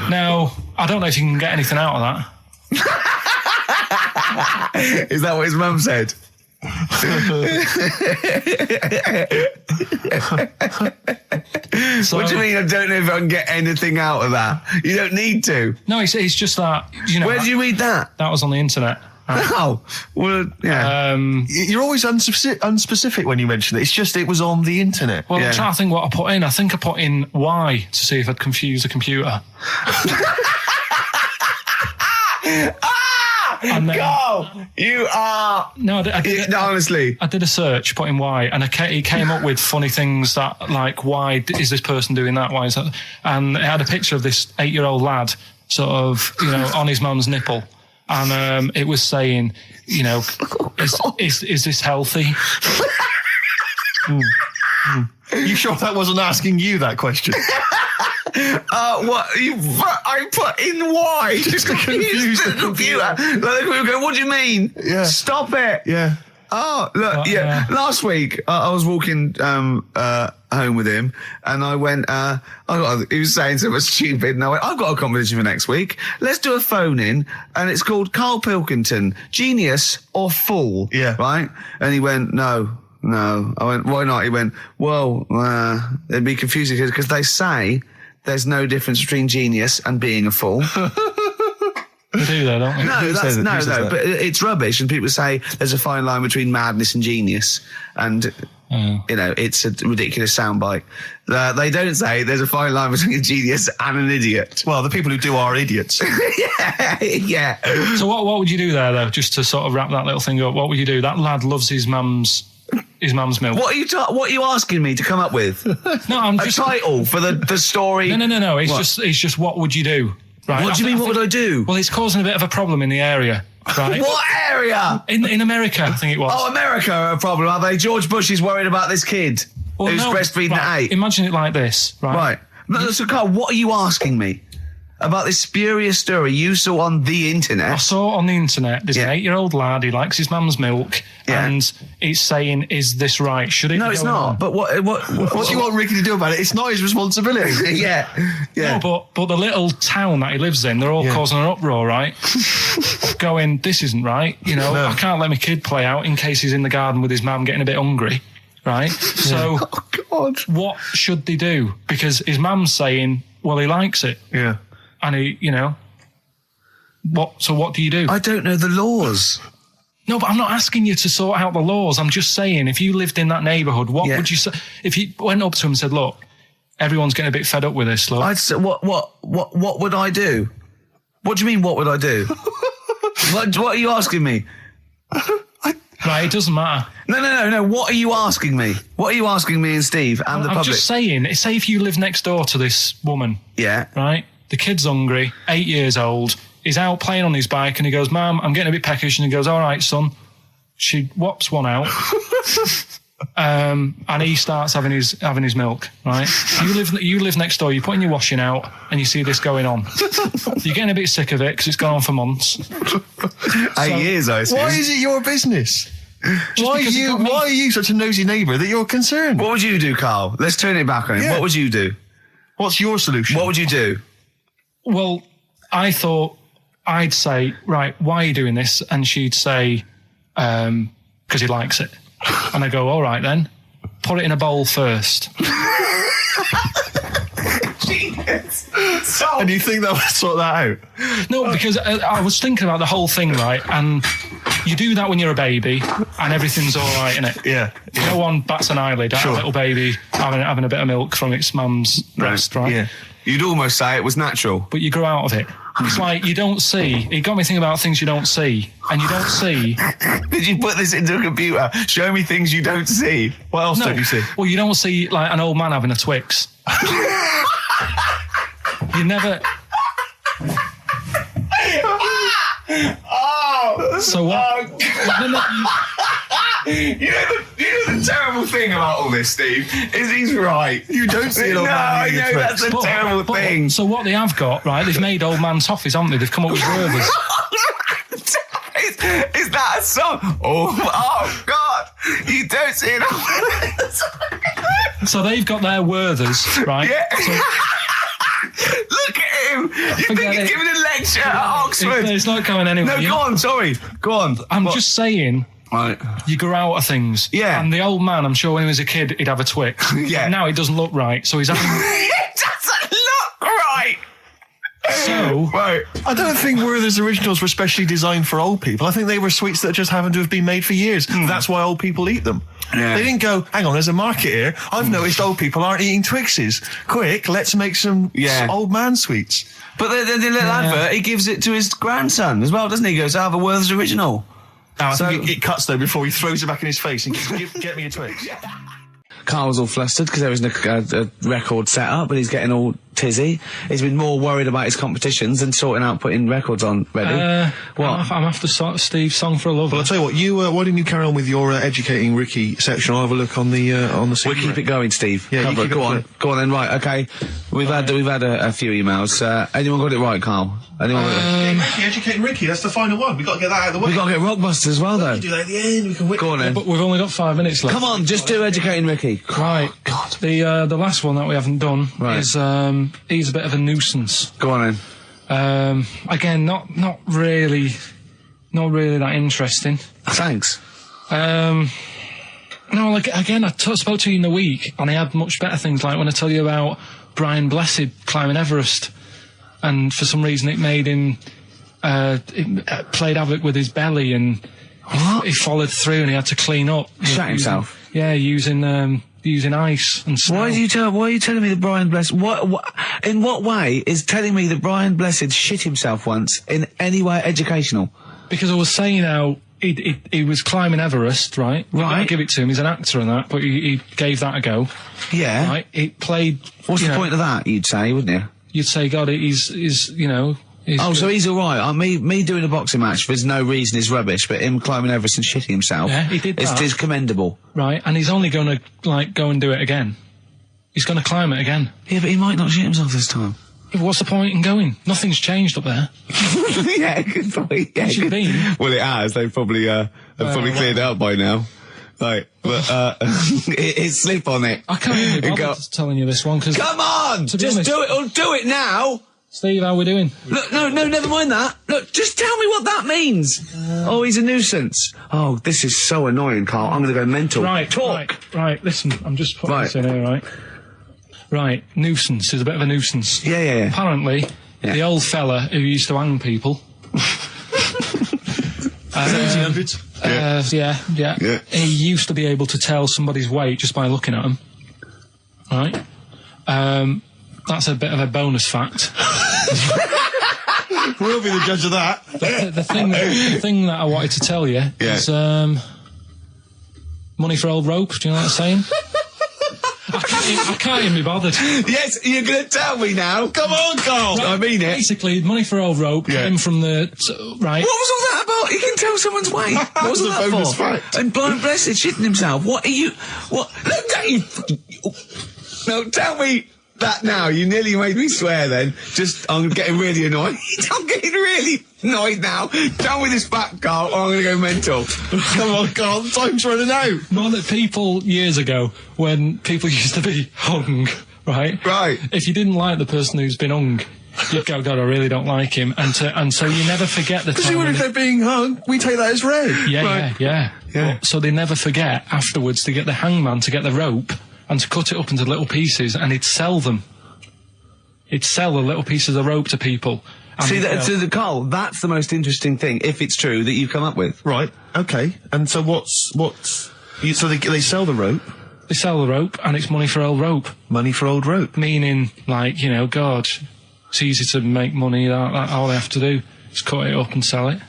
Now, I don't know if you can get anything out of that. Is that what his mum said? What do you mean I don't know if I can get anything out of that? You don't need to. No, it's just that, you know... Where did you read that? That was on the internet. Oh, well, yeah. You're always unspecific when you mention it. It's just it was on the internet. Well, I'm trying to think what I put in. I think I put in Y to see if I'd confuse a computer. And then, go! You are... No, honestly. I did a search, put in Y, and it came up with funny things that, like, why is this person doing that? Why is that? And it had a picture of this 8-year-old lad, sort of, you know, on his mum's nipple. And it was saying, you know, is this healthy? You sure that wasn't asking you that question? What? I put in Y just to confuse the computer. Like the computer go, what do you mean? Yeah. Stop it. Yeah. Oh, look, yeah. Last week, I was walking home with him, and I went, he was saying something stupid, and I went, I've got a competition for next week. Let's do a phone-in, and it's called Karl Pilkington, Genius or Fool. Yeah. Right? And he went, no. I went, why not? He went, well, it'd be confusing because they say there's no difference between genius and being a fool. They do though, don't they? No, but it's rubbish, and people say there's a fine line between madness and genius, and you know, it's a ridiculous soundbite. They don't say there's a fine line between a genius and an idiot. Well, the people who do are idiots. Yeah. So what would you do there though? Just to sort of wrap that little thing up, what would you do? That lad loves his mum's milk. What are you asking me to come up with? No, I'm a just title for the story. No. It's just what would you do? Right. What do you mean? What would I do? Well, it's causing a bit of a problem in the area. Right. What area? In America, I think it was. Oh, America are a problem, are they? George Bush is worried about this kid who's breastfeeding at 8. Imagine it like this, right? Right. No, so, Carl, what are you asking me about this spurious story you saw on the internet? I saw on the internet, there's an 8-year-old lad, he likes his mum's milk, and he's saying, is this right? Should it No, be it's going not. on? But what do you want Ricky to do about it? It's not his responsibility. Yeah. No, but the little town that he lives in, they're all causing an uproar, right? Going, this isn't right. You know, I can't let my kid play out in case he's in the garden with his mum getting a bit hungry, right? So, what should they do? Because his mum's saying, well, he likes it. Yeah. And he, you know, what do you do? I don't know the laws. No, but I'm not asking you to sort out the laws. I'm just saying, if you lived in that neighbourhood, what would you say? If you went up to him and said, look, everyone's getting a bit fed up with this, look. I'd say, what would I do? What do you mean, what would I do? What are you asking me? Right, it doesn't matter. No. What are you asking me? What are you asking me and Steve and the public? I'm just saying, say if you live next door to this woman. Yeah. Right? The kid's hungry, 8 years old. He's out playing on his bike and he goes, Mum, I'm getting a bit peckish. And he goes, all right, son. She whops one out. And he starts having his milk, right? You live next door, you're putting your washing out and you see this going on. You're getting a bit sick of it because it's gone on for months. 8 years, I assume. Why is it your business? Why are you such a nosy neighbour that you're concerned? What would you do, Carl? Let's turn it back on him. Yeah. What would you do? What's your solution? What would you do? Well, I thought I'd say, right, why are you doing this? And she'd say, because he likes it. And I go, all right then, put it in a bowl first. And you think that would sort that out? No, because I was thinking about the whole thing, right? And you do that when you're a baby and everything's all right, innit? Yeah. No one bats an eyelid at a little baby having a bit of milk from its mum's breast, right? Yeah. You'd almost say it was natural. But you grow out of it. It's like you don't see. It got me thinking about things you don't see. And you don't see. Did you put this into a computer? Show me things you don't see. What else don't you see? Well, you don't see like an old man having a Twix. You never. So what? You know the terrible thing about all this, Steve, is he's right. You don't see an old man eating a Twix. That's a terrible thing. So what they have got, right, they've made old man toffees, haven't they? They've come up with Werther's. Is that a song? Oh, God. You don't see an old man. So they've got their Werther's, right? Yeah. So, look at him. You think he's giving a lecture at Oxford? It's not going anywhere. No, go on, sorry. Go on. I'm just saying... Right. You grow out of things. Yeah. And the old man, I'm sure when he was a kid, he'd have a Twix. Yeah. But now it doesn't look right, so he's having... It doesn't look right! So... Right. I don't think Werther's originals were specially designed for old people. I think they were sweets that just happened to have been made for years. That's why old people eat them. Yeah. They didn't go, hang on, there's a market here. I've noticed old people aren't eating Twixes. Quick, let's make some old man sweets. But the little advert, he gives it to his grandson as well, doesn't he? He goes, I have a Werther's original. Now, I think it cuts, though, before he throws it back in his face and get me a Twix. Carl was all flustered because there isn't a record set up, but he's getting all tizzy. He's been more worried about his competitions than sorting out putting records on ready. What? I'm after Steve's song for a lover. Well, I'll tell you what, why didn't you carry on with your educating Ricky section? I'll have a look on the We'll scene. keep it going, Steve. Yeah, Go on then, right, okay. We've had a few emails. Anyone got it right, Carl? Anyone got it? Ricky, educating Ricky. That's the final one. We've got to get that out of the way. We've got to get Rockbusters as well, though. We can do that at the end. We can wait. Go on, then. But we've only got 5 minutes left. Come on, just do educating Ricky. Right. God. The last one that we haven't done Right. is he's a bit of a nuisance. Go on, then. Again, not really that interesting. Thanks. No, like again, I spoke to you in the week, and I had much better things. Like when I tell you about Brian Blessed climbing Everest, and for some reason it made him it played havoc with his belly, and he followed through, and he had to clean up. Shut himself. Yeah, using ice and snow. Why are you telling me that Brian Blessed? In what way is telling me that Brian Blessed shit himself once in any way educational? Because I was saying how he was climbing Everest, right? Right. I give it to him. He's an actor and that, but he gave that a go. Yeah. Right. It played. What's the point of that? You'd say, wouldn't you? You'd say, God, he's you know. So he's all right. Me doing a boxing match for no reason is rubbish, but him climbing Everest and shitting himself, Yeah, he did that. is commendable. Right, and he's only going to go and do it again. He's going to climb it again. Yeah, but he might not shit himself this time. Yeah, what's the point in going? Nothing's changed up there. Yeah, good point. Yeah, Where's it been? Well, it has. They've probably cleared it up by now. Right, but it's slip on it. I can't even be bothered telling you this one because. Come on, just honest, do it. Or do it now. Steve, how we doing? Look, no, never mind that. Look, just tell me what that means. Oh, he's a nuisance. Oh, this is so annoying, Carl. I'm going to go mental. Right, talk. Right, listen, I'm just putting this in here, right? Right, nuisance is a bit of a nuisance. Yeah. Apparently, the old fella who used to hang people. 1800s. Yeah. He used to be able to tell somebody's weight just by looking at them. Right? That's a bit of a bonus fact. We'll be the judge of that. The thing that I wanted to tell you is money for old rope. Do you know what I'm saying? I can't even be bothered. Yes, you're going to tell me now. Come on, Carl. Right, I mean it. Basically, money for old rope came from the right. What was all that about? You can tell someone's weight. What was that bonus for? fact. And Brian Blessed shitting himself. What are you? What? Look, don't you? No, tell me that now. You nearly made me swear. Then, I'm getting really annoyed. I'm getting really annoyed now. Tell me this back, Carl, or I'm going to go mental. Come on, Carl. Time's running out. More that people years ago, when people used to be hung, right? Right. If you didn't like the person who's been hung, you'd go, God, I really don't like him, and so you never forget the time. Because if they're being hung, we take that as read. Yeah. Yeah. So they never forget afterwards to get the hangman to get the rope and to cut it up into little pieces, and he'd sell them. He'd sell the little pieces of rope to people. See, Carl, that's the most interesting thing, if it's true, that you've come up with. Right. Okay. And so so they sell the rope. They sell the rope, and it's money for old rope. Money for old rope. Meaning, like, God, it's easy to make money. That all they have to do is cut it up and sell it.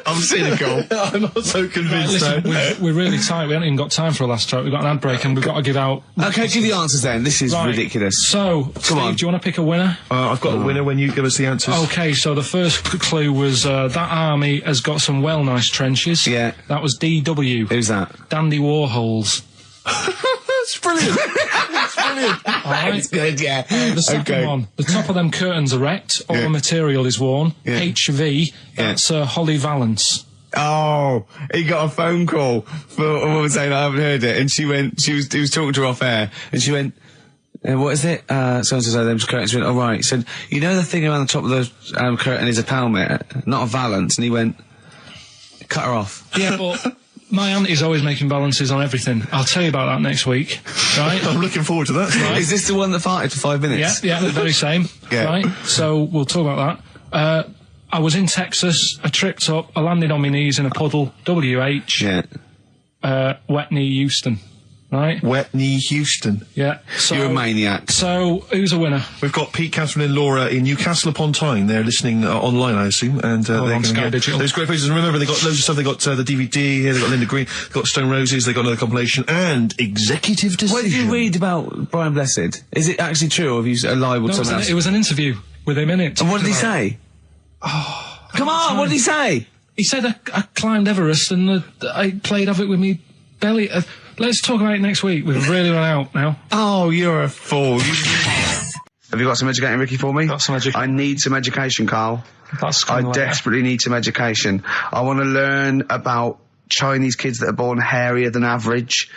I'm cynical. I'm not so convinced. Right, listen, we're really tight. We haven't even got time for a last track. We've got an ad break and we've got to give out. Okay, give the answers then. This is ridiculous. So, Steve, do you want to pick a winner? I've got a winner when you give us the answers. Okay, so the first clue was that army has got some well nice trenches. Yeah. That was D.W. Who's that? Dandy Warhols. That's brilliant. That's brilliant. All right. That's good, yeah. The second one, the top of them curtains are wrecked, all the material is worn. Yeah. HV, that's Holly Valance. Oh, he got a phone call for a woman saying I haven't heard it, and he was talking to her off air, and she went, what is it? So-and-so, them curtains. She went, right. He said, you know the thing around the top of the curtain is a palmet, not a valance, and he went, cut her off. Yeah, but my auntie's always making balances on everything. I'll tell you about that next week, right? I'm looking forward to that. Right. Is this the one that farted for 5 minutes? Yeah, the very same. Yeah. Right? So we'll talk about that. I was in Texas, I tripped up, I landed on my knees in a puddle, WH, wet knee Houston, right? Wet knee Houston. Yeah. So, you're a maniac. So, who's a winner? We've got Pete, Catherine and Laura in Newcastle upon Tyne. They're listening online, I assume, and they're on going to Sky get Digital. those great places. And remember, they got loads of stuff. They got the DVD here, they got Linda Green, they got Stone Roses, they got another compilation, and Executive Decision. What did you read about Brian Blessed? Is it actually true, or have you libelled someone else? It was an interview with him in it. And what did he say? Come on, what did he say? He said I climbed Everest and I played havoc with me belly. Let's talk about it next week. We've really run out now. Oh, you're a fool. Have you got some educating, Ricky, for me? Got some education. I need some education, Carl. That's I kind of desperately need some education. I want to learn about Chinese kids that are born hairier than average.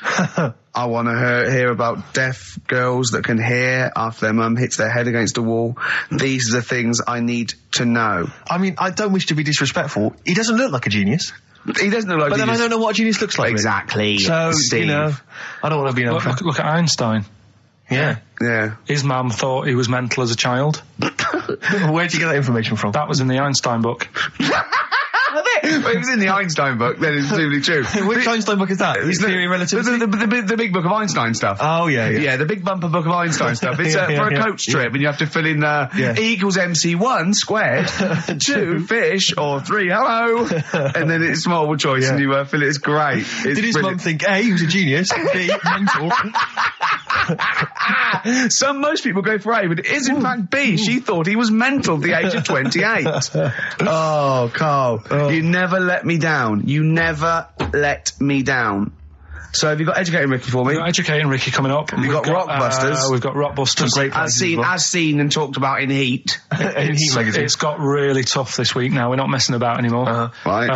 I want to hear about deaf girls that can hear after their mum hits their head against a wall. These are the things I need to know. I mean, I don't wish to be disrespectful. He doesn't look like a genius. He doesn't look like But then I genius. don't know what a genius looks like. Exactly. So, Steve. you know, I don't want to be an Look at Einstein. Yeah. Yeah. His mum thought he was mental as a child. Where'd you get that information from? That was in the Einstein book. Well, it was in the Einstein book, then it's presumably true. Which Einstein book is that? His Theory of Relativity? The big book of Einstein stuff. Oh, yeah. Yeah, the big bumper book of Einstein stuff. It's Yeah, for a yeah. coach trip, and you have to fill in E equals MC1 squared, 2 fish, or 3 hello, and then it's multiple choice, and you fill it. It's great. It's Did his mum brilliant. think, A, he was a genius, B, mental? Most people go for A, but it is in fact B. She thought he was mental at the age of 28. Oh, Carl, you never let me down. You never let me down. So have you got Educating Ricky for me? We've got Educating Ricky coming up. We've got Rockbusters. We've got Rockbusters. Great As seen and talked about in Heat. In Heat magazine. It's got really tough this week now. We're not messing about anymore. Right.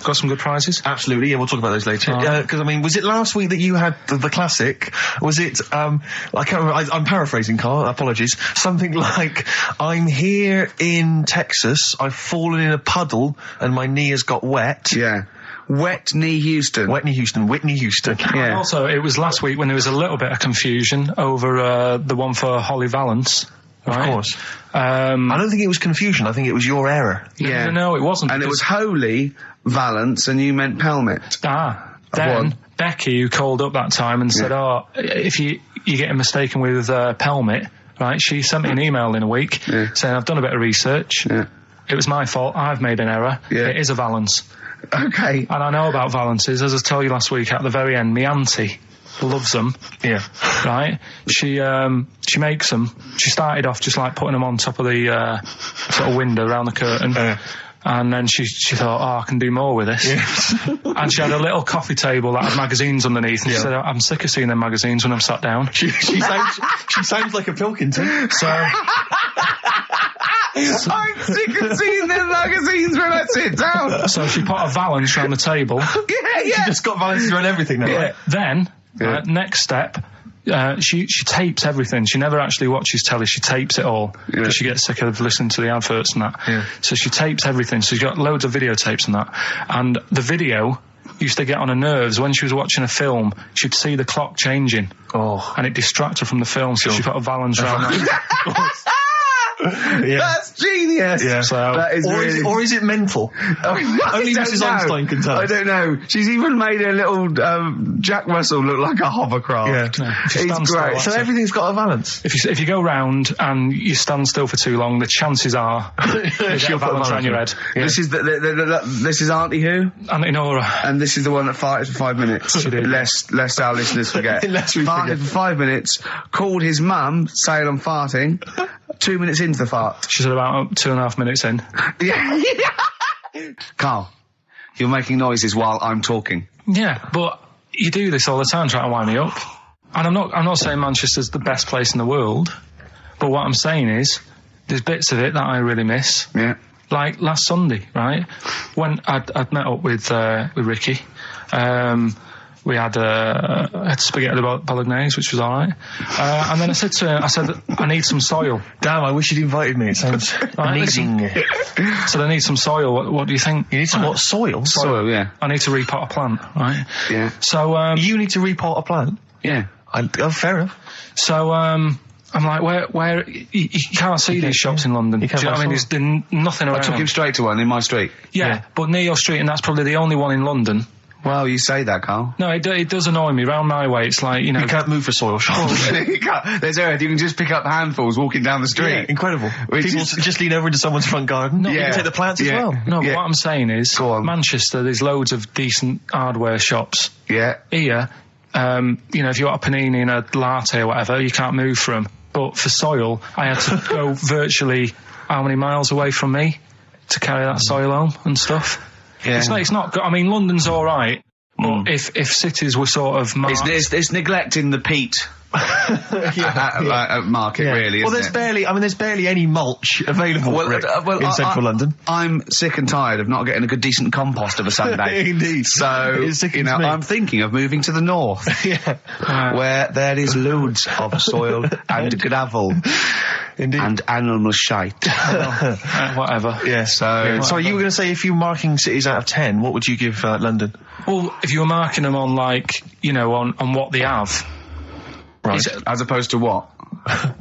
Got some good prizes. Absolutely, yeah, we'll talk about those later. Because, I mean, was it last week that you had the classic? Was it, I can't remember, I'm paraphrasing, Carl, apologies. Something like, I'm here in Texas, I've fallen in a puddle, and my knee has got wet. Yeah. Whitney Houston. Whitney Houston. Yeah. And also, it was last week when there was a little bit of confusion over the one for Holly Valance. Right? Of course. I don't think it was confusion, I think it was your error. Yeah. No, it wasn't. And it was Holy Valance, and you meant Pelmet. Then Becky, who called up that time and said, if you're getting mistaken with Pelmet, right, she sent me an email in a week saying, I've done a bit of research. Yeah. It was my fault. I've made an error. Yeah. It is a valance. Okay. And I know about valances. As I told you last week, at the very end, my auntie loves them. Yeah. Right? She makes them. She started off just like putting them on top of the sort of window around the curtain. And then she thought, I can do more with this. Yeah. And she had a little coffee table that had magazines underneath. And she said, I'm sick of seeing them magazines when I'm sat down. She sounds like a Pilkington. So... I'm sick of seeing them magazines when I sit down. So she put a valance around the table. Yeah. She just got valances around everything now, right? Then, next step, she tapes everything. She never actually watches telly. She tapes it all because she gets sick of listening to the adverts and that. Yeah. So she tapes everything. So she's got loads of videotapes and that. And the video used to get on her nerves. When she was watching a film, she'd see the clock changing. And it distracted her from the film. So she put a valance around that. That's genius. Yeah. So, that is or is it mental? Only Mrs. Einstein can tell. I don't know. She's even made her little Jack Russell look like a hovercraft. Yeah. It's great. So everything's got a valance. If you go round and you stand still for too long, the chances are she'll balance around your head. Yeah. This is this is Auntie who? Auntie Nora. And this is the one that farted for 5 minutes. She did. Lest our listeners forget. Lest we farted forget. for 5 minutes, called his mum, saying I'm farting. 2 minutes into the fart. She said about 2.5 minutes in. Yeah. Carl, you're making noises while I'm talking. Yeah, but you do this all the time trying to wind me up. And I'm not saying Manchester's the best place in the world, but what I'm saying is there's bits of it that I really miss. Yeah. Like last Sunday, right? When I'd met up with Ricky, we had spaghetti bolognese, which was all right. And then I said to him, I need some soil. Damn, I wish you'd invited me. It sounds amazing. So I need some soil. What do you think? You need some what? Soil? Soil, yeah. I need to repot a plant, right? Yeah. So you need to repot a plant? Yeah. Fair enough. So I'm like, where you can't see these shops in London. Do you know what I mean? There's nothing around. I took him straight to one in my street. Yeah, but near your street, and that's probably the only one in London. Well, you say that, Carl. No, it does annoy me. Round my way, it's like, you know... You can't move for soil shops. There's earth. You can just pick up handfuls walking down the street. Yeah, incredible. People just lean over into someone's front garden. No, you can take the plants as well. No, but what I'm saying is, Go on. Manchester, there's loads of decent hardware shops. Yeah. Here, you know, if you want a panini and a latte or whatever, you can't move for them. But for soil, I had to go virtually how many miles away from me to carry that soil home and stuff. Yeah. It's not good. I mean, London's all right, But if cities were sort of marked... It's neglecting the peat market, really, Well, isn't there's barely any mulch available Rick, in central London. I'm sick and tired of not getting a good decent compost of a Sunday. Indeed. So, you know, I'm thinking of moving to the north, where there is loads of soil and gravel. Indeed. And animal shite. whatever. Yeah. So you were going to say, if you were marking cities out of 10, what would you give London? Well, if you were marking them on, like, you know, on what they have. Right. As opposed to what?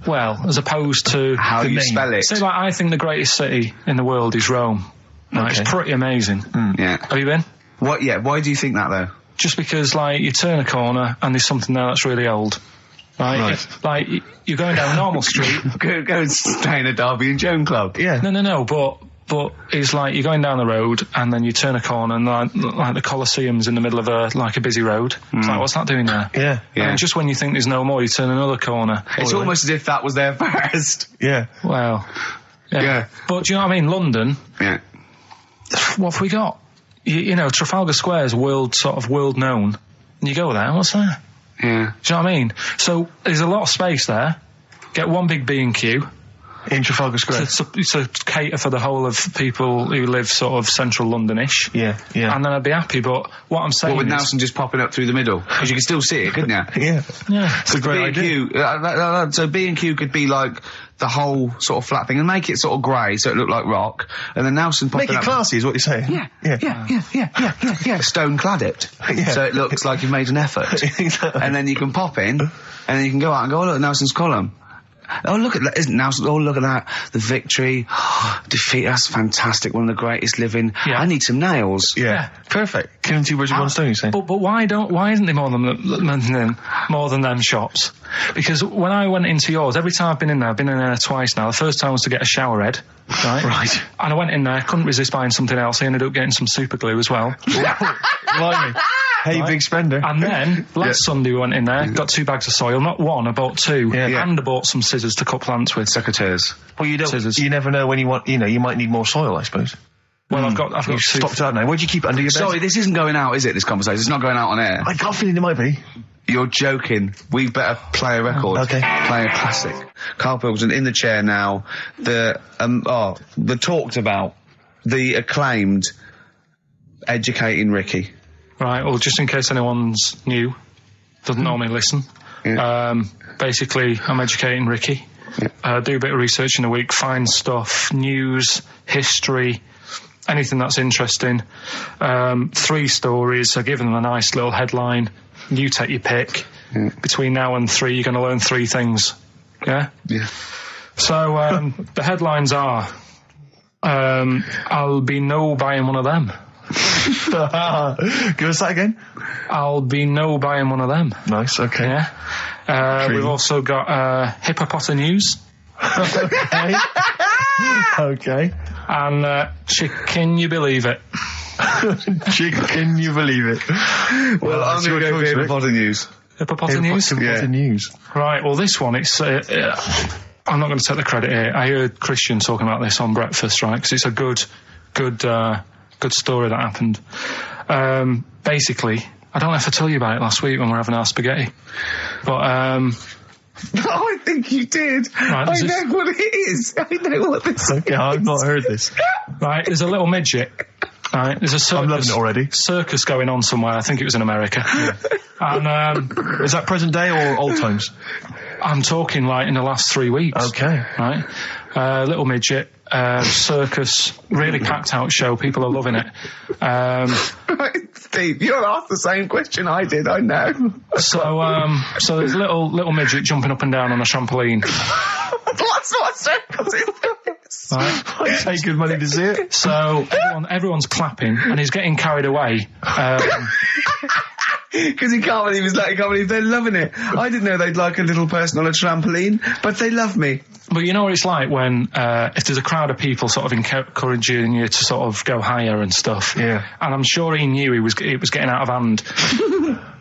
Well, as opposed to... How you spell it. Say, like, I think the greatest city in the world is Rome. Right? Okay. It's pretty amazing. Yeah. Have you been? What? Yeah. Why do you think that, though? Just because, like, you turn a corner and there's something there that's really old. Right? Like, you're going down a normal street. Go and stay in a Derby and Joan club. Yeah. No, but it's like you're going down the road and then you turn a corner and like the Colosseum's in the middle of a busy road. It's like, what's that doing there? Yeah. And just when you think there's no more, you turn another corner. It's almost as if that was there first. Yeah. Well, yeah. But do you know what I mean? London, Yeah. what have we got? You know, Trafalgar Square is world known. And you go there, what's there? Yeah. Do you know what I mean? So there's a lot of space there. Get one big B&Q. In Trafalgar Square. To cater for the whole of people who live sort of central Londonish. Yeah. And then I'd be happy, but what I'm saying With is... Nelson just popping up through the middle. Because you can still see it, couldn't you? Yeah. Yeah. It's a great idea. B&Q, so B&Q could be like the whole sort of flat thing and make it sort of grey so it looked like rock. And then Nelson popping Make it up... classy is what you're saying. Yeah. Stone clad it. Yeah. So it looks like you've made an effort. And then you can pop in, and then you can go out and go, oh, look, Nelson's column. Oh, look at that, isn't Nelson? Oh, look at that. The victory. Defeat, that's fantastic. One of the greatest living. Yeah. I need some nails. Yeah. Perfect. Killing two birds with one stone, you're saying? But why isn't there more than them shops? Because when I went into yours, every time I've been in there twice now. The first time was to get a shower head, right? Right. And I went in there, couldn't resist buying something else. I ended up getting some super glue as well. Blimey. Hey, big spender. And then, last Sunday we went in there, got 2 bags of soil, not one, I bought 2. Yeah. And I bought some scissors to cut plants with. Secateurs. Well, Scissors. you never know when you want, you might need more soil, I suppose. Well, I've got You've 2. stopped out now. Where'd you keep it under your bed? Sorry, this isn't going out, is it, this conversation? It's not going out on air. I got a feeling it might be. You're joking. We better play a record. Okay. Play a classic. Karl Pilkington in the chair now. The talked about, the acclaimed Educating Ricky. Right, well, just in case anyone's new, doesn't normally listen. Yeah. Basically, I'm educating Ricky. Yeah. Do a bit of research in a week, find stuff, news, history, anything that's interesting. 3 stories, I give them a nice little headline. You take your pick. Yeah. Between now and 3, you're going to learn 3 things. Yeah? Yeah. So, the headlines are, I'll be no buying one of them. Give us that again. I'll be no buying one of them. Nice, okay. Yeah. We've also got hippopotamus. Okay. And can you believe it? Can you believe it? Well, I'm going to go for hippopotamus. Hippopotamus? News. Right, well, this one, it's... I'm not going to take the credit here. I heard Christian talking about this on breakfast, right? Because it's a good story that happened. Basically, I don't know if I told you about it last week when we were having our spaghetti, but I think you did. Right, I know what it is. I know what this is. Okay, I've not heard this. right, there's a little midget. Right, there's a circus. I'm loving it already. Circus going on somewhere. I think it was in America. And is that present day or old times? I'm talking like in the last 3 weeks. Okay. Right, little midget. Circus, really packed out show. People are loving it. Right, Steve, you'll ask the same question I did. I know. So there's a little midget jumping up and down on a trampoline. That's what circus is. Right. I pay good money to see it. So everyone's clapping and he's getting carried away. Because he can't believe they're loving it. I didn't know they'd like a little person on a trampoline, but they love me. But you know what it's like when if there's a crowd of people sort of encouraging you to sort of go higher and stuff. Yeah. And I'm sure he knew it was getting out of hand.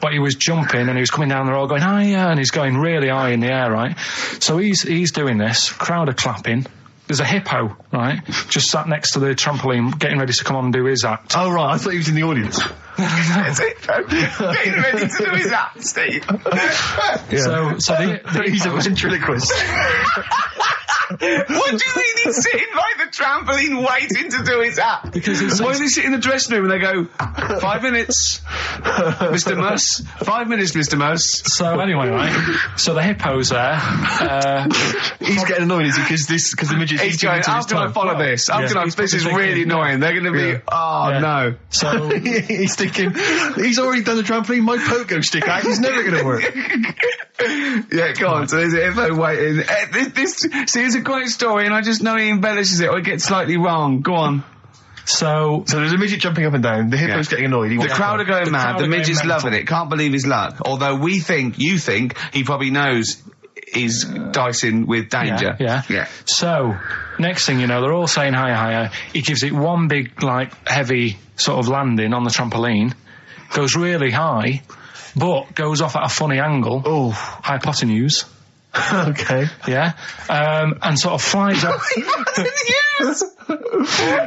But he was jumping and he was coming down the road going higher and he's going really high in the air, right? So he's doing this. Crowd are clapping. there's a hippo, right, just sat next to the trampoline, getting ready to come on and do his act. Oh, right, I thought he was in the audience. That's it, getting ready to do his act, Steve. So he's a ventriloquist. What do you mean he's sitting by the trampoline waiting to do his act? Because why does he sit in the dressing room and they go, 5 minutes, Mr. Muss, 5 minutes, Mr. Muss. So anyway, right, so the hippo's there. He's getting annoyed, is he? Because the midget's He's going, how can I follow this? This is really annoying. They're going to be, no. So he's thinking, he's already done the trampoline, my pogo stick act is never going to work. Yeah, go on. So there's a hippo waiting. See, it's a great story, and I just know he embellishes it or it gets slightly wrong. Go on. So there's a midget jumping up and down. The hippo's getting annoyed. The crowd are going mad. The midget's loving it. Can't believe his luck. Although you think he probably knows he's dicing with danger. Yeah. So next thing you know, they're all saying higher. He gives it one big, heavy sort of landing on the trampoline, goes really high, but goes off at a funny angle. Oh, hypotenuse. Okay. Yeah. And sort of flies up.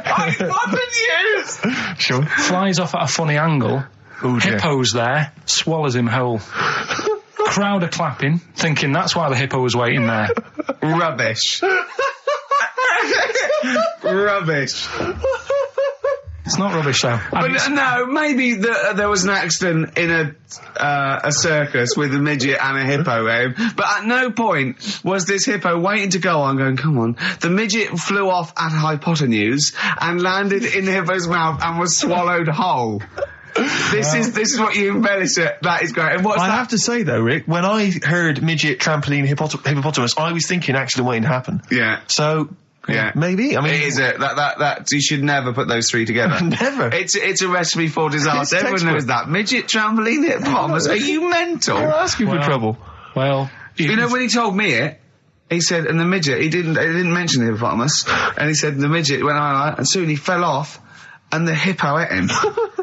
Hypotenuse! Sure. Flies off at a funny angle. Oh, dear. Hippo's there, swallows him whole. Crowd are clapping, thinking that's why the hippo was waiting there. Rubbish. Rubbish. It's not rubbish, though. But no, maybe there was an accident in a circus with a midget and a hippo, but at no point was this hippo waiting to go on, going, come on. The midget flew off at hypotenuse and landed in the hippo's mouth and was swallowed whole. This is what you embellish it. That is great. And what's I have to say, though, Rick, when I heard midget, trampoline, hippopotamus, I was thinking accident waiting to happen. Yeah. So... Yeah, maybe. I mean, it is that you should never put those three together. Never. It's a recipe for disaster. Everyone knows that. Midget, trampoline, hippopotamus. Are you mental? You're asking for trouble. Well, you know when he told me it, he said, and the midget, he didn't mention the hippopotamus, and he said the midget went on, and soon he fell off, and the hippo ate him.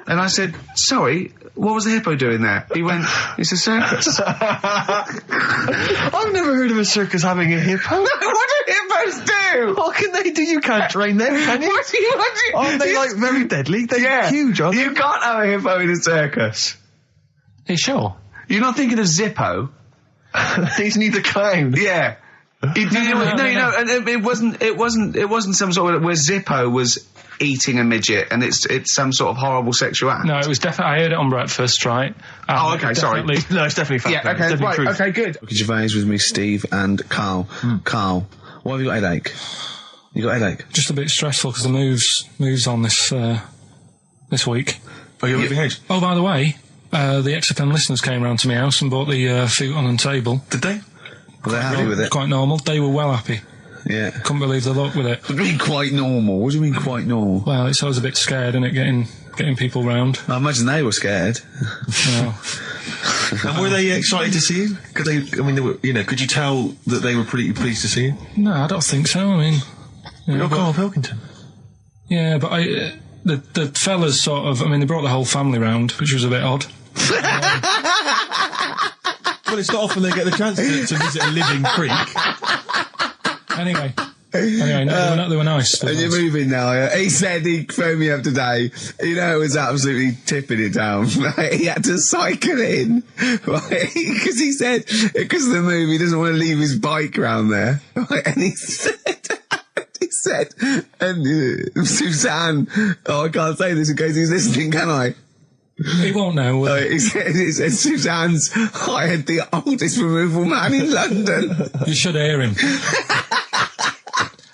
And I said, sorry, what was the hippo doing there? He went, it's a circus. I've never heard of a circus having a hippo. No, what do hippos do? What can they do? You can't train them, can you? What do you? Aren't they very deadly? They're huge, aren't they? You can't have a hippo in a circus. Are you sure? You're not thinking of Zippo. He's neither clown. Yeah. No, and it wasn't some sort of where Zippo was eating a midget and it's some sort of horrible sexual act. No, it was definitely, I heard it on breakfast, right? Okay, sorry. No, it's definitely fact. Yeah, okay, right, truth. okay, good. Ricky Gervais with me, Steve and Carl. Carl, why have you got a headache? You got a headache? Just a bit stressful because the moves on this week. Oh, you're moving house? Oh, by the way, the XFM listeners came round to my house and bought the futon and table. Did they? Were they happy with it? Quite normal. They were well happy. Yeah. Couldn't believe the luck with it. What do you mean quite normal? What do you mean quite normal? Well, it's always a bit scared, isn't it, getting people round. I imagine they were scared. No. And were they excited to see you? Could you tell that they were pretty pleased to see you? No, I don't think so. I mean... You're Karl Pilkington. Yeah, but the fellas sort of... I mean, they brought the whole family round, which was a bit odd. Well, it's not often they get the chance to visit a living creek. Anyway, no, they were nice. And you're moving now, yeah? He said he phoned me up today. You know, it was absolutely tipping it down. Right? He had to cycle in, right? Because he said, because of the move, he doesn't want to leave his bike round there. Right? And he said, and Suzanne, I can't say this in case he's listening, can I? He won't know. He said Suzanne's hired the oldest removal man in London. You should hear him.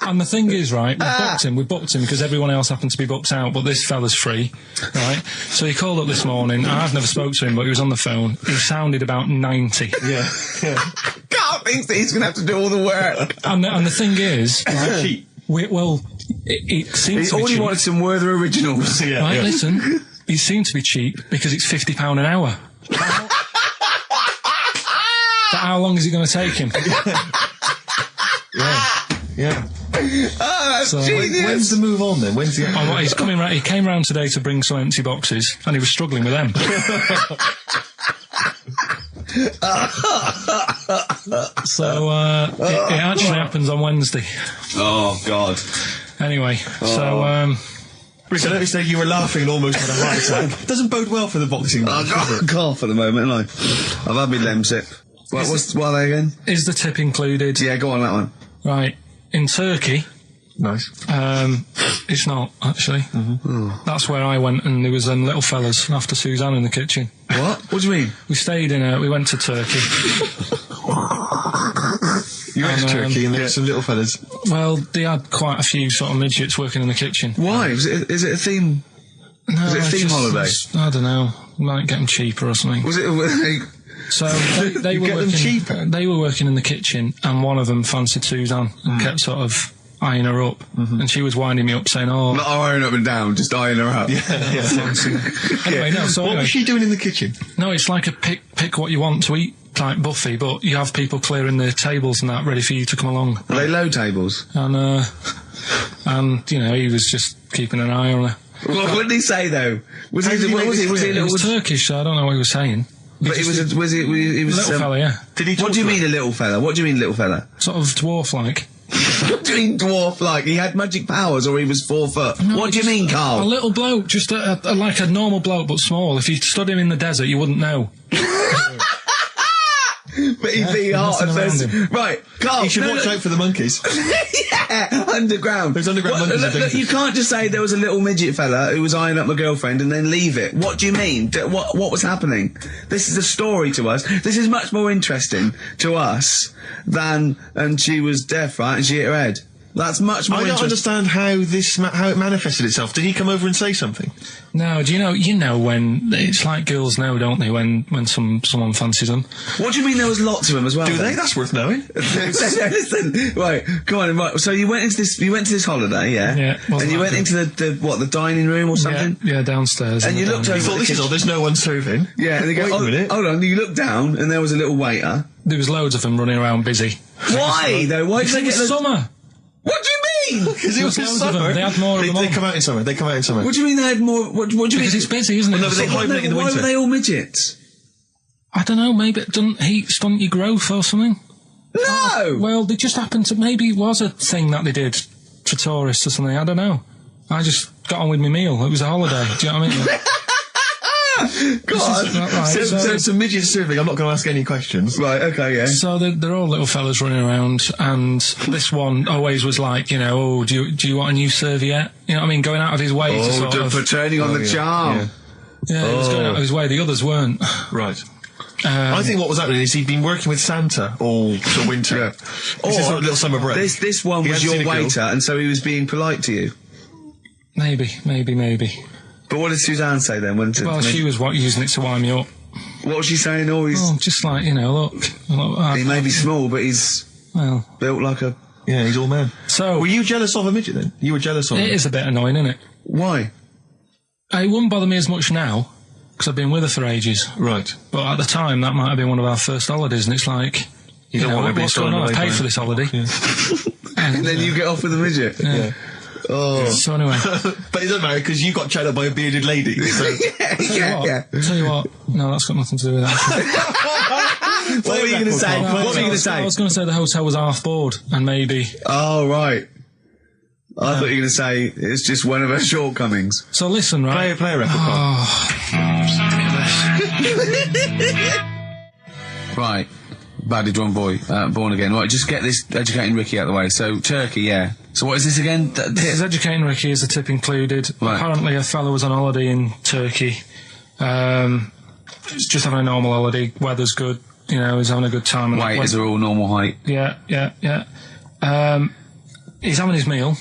And the thing is, right, we booked him because everyone else happened to be booked out, but this fella's free, right? So he called up this morning. I've never spoke to him, but he was on the phone. He sounded about 90. Yeah. Carl thinks that he's going to have to do all the work. And the thing is, right, it seems to be all he cheap. wanted some Werther originals. Yeah, right, listen, he seemed to be cheap because it's £50 an hour. But how long is it going to take him? Yeah. Oh, that's So, genius. When's the move on then? When's the... Oh, he's coming round. He came round today to bring some empty boxes, and he was struggling with them. So it actually happens on Wednesday. Oh, God. Anyway, so Rick, I noticed that you were laughing and almost had a heart attack. Doesn't bode well for the boxing match, does I've it? got a cough at the moment, haven't I? I've had my Lemsip. What are they again? is the tip included? Yeah, go on that one. Right. In Turkey, Nice. it's not, actually. That's where I went, and there was them little fellas after Suzanne in the kitchen. What? What do you mean? We went to Turkey. You went to Turkey and there were some little fellas. Well, they had quite a few sort of midgets working in the kitchen. Why? Is it a theme? No, Was it a theme holiday? I don't know. Might get them cheaper or something. Was it? So they were get them working, cheaper? They were working in the kitchen, and one of them fancied Suzanne and kept sort of eyeing her up, and she was winding me up saying, "Oh, Not eyeing up and down, just eyeing her up. anyway, no." So What anyway, was she doing in the kitchen? no, it's like a pick what you want to eat type buffet, but you have people clearing the tables and that ready for you to come along, Are they low tables? and you know, he was just keeping an eye on her. What did he say though? Was he? did he What make was he? this Was he? clear? It was Turkish, so I don't know what he was saying. But he was. Was he? He was Little fella, yeah, Did he talk What do you to mean, a little fella? What do you mean, little fella? sort of dwarf-like. What do you mean, dwarf? Like he had magic powers, or he was 4 foot? No, What do you mean, A Carl? little bloke, just like a normal bloke, but small. If you stood him in the desert, you wouldn't know. But he'd be hot and nothing says, around right, Carl. You should no, watch look- out for the monkeys. Yeah, underground. There's underground monkeys Look, are look, you can't just say there was a little midget fella who was eyeing up my girlfriend and then leave it. What do you mean? What was happening? This is a story to us. This is much more interesting to us than, and she was deaf, right, and she hit her head. That's much more I don't interesting. understand how it manifested itself. Did he come over and say something? No, do you know when it's like girls know, don't they? When someone fancies them. What do you mean there was lots of them as well? Do then? they? That's worth knowing. Listen, right, come on, right. So you went into this holiday, yeah? Yeah, wasn't And you that went good? into the dining room or something? Yeah, downstairs. And in you the looked dining over You room. thought, this is all, there's no one serving. Yeah, and they go, Wait a minute. Hold on, you looked down and there was a little waiter. There was loads of them running around busy. Why, though? Why did Because they it get was the... summer. What do you mean? Because it was There in was loads of summer. them. They had more of them They on. come out in summer. They come out in summer. What do you mean they had more... What do you mean? Because it's busy, isn't it? no, but they hibernate in the Why winter. were they all midgets? I don't know, maybe it doesn't heat stunt your growth or something. No! Well, they just happened to, maybe it was a thing that they did for tourists or something, I don't know. I just got on with my meal. It was a holiday, do you know what I mean? God. Right, So it's a midget serving. I'm not going to ask any questions. Right, okay, yeah. So they're all little fellas running around, and this one always was like, you know, oh, do you want a new serviette? You know what I mean? Going out of his way to sort of... for turning on the charm. Yeah, he was going out of his way. The others weren't. Right. I think what was happening is he'd been working with Santa all the winter. Yeah. This is sort of little summer break. This one He was hadn't your seen a girl. waiter, and so he was being polite to you. Maybe. But what did Suzanne say then? Well, she was using it to wind me up. What was she saying? Oh, he's... Oh, just like, you know, look. He may be small, but he's Well, built like a... Yeah, he's all man. so Were you jealous of a midget then? You were jealous of him? it is a bit annoying, isn't it? Why? It wouldn't bother me as much now, because I've been with her for ages. Right. But at the time, that might have been one of our first holidays, and it's like, You don't know, want to be what's going on? I stolen away paid by for him. this holiday. And then you get off with a midget. Yeah. Oh. So anyway, But it doesn't matter because you got chatted up by a bearded lady. So. yeah. tell you what, no, that's got nothing to do with that. What were you going to say? What What were you going to I say? was going to say the hotel was half board, and maybe. Oh, right. I thought you were going to say it's just one of her shortcomings. So listen, right? Play a record, Carl. Right. Badly drawn boy, born again. Right, just get this educating Ricky out of the way. So, Turkey, yeah. So what is this again? This is educating Ricky, is the tip included. Right. Apparently a fellow was on holiday in Turkey. He's just having a normal holiday, weather's good, you know, he's having a good time. And Waiters are all normal height. Yeah. He's having his meal.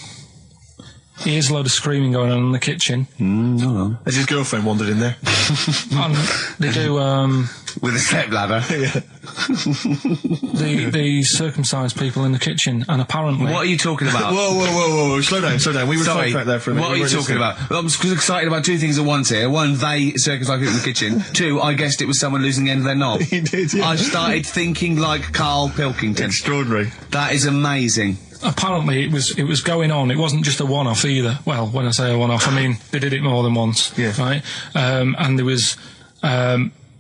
He hears a load of screaming going on in the kitchen. Hold on. Has his girlfriend wandered in there? And they do, With a step ladder. the circumcised people in the kitchen, and apparently... What are you talking about? Whoa. Slow down. We were Sorry, sidetracked there for a minute. what are you talking about? I'm excited about two things at once here. One, they circumcised people in the kitchen. Two, I guessed it was someone losing the end of their knob. He did, yeah. I started thinking like Karl Pilkington. Extraordinary. That is amazing. Apparently it was going on. It wasn't just a one-off either. Well, when I say a one-off, I mean they did it more than once. Yeah. Right. And there was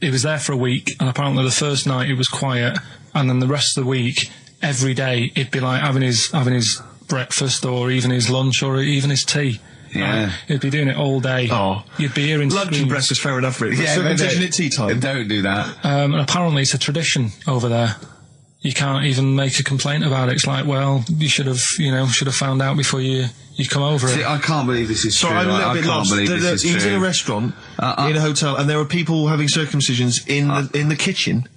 he was there for a week, and apparently the first night it was quiet, and then the rest of the week, every day, he'd be like having his breakfast, or even his lunch, or even his tea. Yeah. He'd be doing it all day. Oh. You'd be hearing Lunch and screams. breakfast, fair enough, really. Yeah, But but isn't it tea time? Don't do that. And apparently it's a tradition over there. You can't even make a complaint about it. It's like, well, you should have found out before you come over See, it. I can't believe this is Sorry, true. I'm a little I bit can't lost. believe this is He was true. in a restaurant, in a hotel, and there were people having circumcisions in the kitchen.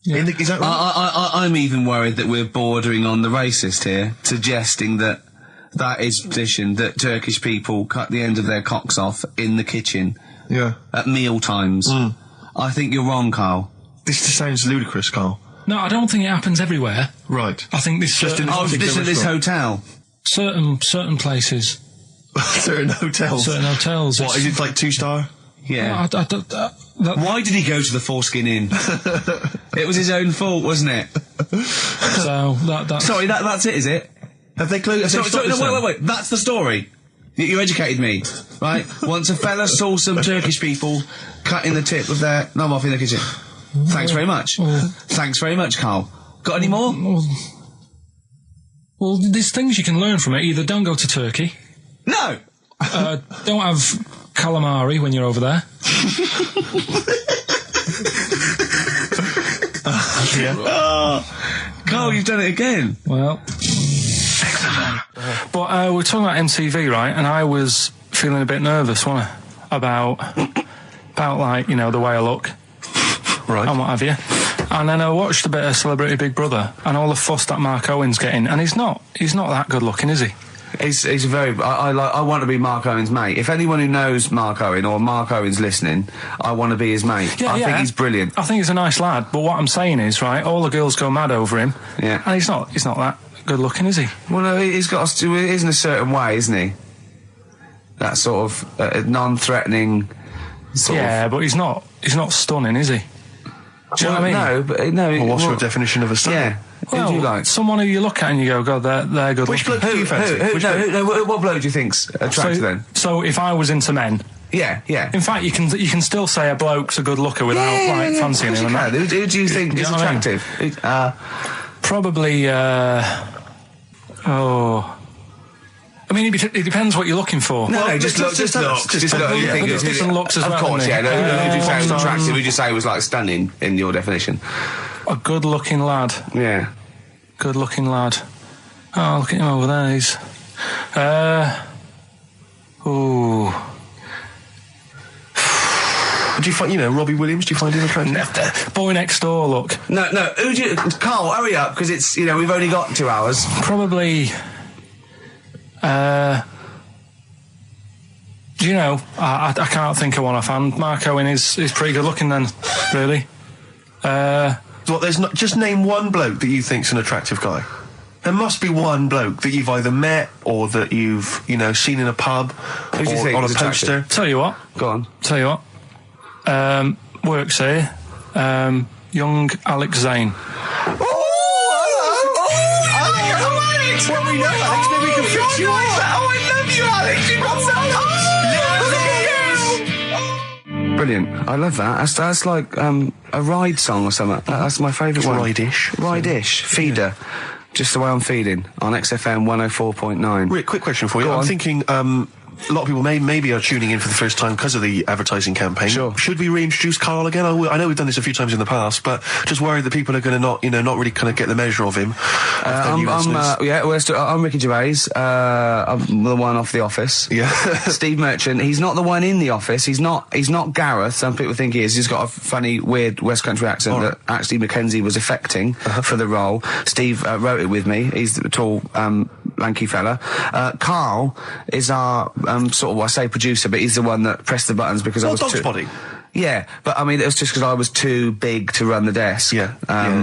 Yeah. Is that right? I'm even worried that we're bordering on the racist here, suggesting that is tradition, that Turkish people cut the end of their cocks off in the kitchen Yeah. at meal times. I think you're wrong, Carl. This just sounds ludicrous, Carl. No, I don't think it happens everywhere. Right. I think this Just in certain, this particular This restaurant. hotel. certain places, Certain hotels. certain hotels. What, is it like 2-star? Yeah. Why did he go to the Foreskin Inn? It was his own fault, wasn't it? So that's Sorry, that's it, is it? Have they closed? Sorry, no, wait. That's the story. You educated me, right? Once a fella saw some Turkish people cutting the tip of their knob off in the kitchen. Thanks very much. Thanks very much, Carl. Got any more? Well, there's things you can learn from it. Either don't go to Turkey, No! don't have calamari when you're over there. Carl, you've done it again. Well, but we're talking about MTV, right? And I was feeling a bit nervous, wasn't I? About like, you know, the way I look Right. and what have you. And then I watched a bit of Celebrity Big Brother and all the fuss that Mark Owen's getting, and he's not that good looking, is he? He's very. I want to be Mark Owen's mate. If anyone who knows Mark Owen or Mark Owen's listening, I want to be his mate. I think he's brilliant. I think he's a nice lad. But what I'm saying is, right, all the girls go mad over him. Yeah. And he's not that good looking, is he? Well, no, he's got to. He is in a certain way, isn't he? That sort of non-threatening. Yeah, but he's not stunning, is he? Do you know what I mean? No, but no. Well, what's your definition of a star? Yeah. Who do you like? Someone who you look at and you go, God, they're good Which looking. bloke do you fancy? What bloke do you think's attractive then? So if I was into men, Yeah. in fact, you can still say a bloke's a good looker without fancying him. And that. Who do you think is know what I mean? attractive? Probably. I mean, it depends what you're looking for. No, just looks. Just look. You think There's different looks as well, Of course, isn't yeah. there? Who would you say was attractive? Who would you say was like stunning in your definition? A good-looking lad. Yeah. Good-looking lad. Oh, look at him over there. He's. Do you find, Robbie Williams? Do you find him attractive? Boy next door. Look. No. Who do you? Carl, hurry up, because it's we've only got 2 hours. Probably. Do you know? I can't think of one offhand. Mark Owen is pretty good looking then, really. What? There's not. Just name one bloke that you think's an attractive guy. There must be one bloke that you've either met or that you've seen in a pub Who do you or think on a is poster. attractive? Tell you what. Go on. Works here. Young Alex Zane. Alex! Well, we know Alex, maybe we can fix you like that. Oh, I love you, Alex! You've got so much! Brilliant. I love that. That's like a ride song or something. That's my favourite one. Ride-ish. Ride-ish. Feeder. Just the way I'm feeding on XFM 104.9. Rick, quick question for you. Go I'm on. thinking a lot of people maybe are tuning in for the first time because of the advertising campaign. Sure. Should we reintroduce Carl again? I know we've done this a few times in the past, but just worried that people are going to not really kind of get the measure of him. I'm Ricky Gervais. I'm the one off The Office. Yeah. Steve Merchant. He's not the one in The Office. He's not Gareth. Some people think he is. He's got a funny, weird West Country accent that actually Mackenzie was affecting for the role. Steve wrote it with me. He's the tall, lanky fella. Carl is our sort of, I say producer, but he's the one that pressed the buttons because I was Dog's too... body. Yeah, but I mean, it was just because I was too big to run the desk. Yeah.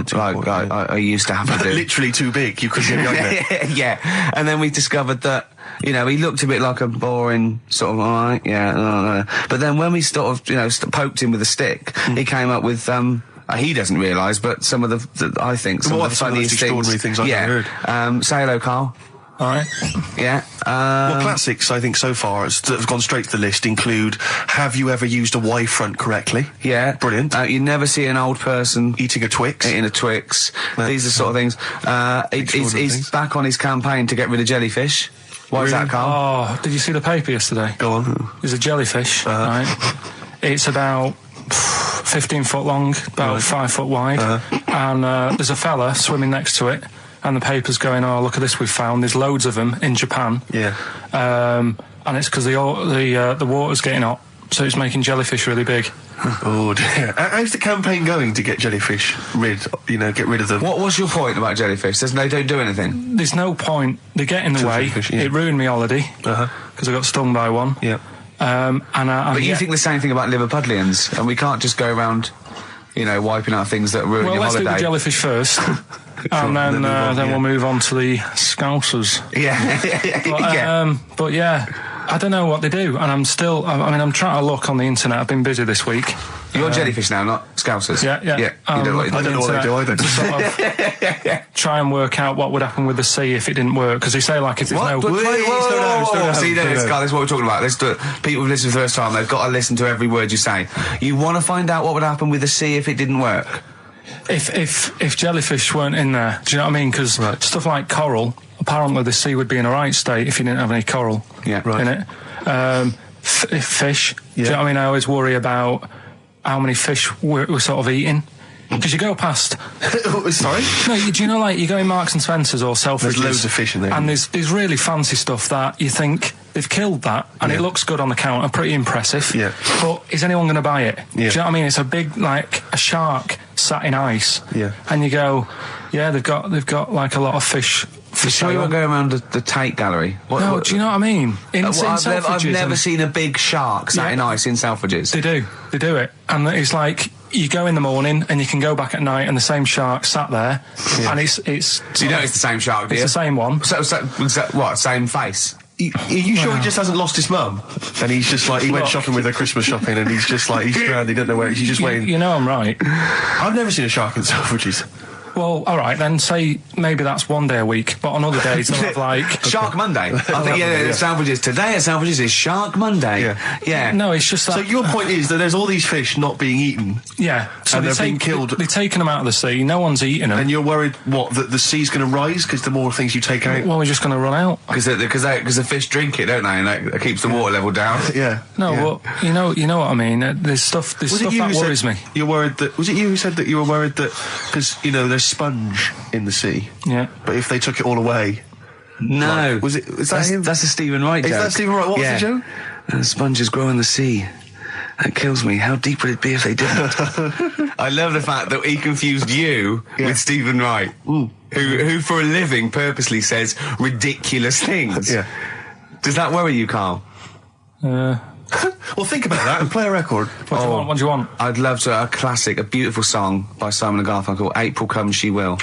Too like important, I used to have to do. Literally too big. You couldn't get behind there. Yeah, and then we discovered that, he looked a bit like a boring sort of, alright, yeah, but then when we sort of, poked him with a stick, he came up with, he doesn't realise, but some of the I think, some of the funniest extraordinary things I've ever heard. Say hello, Carl. All right. Yeah. Well, classics, I think, so far, that have gone straight to the list include, have you ever used a Y front correctly? Yeah. Brilliant. You never see an old person Eating a Twix. eating a Twix. These are sort of things. He's back on his campaign to get rid of jellyfish. Why is that, Carl? Oh, did you see the paper yesterday? Go on. There's a jellyfish, right? It's about 15 foot long, about 5 foot wide, and there's a fella swimming next to it, and the paper's going, oh, look at this we've found, there's loads of them in Japan. Yeah. And it's because the water's getting hot, so it's making jellyfish really big. Oh dear. How's the campaign going to get jellyfish get rid of them? What's your point about jellyfish? They don't do anything. There's no point. They get in the way. Jellyfish, yeah. It ruined my holiday, because I got stung by one. Yeah. But you think the same thing about Liverpudlians, and we can't just go around, wiping out things that ruin your let's holiday. do the jellyfish first, and then we'll move on to the scousers. Yeah. But yeah, I don't know what they do, and I'm trying to look on the internet. I've been busy this week. You're jellyfish now, not scousers. Yeah. You don't know what I don't know what they do either. To sort of try and work out what would happen with the sea if it didn't work, because they say, like, if there's no... Whoa. See, this is what we're talking about. People who've listened for the first time, they've got to listen to every word you say. You want to find out what would happen with the sea if it didn't work? If jellyfish weren't in there, do you know what I mean? Because stuff like coral, apparently the sea would be in a right state if you didn't have any coral in it. Fish, do you know what I mean? I always worry about how many fish we're sort of eating. Because you go past... Sorry? No, do you know, like, you go in Marks and Spencer's or Selfridges... There's loads of fish in there. And there's really fancy stuff that you think they've killed that, and it looks good on the counter, pretty impressive. Yeah. But is anyone going to buy it? Yeah. Do you know what I mean? It's a big, like, a shark sat in ice. Yeah. And you go, yeah, they've got like, a lot of fish... You sure you won't go around the Tate Gallery? Do you know what I mean? I've never seen a big shark sat in ice in Selfridges. They do it. And it's like, you go in the morning and you can go back at night and the same shark sat there, and it's... So you know it's the same shark, do you? It's the same one. So what, same face? Are you sure he just hasn't lost his mum? And he's just like, he went shopping with her Christmas shopping, and he's just like, he's drowned, he don't know where, he's just waiting. You know I'm right. I've never seen a shark in Selfridges. Well, all right, then say maybe that's one day a week, but on other days they'll have like... Shark Monday. I think, Selfridges. Today at Selfridges is Shark Monday. Yeah. No, it's just that... So your point is that there's all these fish not being eaten. Yeah. So and they're being killed. They're taking them out of the sea, no one's eating them. And you're worried, that the sea's going to rise because the more things you take out? Well, we're just going to run out. Because the fish drink it, don't they? And that keeps the water level down. Yeah. No, well, you know what I mean. There's stuff that worries me. You're worried that... Was it you who said that you were worried that... Because, there's sponge in the sea. Yeah. But if they took it all away... No. Is that him? That's a Stephen Wright joke. Is that Stephen Wright? What was the joke? Sponges grow in the sea. That kills me. How deep would it be if they didn't? I love the fact that he confused you with Stephen Wright, who for a living purposely says ridiculous things. Yeah. Does that worry you, Carl? Well, think about that and play a record. What do you want? I'd love to. A classic, a beautiful song by Simon and Garfunkel, April Comes She Will.